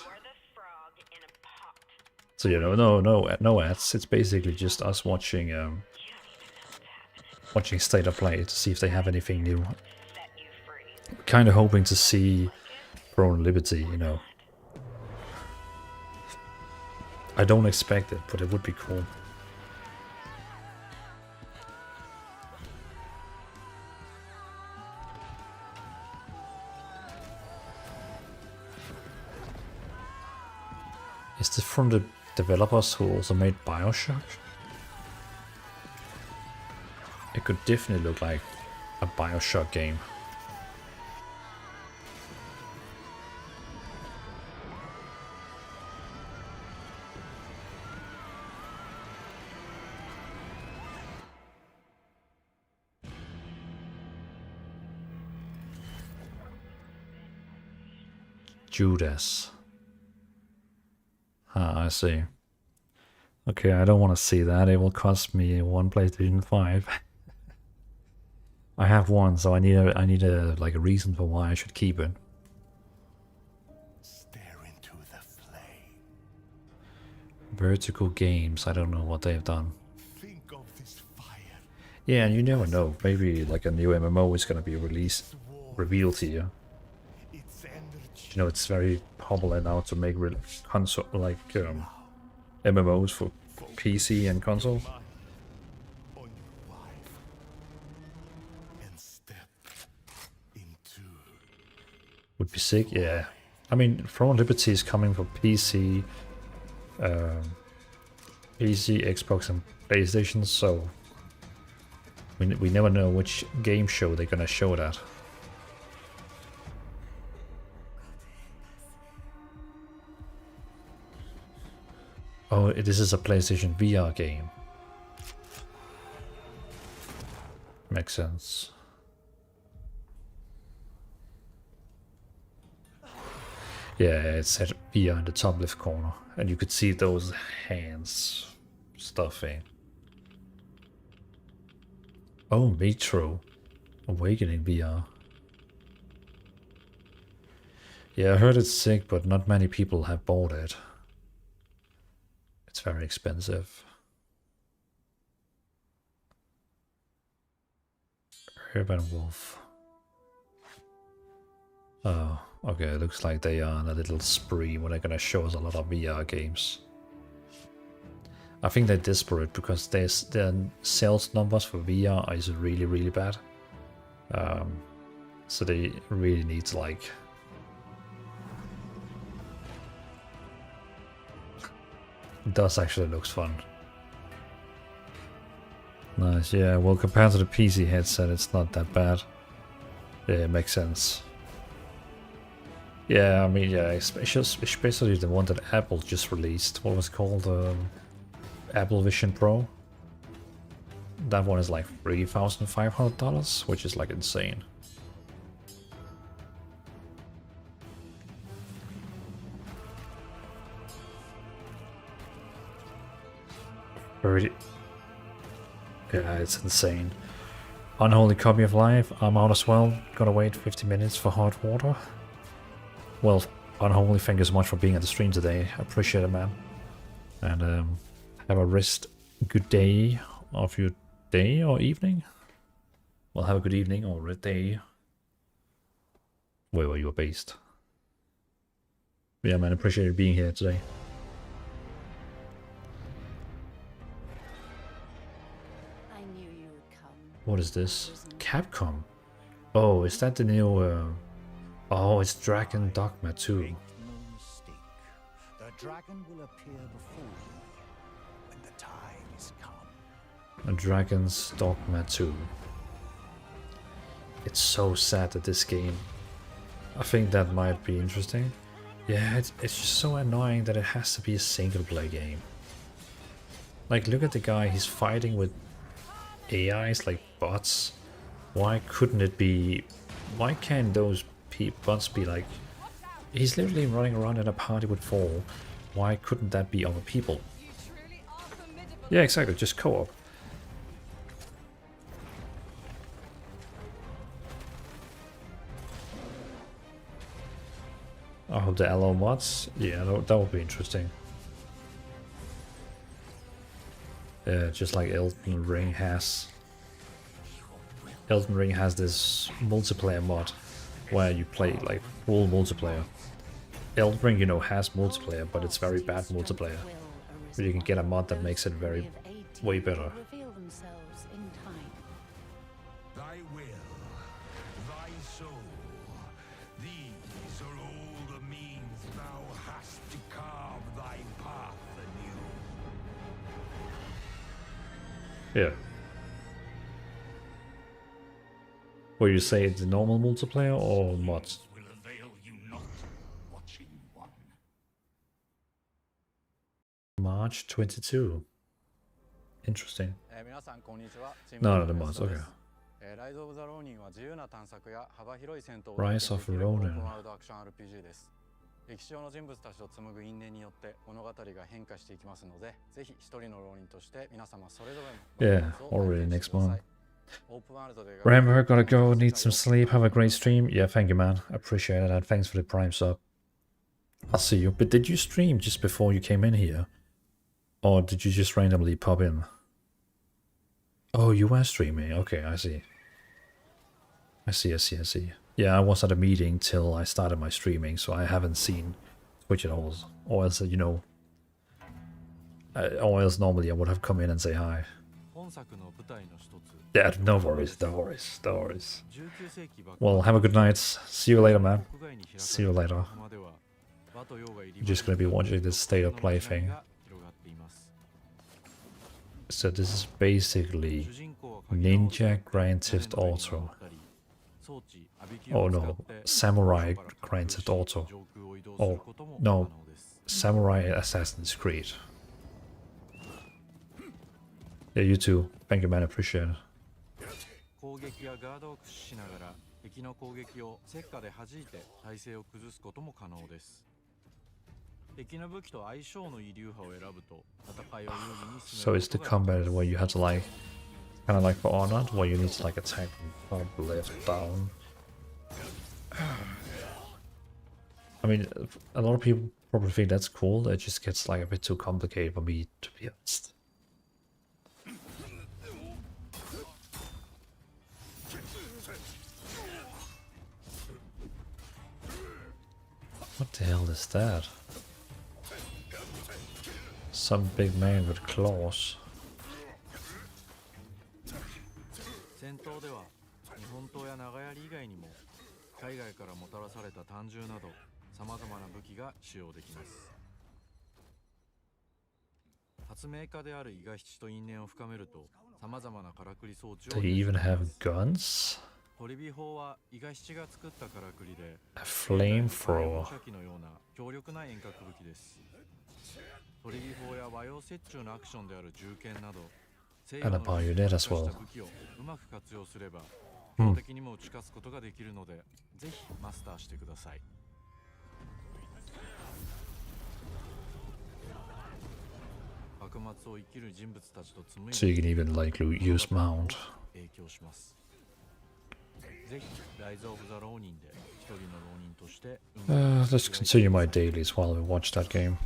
So you know, no ads. It's basically just us watching watching State of Play to see if they have anything new. Kind of hoping to see Throne Liberty, you know. I don't expect it, but it would be cool. Is this from the developers who also made BioShock? It could definitely look like a BioShock game. Judas. Ah, I see. Okay, I don't want to see that. It will cost me one PlayStation 5. I have one, so I need a like a reason for why I should keep it. Stare into the flame. Vertical Games, I don't know what they've done. Think of this fire. Yeah, and you never know. Maybe like a new MMO is gonna be revealed here. Its energy. You know, it's very popular now to make console MMOs for PC and console. On your wife. And step into. Would be sick, yeah. I mean, Throne Liberty is coming for PC, Xbox, and PlayStation, so we never know which game show they're gonna show that. Oh, this is a PlayStation VR game. Makes sense. Yeah, it said VR in the top left corner, and you could see those hands stuffing. Oh, Metro Awakening VR. Yeah, I heard it's sick, but not many people have bought it. It's very expensive. Urban Wolf. Oh, okay, it looks like they are on a little spree where they're gonna show us a lot of VR games. I think they're desperate because their sales numbers for VR is really bad. So they really need to like... It does actually looks fun. Nice, yeah, well compared to the PC headset it's not that bad. Yeah, it makes sense. Yeah, I mean, yeah, especially the one that Apple just released. What was it called? Apple Vision Pro. That one is like $3,500, which is like insane. Yeah, it's insane. Unholy Copy of Life, I'm out as well. Gotta wait 50 minutes for hot water. Well, Unholy, thank you so much for being at the stream today. I appreciate it, man. And have a good day of your day or evening. Well, have a good evening or a day. Wherever you are based. Yeah, man, appreciate you being here today. I knew you would come. What is this? Capcom? Oh, is that the new... Oh, it's Dragon Dogma 2. Make no mistake. The dragon will appear before you when the time is come. A Dragon's Dogma 2. It's so sad that this game... I think that might be interesting. Yeah, it's just so annoying that it has to be a single player game. Like, look at the guy, he's fighting with AIs like bots. Why couldn't it be... Why can't those bots be like... He's literally running around in a party with 4. Why couldn't that be other people? Yeah, exactly, just co-op. I hope the allo mods, yeah, that would be interesting. Yeah, just like Elden Ring has. Elden Ring has this multiplayer mod where you play like full multiplayer. Elden Ring, you know, has multiplayer, but it's very bad multiplayer. But you can get a mod that makes it way better. Thy will, thy soul, these are all the means thou hast to carve thy path anew. Yeah. Will you say it's the normal multiplayer or mods? Will avail you not, watching one. March 22. Interesting. No, the mods, okay. Rise of Ronin. 歴史上の人物たちと紡ぐ因縁によって物語が変化していきますので、ぜひ一人の浪人として皆様それぞれの Yeah, already next month. Rammer, gotta go, need some sleep, have a great stream. Yeah, thank you, man. Appreciate it, and thanks for the prime sub. I'll see you. But did you stream just before you came in here? Or did you just randomly pop in? Oh, you were streaming. Okay, I see. I see. Yeah, I was at a meeting till I started my streaming, so I haven't seen Twitch at all. Or else, you know... or else normally I would have come in and say hi. Yeah, no worries. Well, have a good night. See you later, man. See you later. I'm just gonna be watching this state of play thing. So this is basically Ninja Grand Theft Auto. Oh no, Samurai Grand Theft Auto. Oh no, Samurai Assassin's Creed. Yeah, you too. Thank you, man. Appreciate it. 攻撃やガードを駆使しながら敵の攻撃を石火で弾いて体勢を崩すことも可能です。敵の武器と相性のいい流派を選ぶと戦いを有利に進める。So it's the combat where you have to like, kind of like for Honored, where you need to like attack from top, left, down. I mean, a lot of people probably think that's cool. It just gets like a bit too complicated for me, to be honest. What the hell is that? Some big man with claws. 戦闘では日本刀や長槍以外にも海外からもたらされた短銃など様々な武器が使用できます。発明家である伊賀七と因縁を深めると様々なからくり装置を。They even have guns? トリビ砲は伊賀七が作ったからくりで A flamethrower. のような強力な遠隔武器です。トリビ砲や和洋折衷のアクションである銃剣など And a bayonet as well. うまく活用すれば標的にも打ち勝つことができるのでぜひマスターしてください。幕末を生きる人物たちと紡いで So you can even like use mount. 影響します。Let's continue my dailies while we watch that game.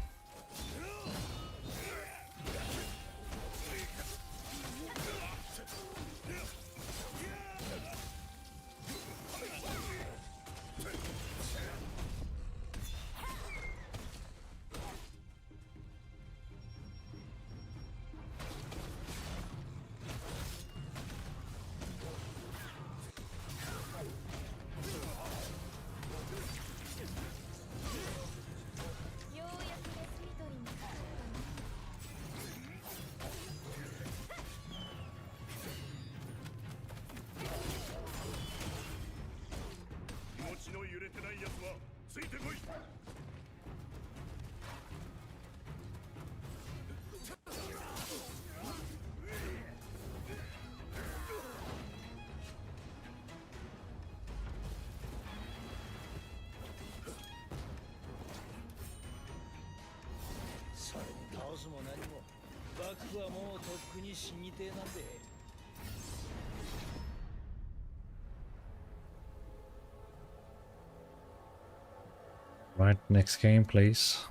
Right, next game, please.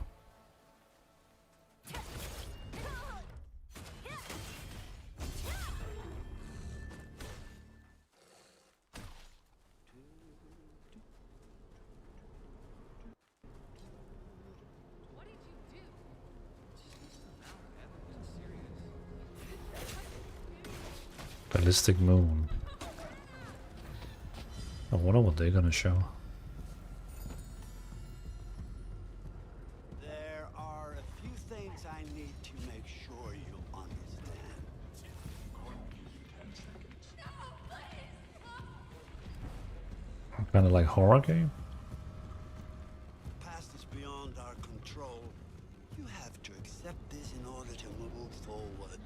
Ballistic Moon. I wonder what they're gonna show. There are a few things I need to make sure you understand. Kind of like horror game. Past is beyond our control. You have to accept this in order to move forward.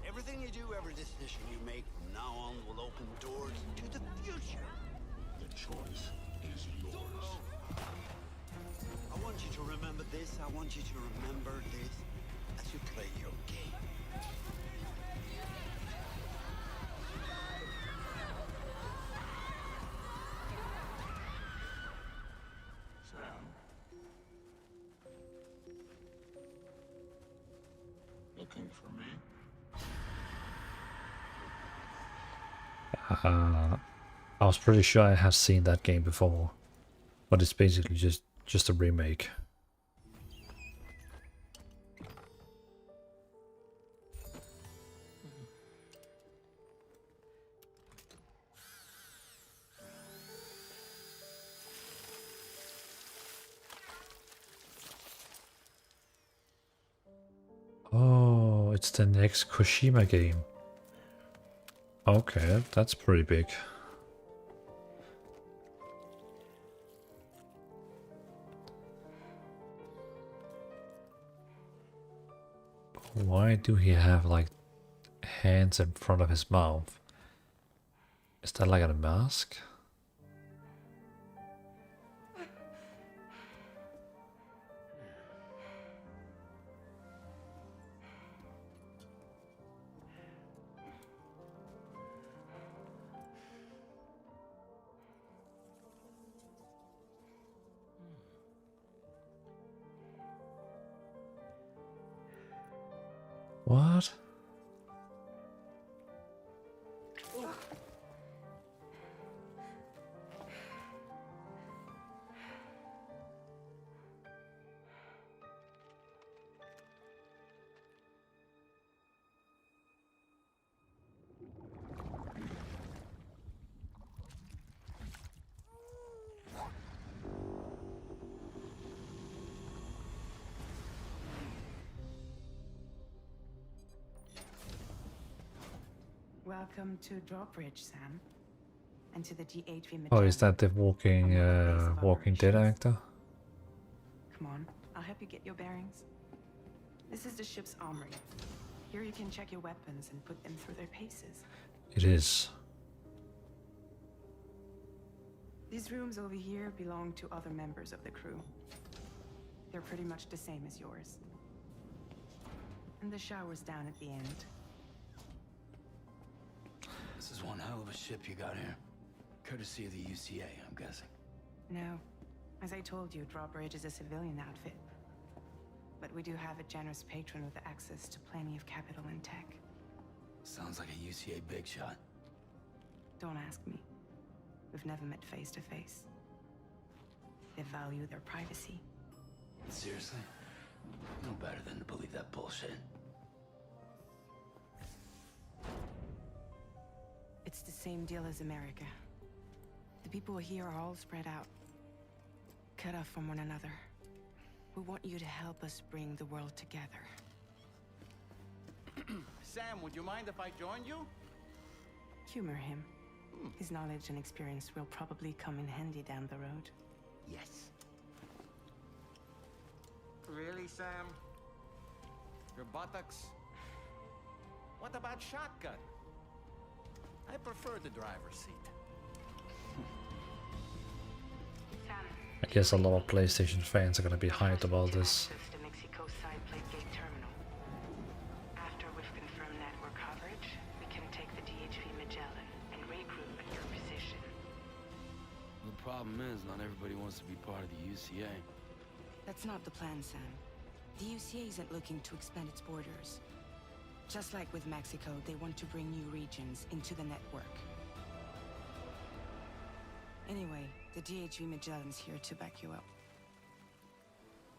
Everything you do, every decision you make from now on will open doors to the future. The choice is yours. I want you to remember this. I want you to remember this to play your game. Sam. Looking for me? I was pretty sure I have seen that game before, but it's basically just a remake. Oh, it's the next Koshima game. Okay, that's pretty big. Why do he have like hands in front of his mouth? Is that like a mask? What? Welcome to Drawbridge, Sam. And to the DHV. Oh, is that the Walking Dead actor? Come on, I'll help you get your bearings. This is the ship's armory. Here you can check your weapons and put them through their paces. It is. These rooms over here belong to other members of the crew. They're pretty much the same as yours. And the shower's down at the end. This is one hell of a ship you got here. Courtesy of the UCA, I'm guessing. No. As I told you, Drawbridge is a civilian outfit. But we do have a generous patron with access to plenty of capital and tech. Sounds like a UCA big shot. Don't ask me. We've never met face to face. They value their privacy. Seriously? No better than to believe that bullshit. It's the same deal as America. The people here are all spread out, cut off from one another. We want you to help us bring the world together. Sam, would you mind if I joined you? Humor him. His knowledge and experience will probably come in handy down the road. Yes. Really, Sam? Your buttocks? What about shotgun? I prefer the driver's seat. I guess a lot of PlayStation fans are gonna be hyped about this. The Mexico side plate gate terminal. After we've confirmed network coverage, we can take the DHV Magellan and regroup at your position. The problem is, not everybody wants to be part of the UCA. That's not the plan, Sam. The UCA isn't looking to expand its borders. Just like with Mexico, they want to bring new regions into the network. Anyway, the DHV Magellan's here to back you up.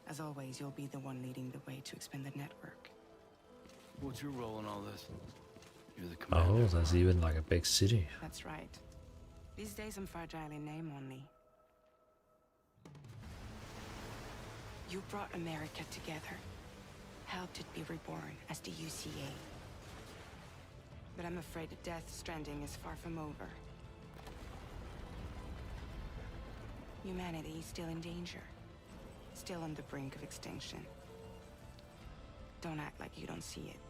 As always, you'll be the one leading the way to expand the network. What's your role in all this? You're the commander. Oh, there's even like a big city. That's right. These days I'm fragile in name only. You brought America together. Helped it be reborn as the UCA. But I'm afraid that Death Stranding is far from over. Humanity is still in danger. Still on the brink of extinction. Don't act like you don't see it.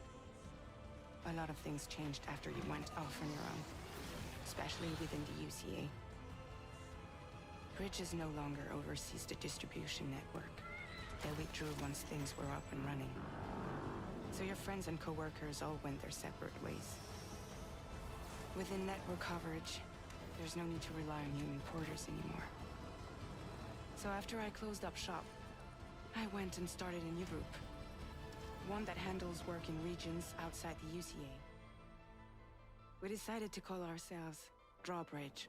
A lot of things changed after you went off on your own. Especially within the UCA. Bridges no longer oversees the distribution network. They withdrew once things were up and running. So your friends and co-workers all went their separate ways. Within network coverage, there's no need to rely on human porters anymore. So after I closed up shop, I went and started a new group. One that handles work in regions outside the UCA. We decided to call ourselves Drawbridge.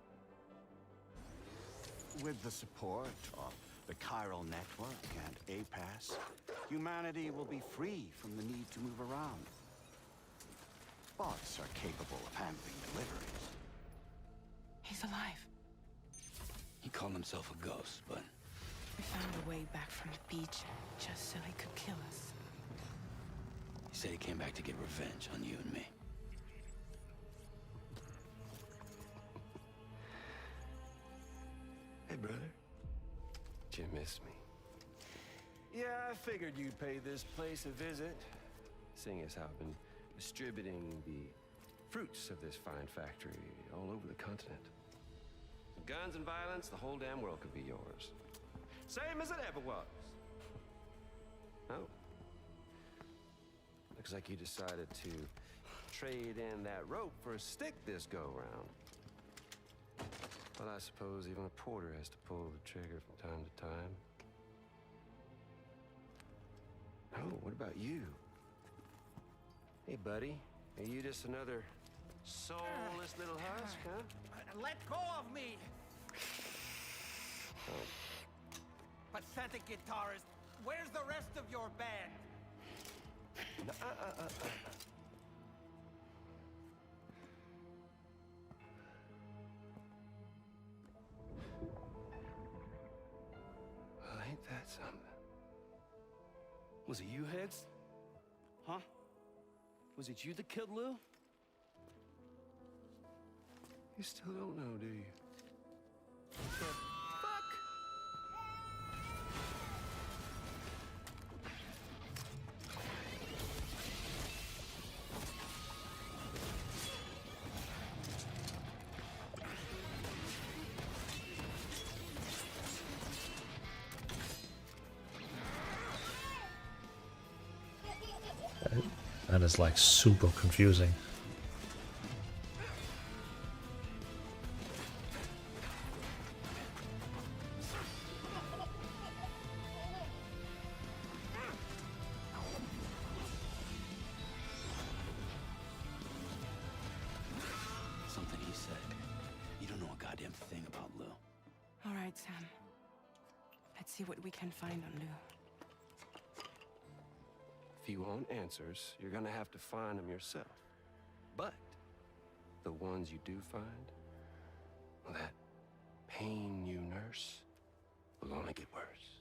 With the support of the Chiral Network and APAS, humanity will be free from the need to move around. Bots are capable of handling deliveries. He's alive. He called himself a ghost, but... We found a way back from the beach just so he could kill us. He said he came back to get revenge on you and me. Hey, brother. Did you miss me? Yeah, I figured you'd pay this place a visit, seeing as how I've been distributing the fruits of this fine factory all over the continent. With guns and violence, the whole damn world could be yours. Same as it ever was. Oh. Looks like you decided to trade in that rope for a stick this go-round. Well, I suppose even a porter has to pull the trigger from time to time. Oh, what about you? Hey, buddy. Are you just another soulless little husk, huh? Let go of me! Oh. Pathetic guitarist, where's the rest of your band? Well, ain't that something? Was it you, Heads? Huh? Was it you that killed Lou? You still don't know, do you? That is like super confusing. Something he said. You don't know a goddamn thing about Lou. All right, Sam. Let's see what we can find on Lou. If you want answers, you're gonna have to find them yourself. But the ones you do find, well, that pain you nurse will only get worse.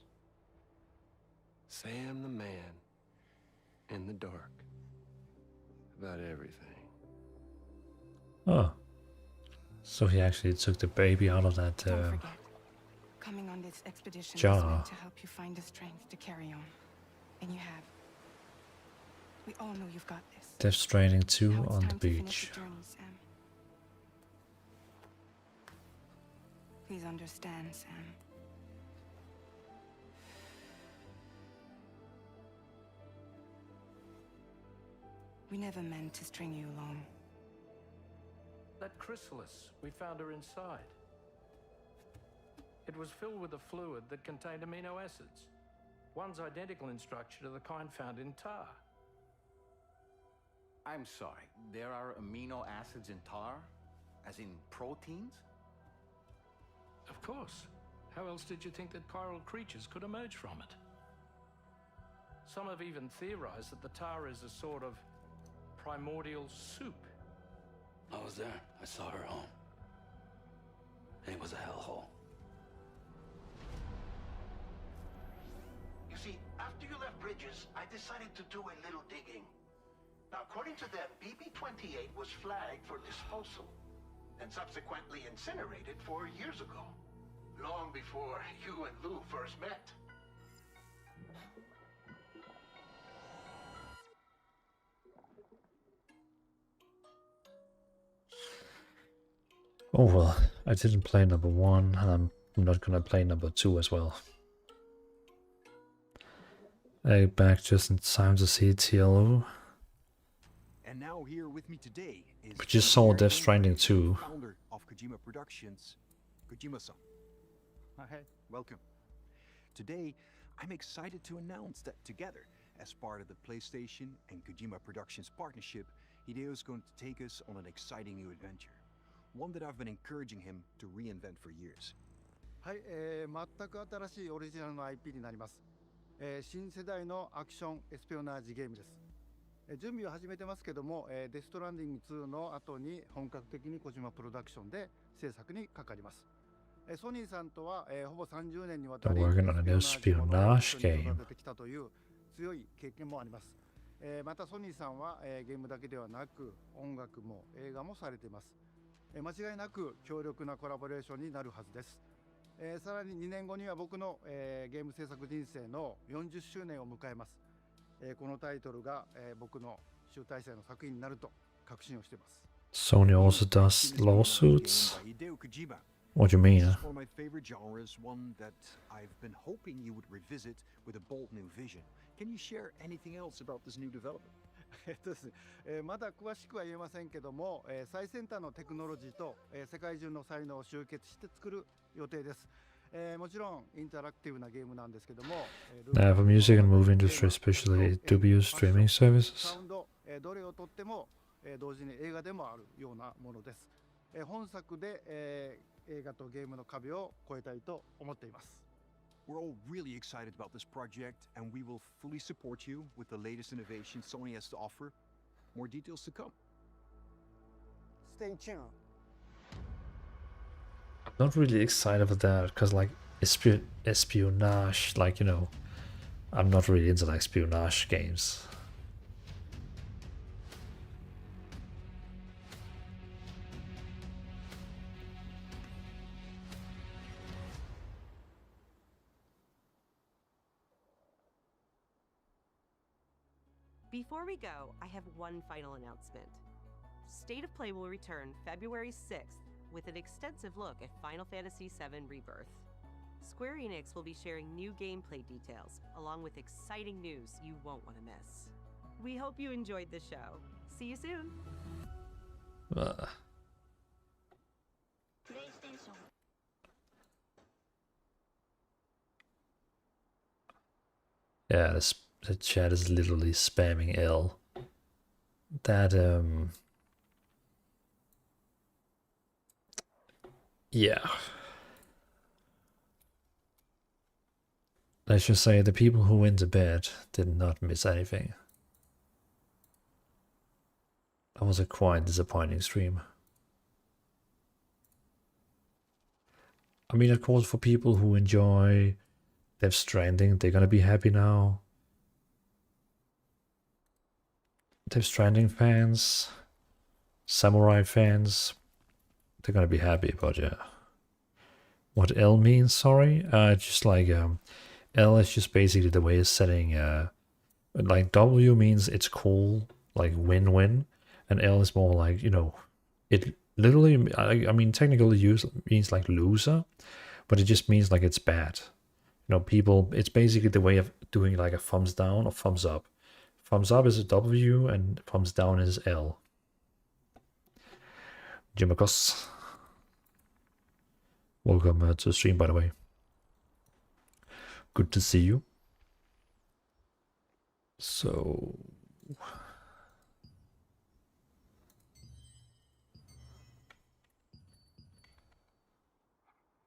Sam the man in the dark about everything. Oh. So he actually took the baby out of that Don't forget, coming on this expedition jar. was meant to help you find the strength to carry on. And you have. We all know you've got this. Death Stranding 2 Now it's on the time to finish beach. the journey, Sam. Please understand, Sam. We never meant to string you along. That chrysalis, we found her inside. It was filled with a fluid that contained amino acids. One's identical in structure to the kind found in tar. I'm sorry, there are amino acids in tar? As in proteins? Of course. How else did you think that chiral creatures could emerge from it? Some have even theorized that the tar is a sort of primordial soup. I was there. I saw her home. And it was a hellhole. You see, after you left Bridges, I decided to do a little digging. Now, according to them, BB-28 was flagged for disposal and subsequently incinerated 4 years ago, long before you and Lou first met. Oh well, I didn't play number 1 and I'm not gonna play number 2 as well. Back just in time to see TLO. here with me today is We just saw Javier Death Stranding 2. founder of Kojima Productions, Kojima-san. Hi, welcome. Today, I'm excited to announce that together, as part of the PlayStation and Kojima Productions partnership, Hideo is going to take us on an exciting new adventure. One that I've been encouraging him to reinvent for years. はい、全く新しいオリジナルの IP になります。新世代のアクションエスピオナージゲームです。準備を始めてますけども、デストランディング2の後に本格的に小島プロダクションで制作にかかります。ソニーさんとは、ほぼ30年にわたり They're working on an espionage game. 出てきたという強い経験もあります。またソニーさんは、ゲームだけではなく音楽も映画もされています。間違いなく強力なコラボレーションになるはずです。さらに2年後には僕の、ゲーム制作人生の40周年を迎えます。このタイトルが、僕の集大成の作品になると確信をしています。Sony also does lawsuits? What do you mean? This is one of my favorite genres, one that I've been hoping you would revisit with a bold new vision. Can you share anything else about this new development? ですね、まだ詳しくは言えませんけども、最先端のテクノロジーと、世界中の才能を集結して作る予定です。もちろんインタラクティブなゲームなんですけども、For music and movie industry, especially dubious streaming services. サウンド、どれをとっても、同時に映画でもあるようなものです。本作で、映画とゲームの壁を越えたいと思っています。We're all really excited about this project, and we will fully support you with the latest innovation Sony has to offer. More details to come. Stay tuned. I'm not really excited for that, because like espionage, like, you know, I'm not really into like espionage games. Before we go, I have one final announcement. State of Play will return February 6th with an extensive look at Final Fantasy VII Rebirth. Square Enix will be sharing new gameplay details, along with exciting news you won't want to miss. We hope you enjoyed the show. See you soon! Yeah, the chat is literally spamming L. That, yeah. Let's just say the people who went to bed did not miss anything. That was a quite disappointing stream. I mean, of course, for people who enjoy Death Stranding, they're gonna be happy now. Death Stranding fans, Samurai fans, they're gonna be happy about it. What L means, sorry? Just like, L is just basically the way of setting, like W means it's cool, like win-win, and L is more like, you know, it literally, I mean, technically use means like loser, but it just means like it's bad. You know, people, it's basically the way of doing like a thumbs down or thumbs up. Thumbs up is a W and thumbs down is L. Jimakos. Welcome to the stream, by the way. Good to see you. So...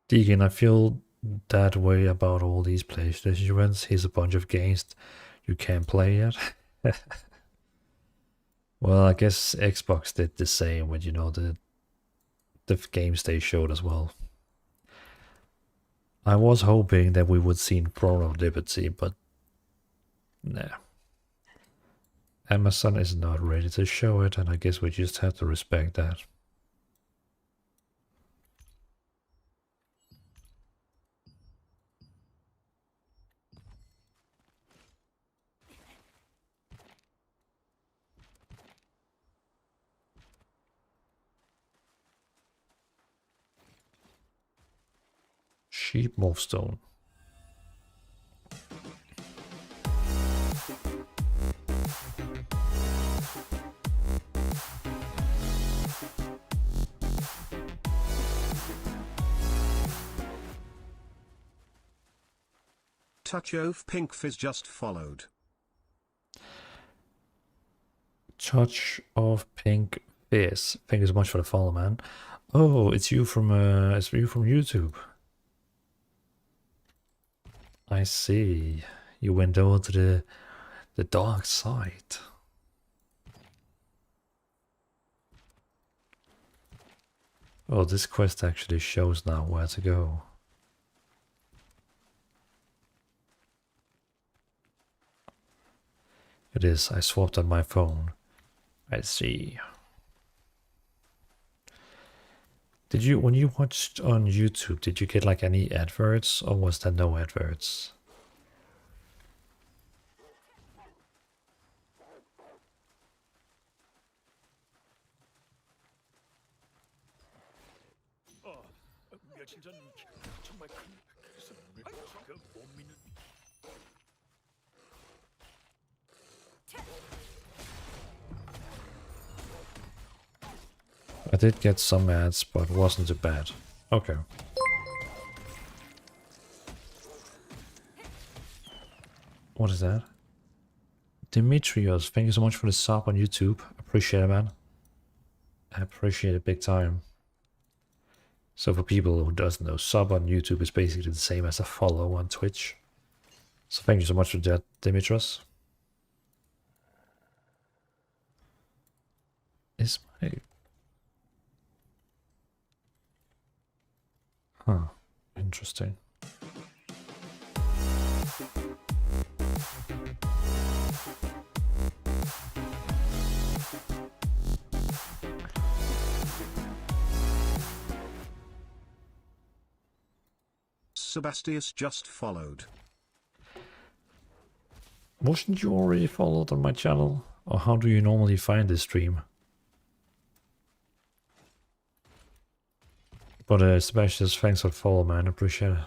Deacon, I feel that way about all these PlayStation events. Here's a bunch of games you can't play yet. Well, I guess Xbox did the same with, you know, the games they showed as well. I was hoping that we would see Throne of Liberty, but nah. Amazon is not ready to show it, and I guess we just have to respect that. Sheep Morphstone. Touch of Pink Fizz just followed. Touch of Pink Fizz. Thank you so much for the follow, man. Oh, it's you from YouTube. I see. You went over to the dark side. Oh, this quest actually shows now where to go. It is. I swapped on my phone. I see. Did you, when you watched on YouTube, did you get like any adverts, or was there no adverts? I did get some ads, but it wasn't too bad. Okay. What is that? Demetrios, thank you so much for the sub on YouTube. Appreciate it, man. I appreciate it big time. So for people who doesn't know, sub on YouTube is basically the same as a follow on Twitch. So thank you so much for that, Demetrios. Is my... Huh. Interesting. Sebastius just followed. Wasn't you already followed on my channel? Or how do you normally find this stream? But Sebastius, thanks for the follow, man. Appreciate it.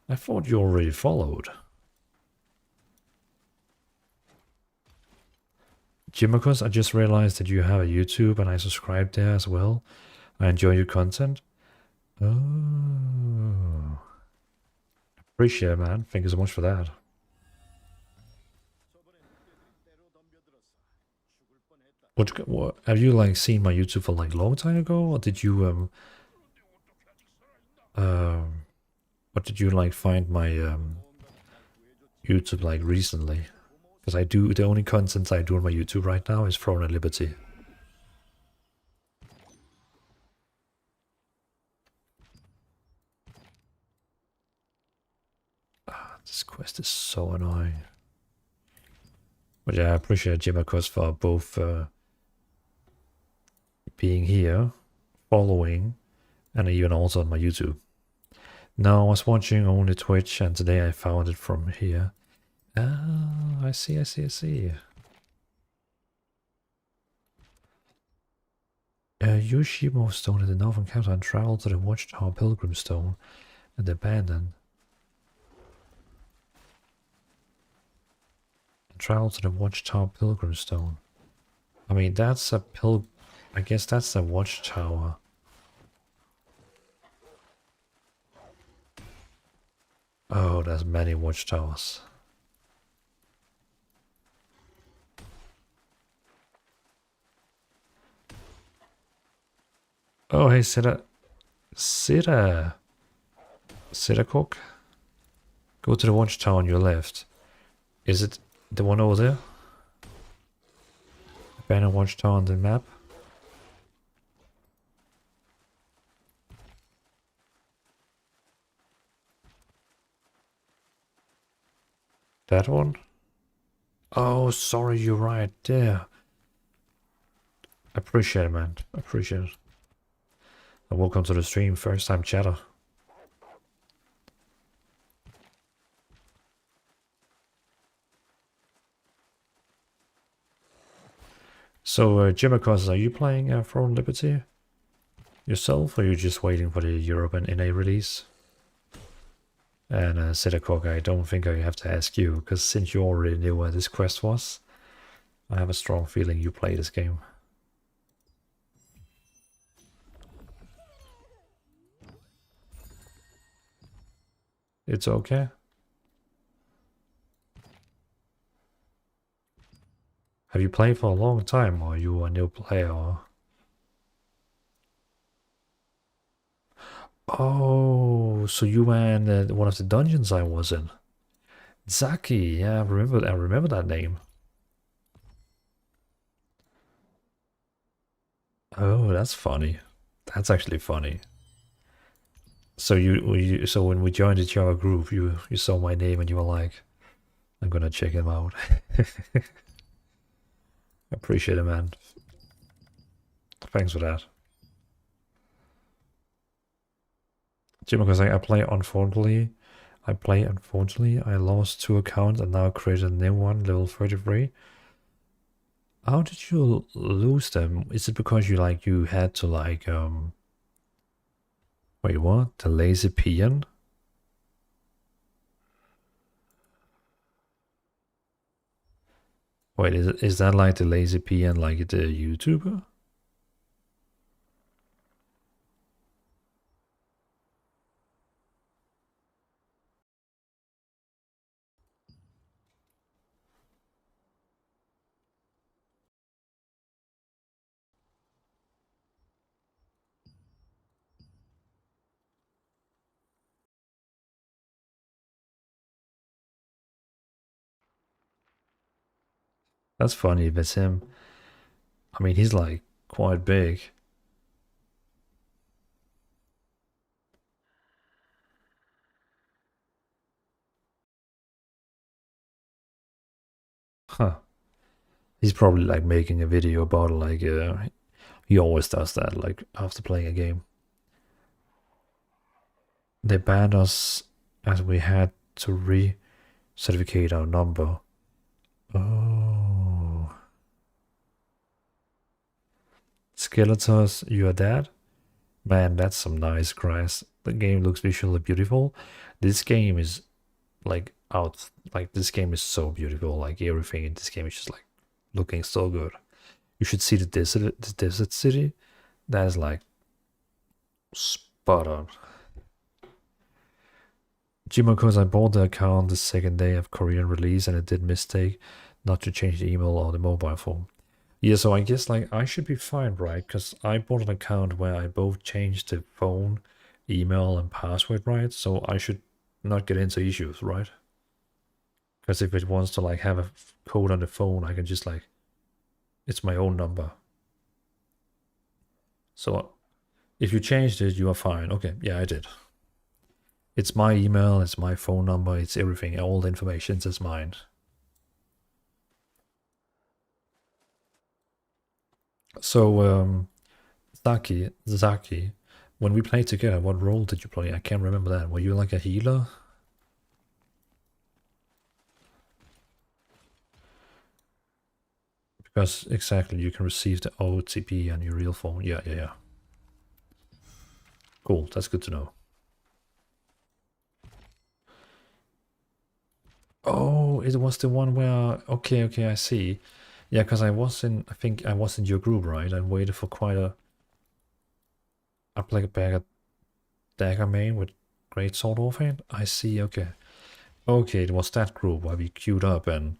I thought you already followed. Jimacos, I just realized that you have a YouTube and I subscribe there as well. I enjoy your content. Oh. Appreciate it, man. Thank you so much for that. What have you like seen my YouTube for like a long time ago, or did you or did you like find my YouTube like recently? Because I do, the only content I do on my YouTube right now is Throne at Liberty. This quest is so annoying. But yeah, I appreciate Jimacos for both being here, following, and even also on my YouTube. Now I was watching only Twitch, and today I found it from here. Ah, I see. Yoshimo Stone at the Northern Counter and travel to the Watchtower Pilgrim Stone and abandon. Travel to the Watchtower Pilgrim Stone. I mean, that's a I guess that's a watchtower. Oh, there's many watchtowers. Oh, hey, Sita Cook. Go to the watchtower on your left. Is it the one over there? Abandoned watchtower on the map. That one? Oh, sorry, you're right there. Appreciate it, man. Appreciate it. And welcome to the stream, first time chatter. So, Jimacos, are you playing Throne Liberty yourself, or are you just waiting for the European NA release? And Sidakok, I don't think I have to ask you, because since you already knew where this quest was, I have a strong feeling you play this game. It's okay? Have you played for a long time, or are you a new player? Oh, so you were in one of the dungeons I was in. Zaki, yeah, I remember that name. Oh, that's funny. That's actually funny. So so when we joined the Java group, you saw my name and you were like, I'm gonna check him out. Appreciate it, man. Thanks for that. Jim, because I play unfortunately. I lost 2 accounts and now created a new one, level 33. How did you lose them? Is it because you had to wait, what? The lazy peon? Wait, is that like the lazy peon, like the YouTuber? That's funny if it's him. I mean, he's like quite big. Huh. He's probably like making a video about it, like he always does that, like after playing a game. They banned us as we had to re-certificate our number. Oh. Skeletons, you are dead? Man, that's some nice grass. The game looks visually beautiful. This game is this game is so beautiful. Like everything in this game is just like looking so good. You should see the desert city. That is like spot on. Because I bought the account the second day of Korean release and it did mistake not to change the email or the mobile phone. Yeah, so I guess like I should be fine, right? Because I bought an account where I both changed the phone, email, and password, right? So I should not get into issues, right? Because if it wants to like have a code on the phone, I can just like, it's my own number. So if you changed it, you are fine. Okay, yeah, I did. It's my email, it's my phone number, it's everything. All the information is mine. So, Zaki, when we played together, what role did you play? I can't remember that. Were you like a healer? Because exactly, you can receive the OTP on your real phone. Yeah. Cool, that's good to know. Oh, it was the one where... Okay, I see. Yeah, because I think I was in your group, right? I waited for quite a... I played back at Dagger main with Great Sword Warfare. I see, okay. Okay, it was that group where we queued up and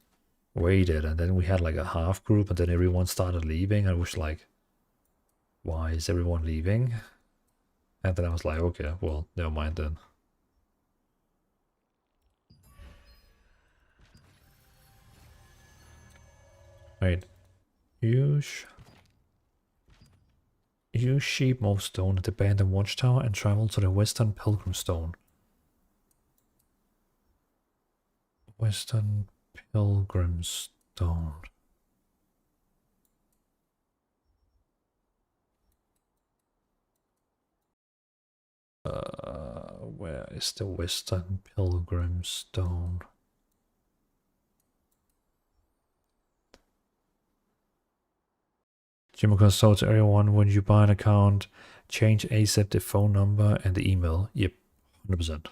waited, and then we had like a half group, and then everyone started leaving. I was like, why is everyone leaving? And then I was like, okay, well, never mind then. Wait, use Sheepmouth Stone at the abandoned watchtower and travel to the Western Pilgrim Stone. Western Pilgrim Stone. Where is the Western Pilgrim Stone? Jimiko told to everyone, when you buy an account, change ASAP the phone number and the email. Yep, 100%.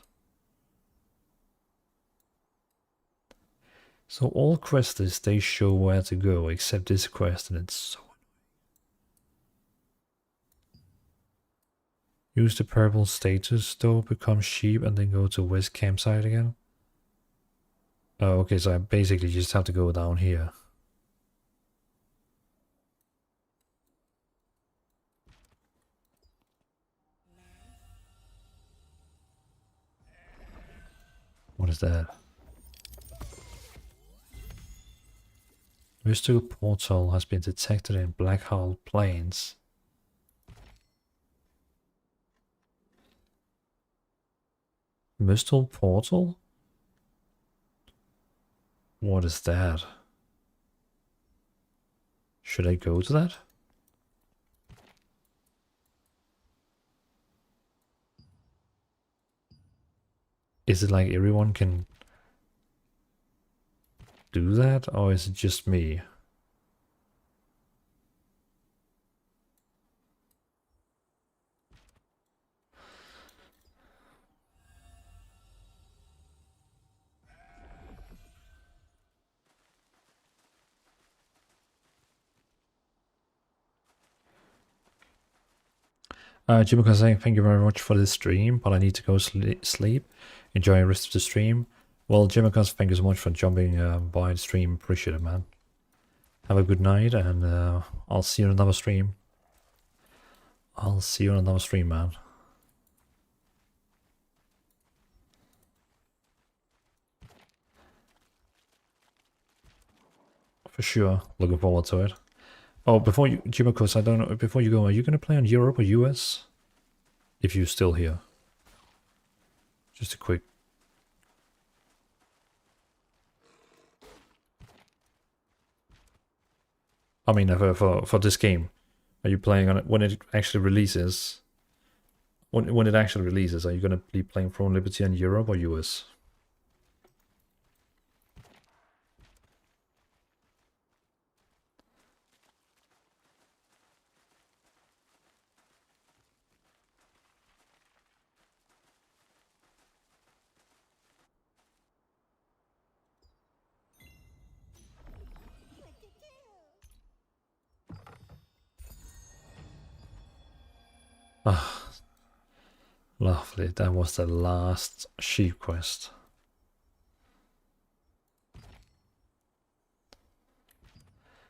So all quests, they show where to go, except this quest, and it's so annoying. Use the purple status, though, become sheep, and then go to West Campsite again. Oh, okay, so I basically just have to go down here. is that? Mystical portal has been detected in Black Hole Plains. Mystical portal? What is that? Should I go to that? Is it like everyone can do that, or is it just me? Jimiko saying thank you very much for this stream, but I need to go sleep. Enjoy the rest of the stream. Well, Jimiko, thank you so much for jumping by the stream. Appreciate it, man. Have a good night, and I'll see you in another stream. I'll see you in another stream, man. For sure. Looking forward to it. Oh, before you, Jimiko, I don't know, before you go, are you going to play on Europe or US? If you're still here. Just a quick. I mean, for this game, are you playing on it when it actually releases? When it actually releases, are you going to be playing Throne Liberty on Europe or US? Ah, lovely. That was the last sheep quest.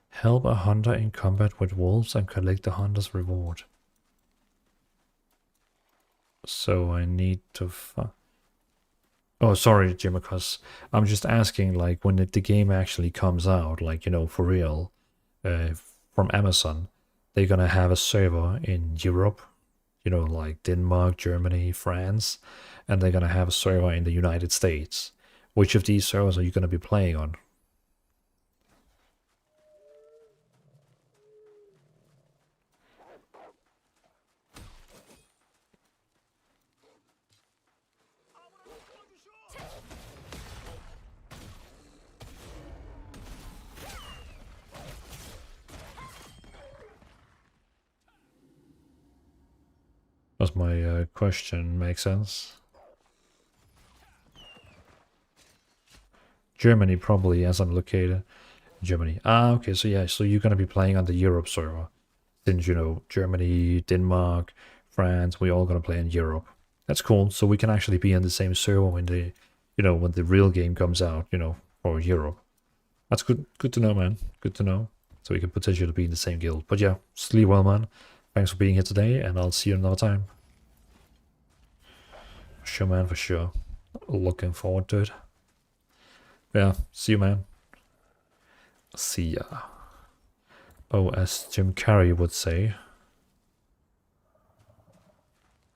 Help a hunter in combat with wolves and collect the hunter's reward. So I need to oh, sorry, Jimicus. I'm just asking, like, when the game actually comes out, like, you know, for real, from Amazon, they're gonna have a server in Europe, you know, like Denmark, Germany, France, and they're gonna have a server in the United States. Which of these servers are you gonna be playing on? Does my question make sense? Germany probably, as I'm located. Germany. Ah, okay, so yeah, so you're gonna be playing on the Europe server. Since, you know, Germany, Denmark, France, we're all gonna play in Europe. That's cool. So we can actually be on the same server when the, you know, when the real game comes out, you know, for Europe. That's good to know, man. Good to know. So we can potentially be in the same guild. But yeah, sleep well, man. Thanks for being here today, and I'll see you another time. For sure, man, for sure. Looking forward to it. Yeah, see you, man. See ya. Oh, as Jim Carrey would say.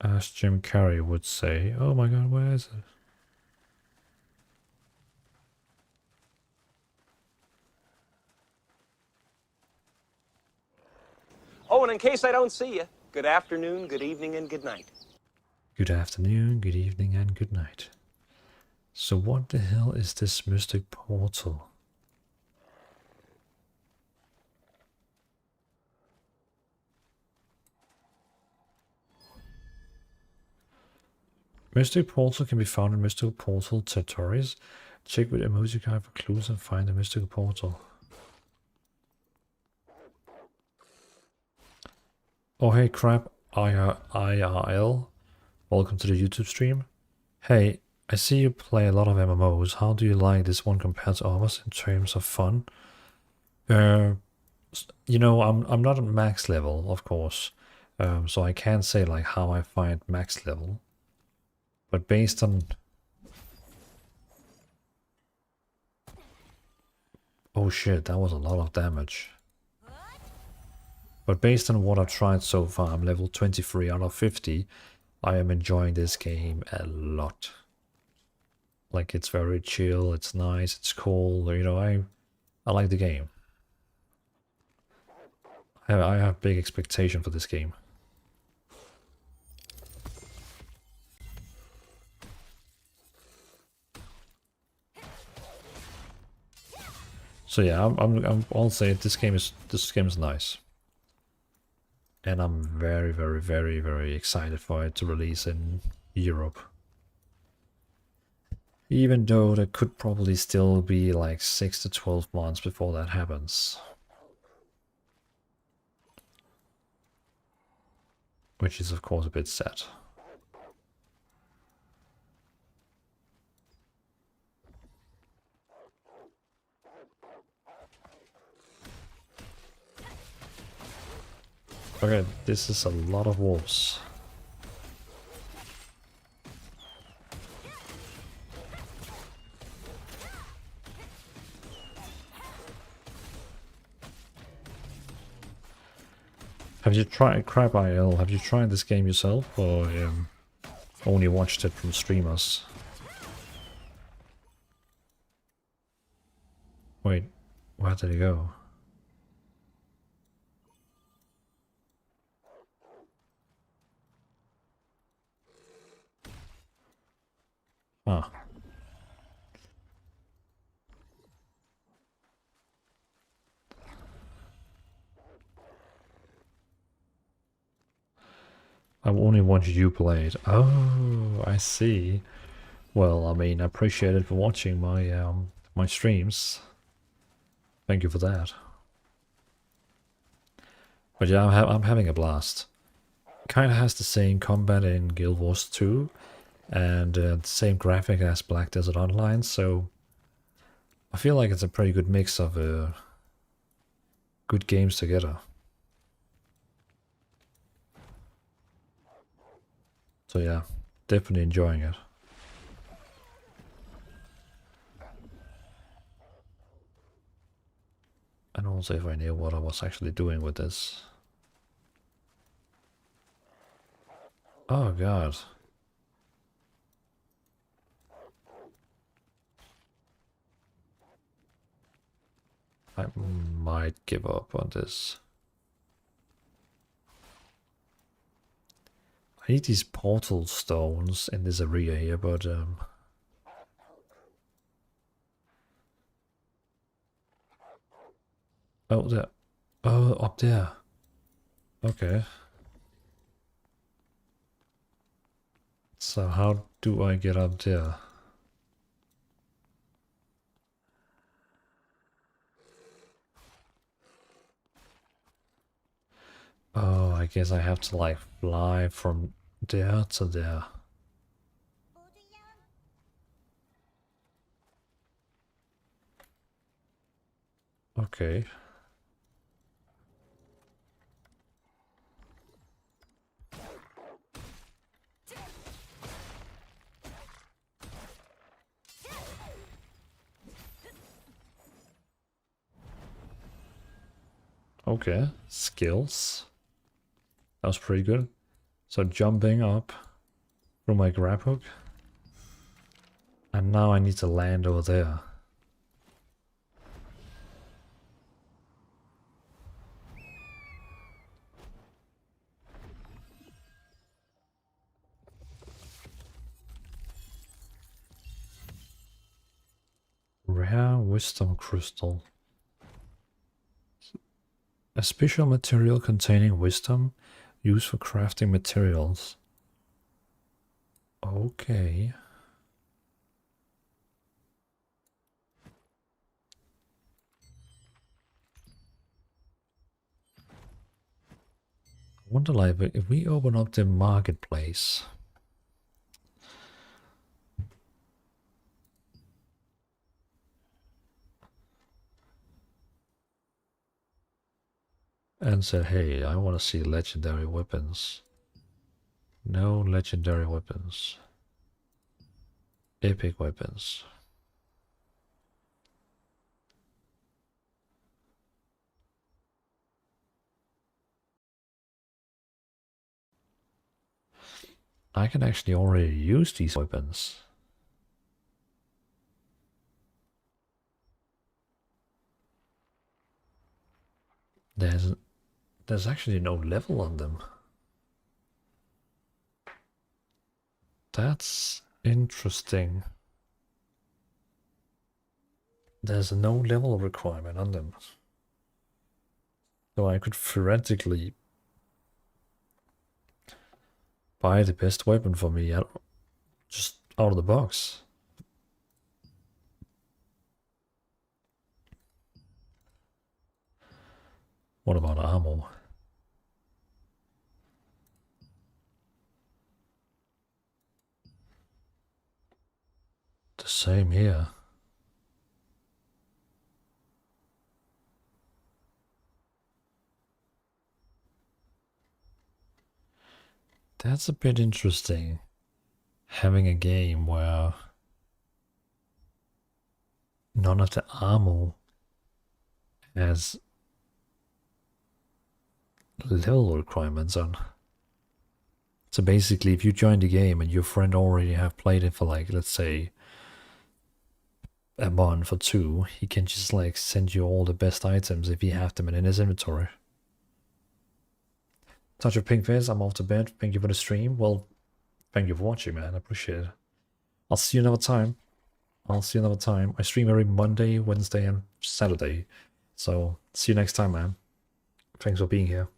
As Jim Carrey would say. Oh my god, where is it? Oh, and in case I don't see you, good afternoon, good evening, and good night. Good afternoon, good evening, and good night. So what the hell is this mystic portal? Mystic portal can be found in mystical portal territories. Check with emoji card for clues and find the mystical portal. Oh hey crap, IRL. Welcome to the YouTube stream. Hey, I see you play a lot of MMOs. How do you like this one compared to others in terms of fun? You know, I'm not at max level, of course. So I can't say like how I find max level. But based on Oh shit, that was a lot of damage. But based on what I've tried so far, I'm level 23 out of 50. I am enjoying this game a lot. Like, it's very chill, it's nice, it's cool, you know, I like the game. I have big expectation for this game. So yeah, I'll say this game is nice. And I'm very, very, very, very excited for it to release in Europe. Even though there could probably still be like 6 to 12 months before that happens. Which is of course a bit sad. Okay, this is a lot of wolves. Have you tried Crab IL? Have you tried this game yourself, or only watched it from streamers? Wait, where did he go? Ah. I only watched you play it. Oh, I see. Well, I mean, I appreciate it for watching my my streams. Thank you for that. But yeah, I'm having a blast. Kind of has the same combat in Guild Wars 2 and the same graphic as Black Desert Online, so I feel like it's a pretty good mix of good games together. So yeah, definitely enjoying it. And also if I knew what I was actually doing with this. Oh god. I might give up on this. I need these portal stones in this area here, but oh, there. Oh, up there. Okay. So how do I get up there? Oh, I guess I have to like fly from there to there. Okay. Okay, skills. That was pretty good. So jumping up through my grab hook. And now I need to land over there. Rare wisdom crystal. A special material containing wisdom used for crafting materials. Okay. I wonder, like, if we open up the marketplace. And said, hey, I want to see legendary weapons. No legendary weapons. Epic weapons. I can actually already use these weapons. There's actually no level on them. That's interesting. There's no level requirement on them. So I could theoretically buy the best weapon for me just out of the box. What about armor? The same here. That's a bit interesting. Having a game where none of the armor has level requirements on. So basically, if you join the game and your friend already have played it for like, let's say, a month or two, he can just like send you all the best items if he have them in his inventory. Touch of Pink Fizz, I'm off to bed. Thank you for the stream. Well, thank you for watching, man. I appreciate it. I'll see you another time. I stream every Monday, Wednesday, and Saturday. So, see you next time, man. Thanks for being here.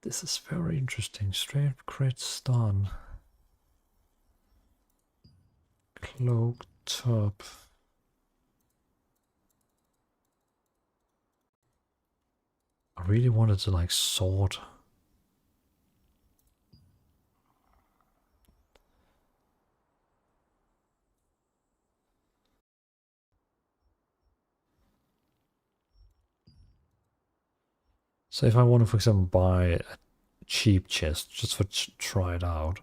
This is very interesting. Straight crit stun. Cloak top. I really wanted to like sword. So if I want to, for example, buy a cheap chest just for try it out,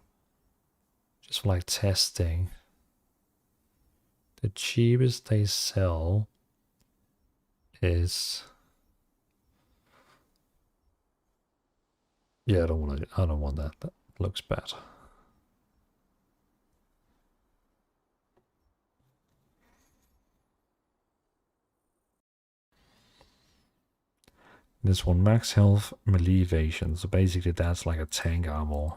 just for like testing, the cheapest they sell is, yeah, I don't want that. That looks bad. This one, max health, melee evasion. So basically that's like a tank armor.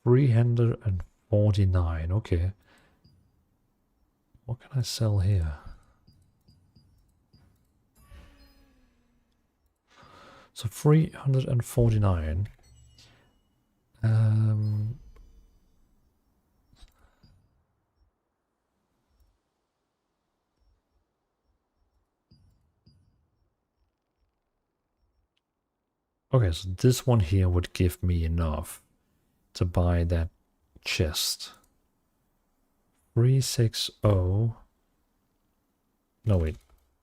$349, okay. What can I sell here? So 349. Okay, so this one here would give me enough to buy that chest. 360. No, wait.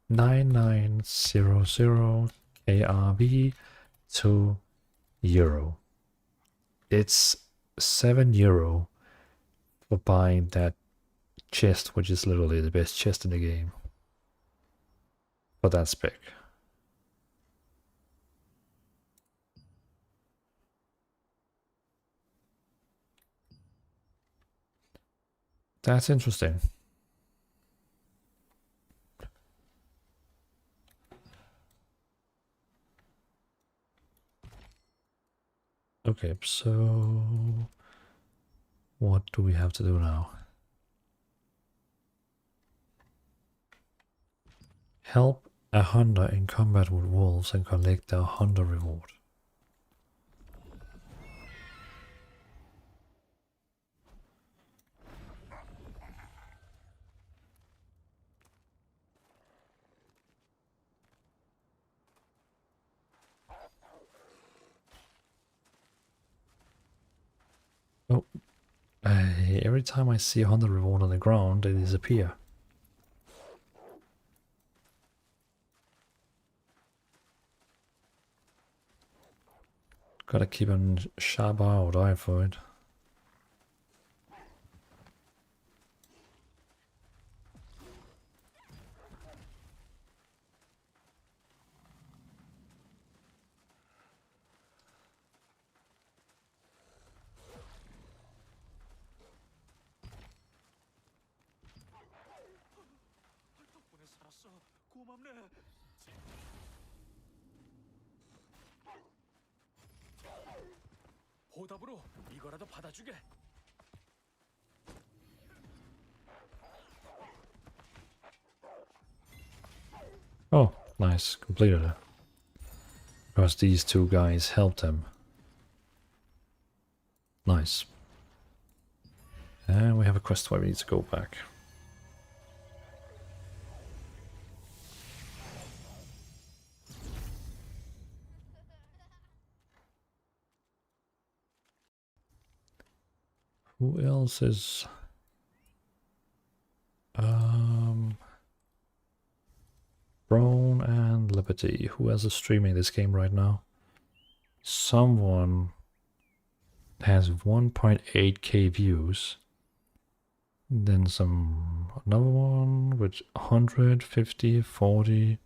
9900 ARV €2. It's €7 for buying that chest, which is literally the best chest in the game. For that spec. That's interesting. Okay, so what do we have to do now? Help a hunter in combat with wolves and collect their hunter reward. Oh, every time I see a hunter reward on the ground, they disappear. Gotta keep a sharp eye for it. 보답으로 이거라도 받아주게. Oh, nice. Completed it. Because these two guys helped him. Nice. And we have a quest where we need to go back. Who else is... Brone and Liberty. Who else is streaming this game right now? Someone has 1.8k views. Then another one with 150, 40.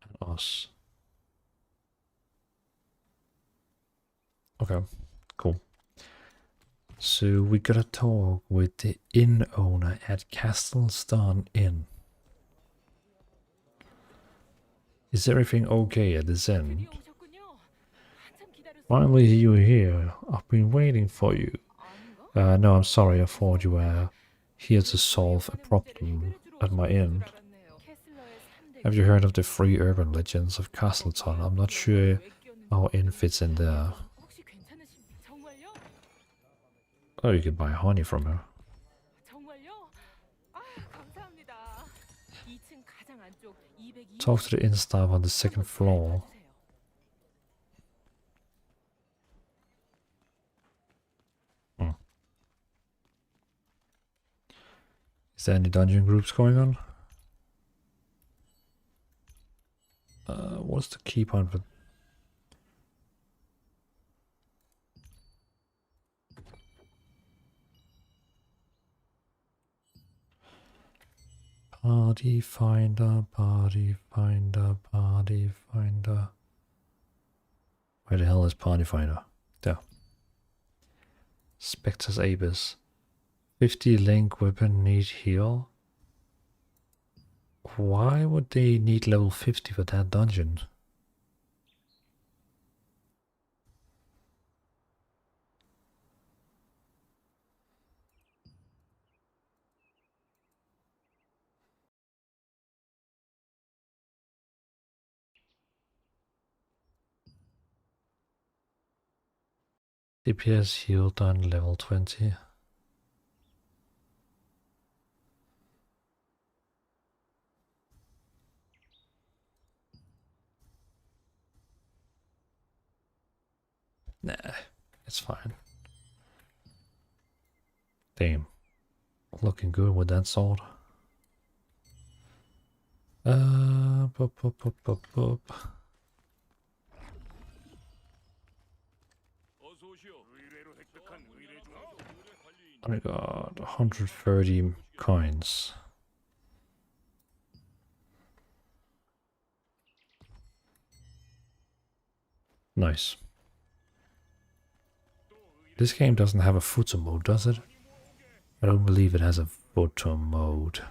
And us. Okay, cool. So we gotta talk with the inn owner at Castleston Inn. Is everything okay at this inn? Finally you're here. I've been waiting for you. No, I'm sorry, I thought you were here to solve a problem at my inn. Have you heard of the free urban legends of Castleton? I'm not sure our inn fits in there. Oh, you can buy honey from her. Talk to the inn staff on the second floor. Is there any dungeon groups going on? What's the key point for... Party finder, party finder, party finder. Where the hell is party finder? There. Spectre's Abyss. 50 link weapon need heal. Why would they need level 50 for that dungeon? DPS heal done level 20. Nah, it's fine. Damn. Looking good with that sword. I got 130 coins. Nice. This game doesn't have a photo mode, does it? I don't believe it has a photo mode.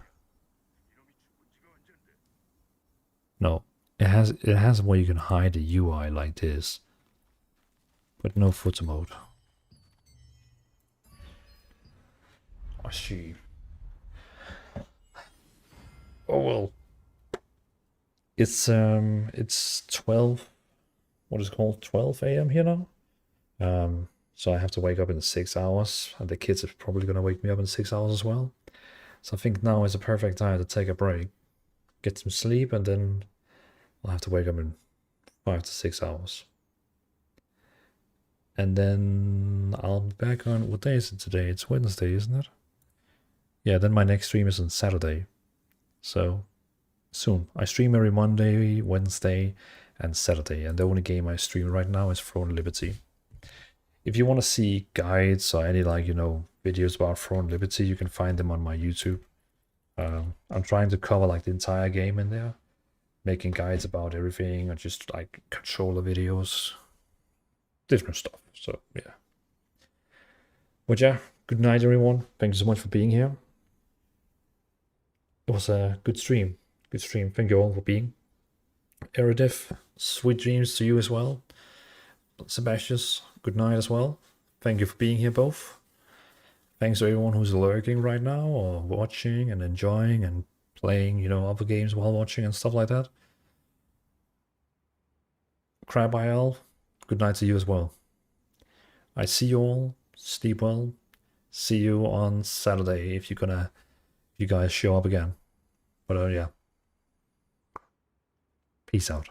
No, it has where you can hide the UI like this, but no photo mode. I see. Oh well. It's 12. What is it called? 12 AM here now. So I have to wake up in 6 hours, and the kids are probably gonna wake me up in 6 hours as well. So I think now is the perfect time to take a break, get some sleep, and then I'll have to wake up in 5 to 6 hours. And then I'll be back on, what day is it today? It's Wednesday, isn't it? Yeah, then my next stream is on Saturday. So soon. I stream every Monday, Wednesday, and Saturday, and the only game I stream right now is Throne Liberty. If you want to see guides or any, like, you know, videos about Throne Liberty, you can find them on my YouTube. I'm trying to cover like the entire game in there, making guides about everything, or just like controller videos, different stuff. So yeah. But yeah, good night everyone. Thank you so much for being here. It was a good stream. Good stream. Thank you all for being. Eridif, sweet dreams to you as well. Sebastius, good night as well. Thank you for being here both. Thanks to everyone who's lurking right now, or watching and enjoying and playing, you know, other games while watching and stuff like that. Crab IL, good night to you as well. I see you all. Sleep well. See you on Saturday if you guys show up again. But yeah. Peace out.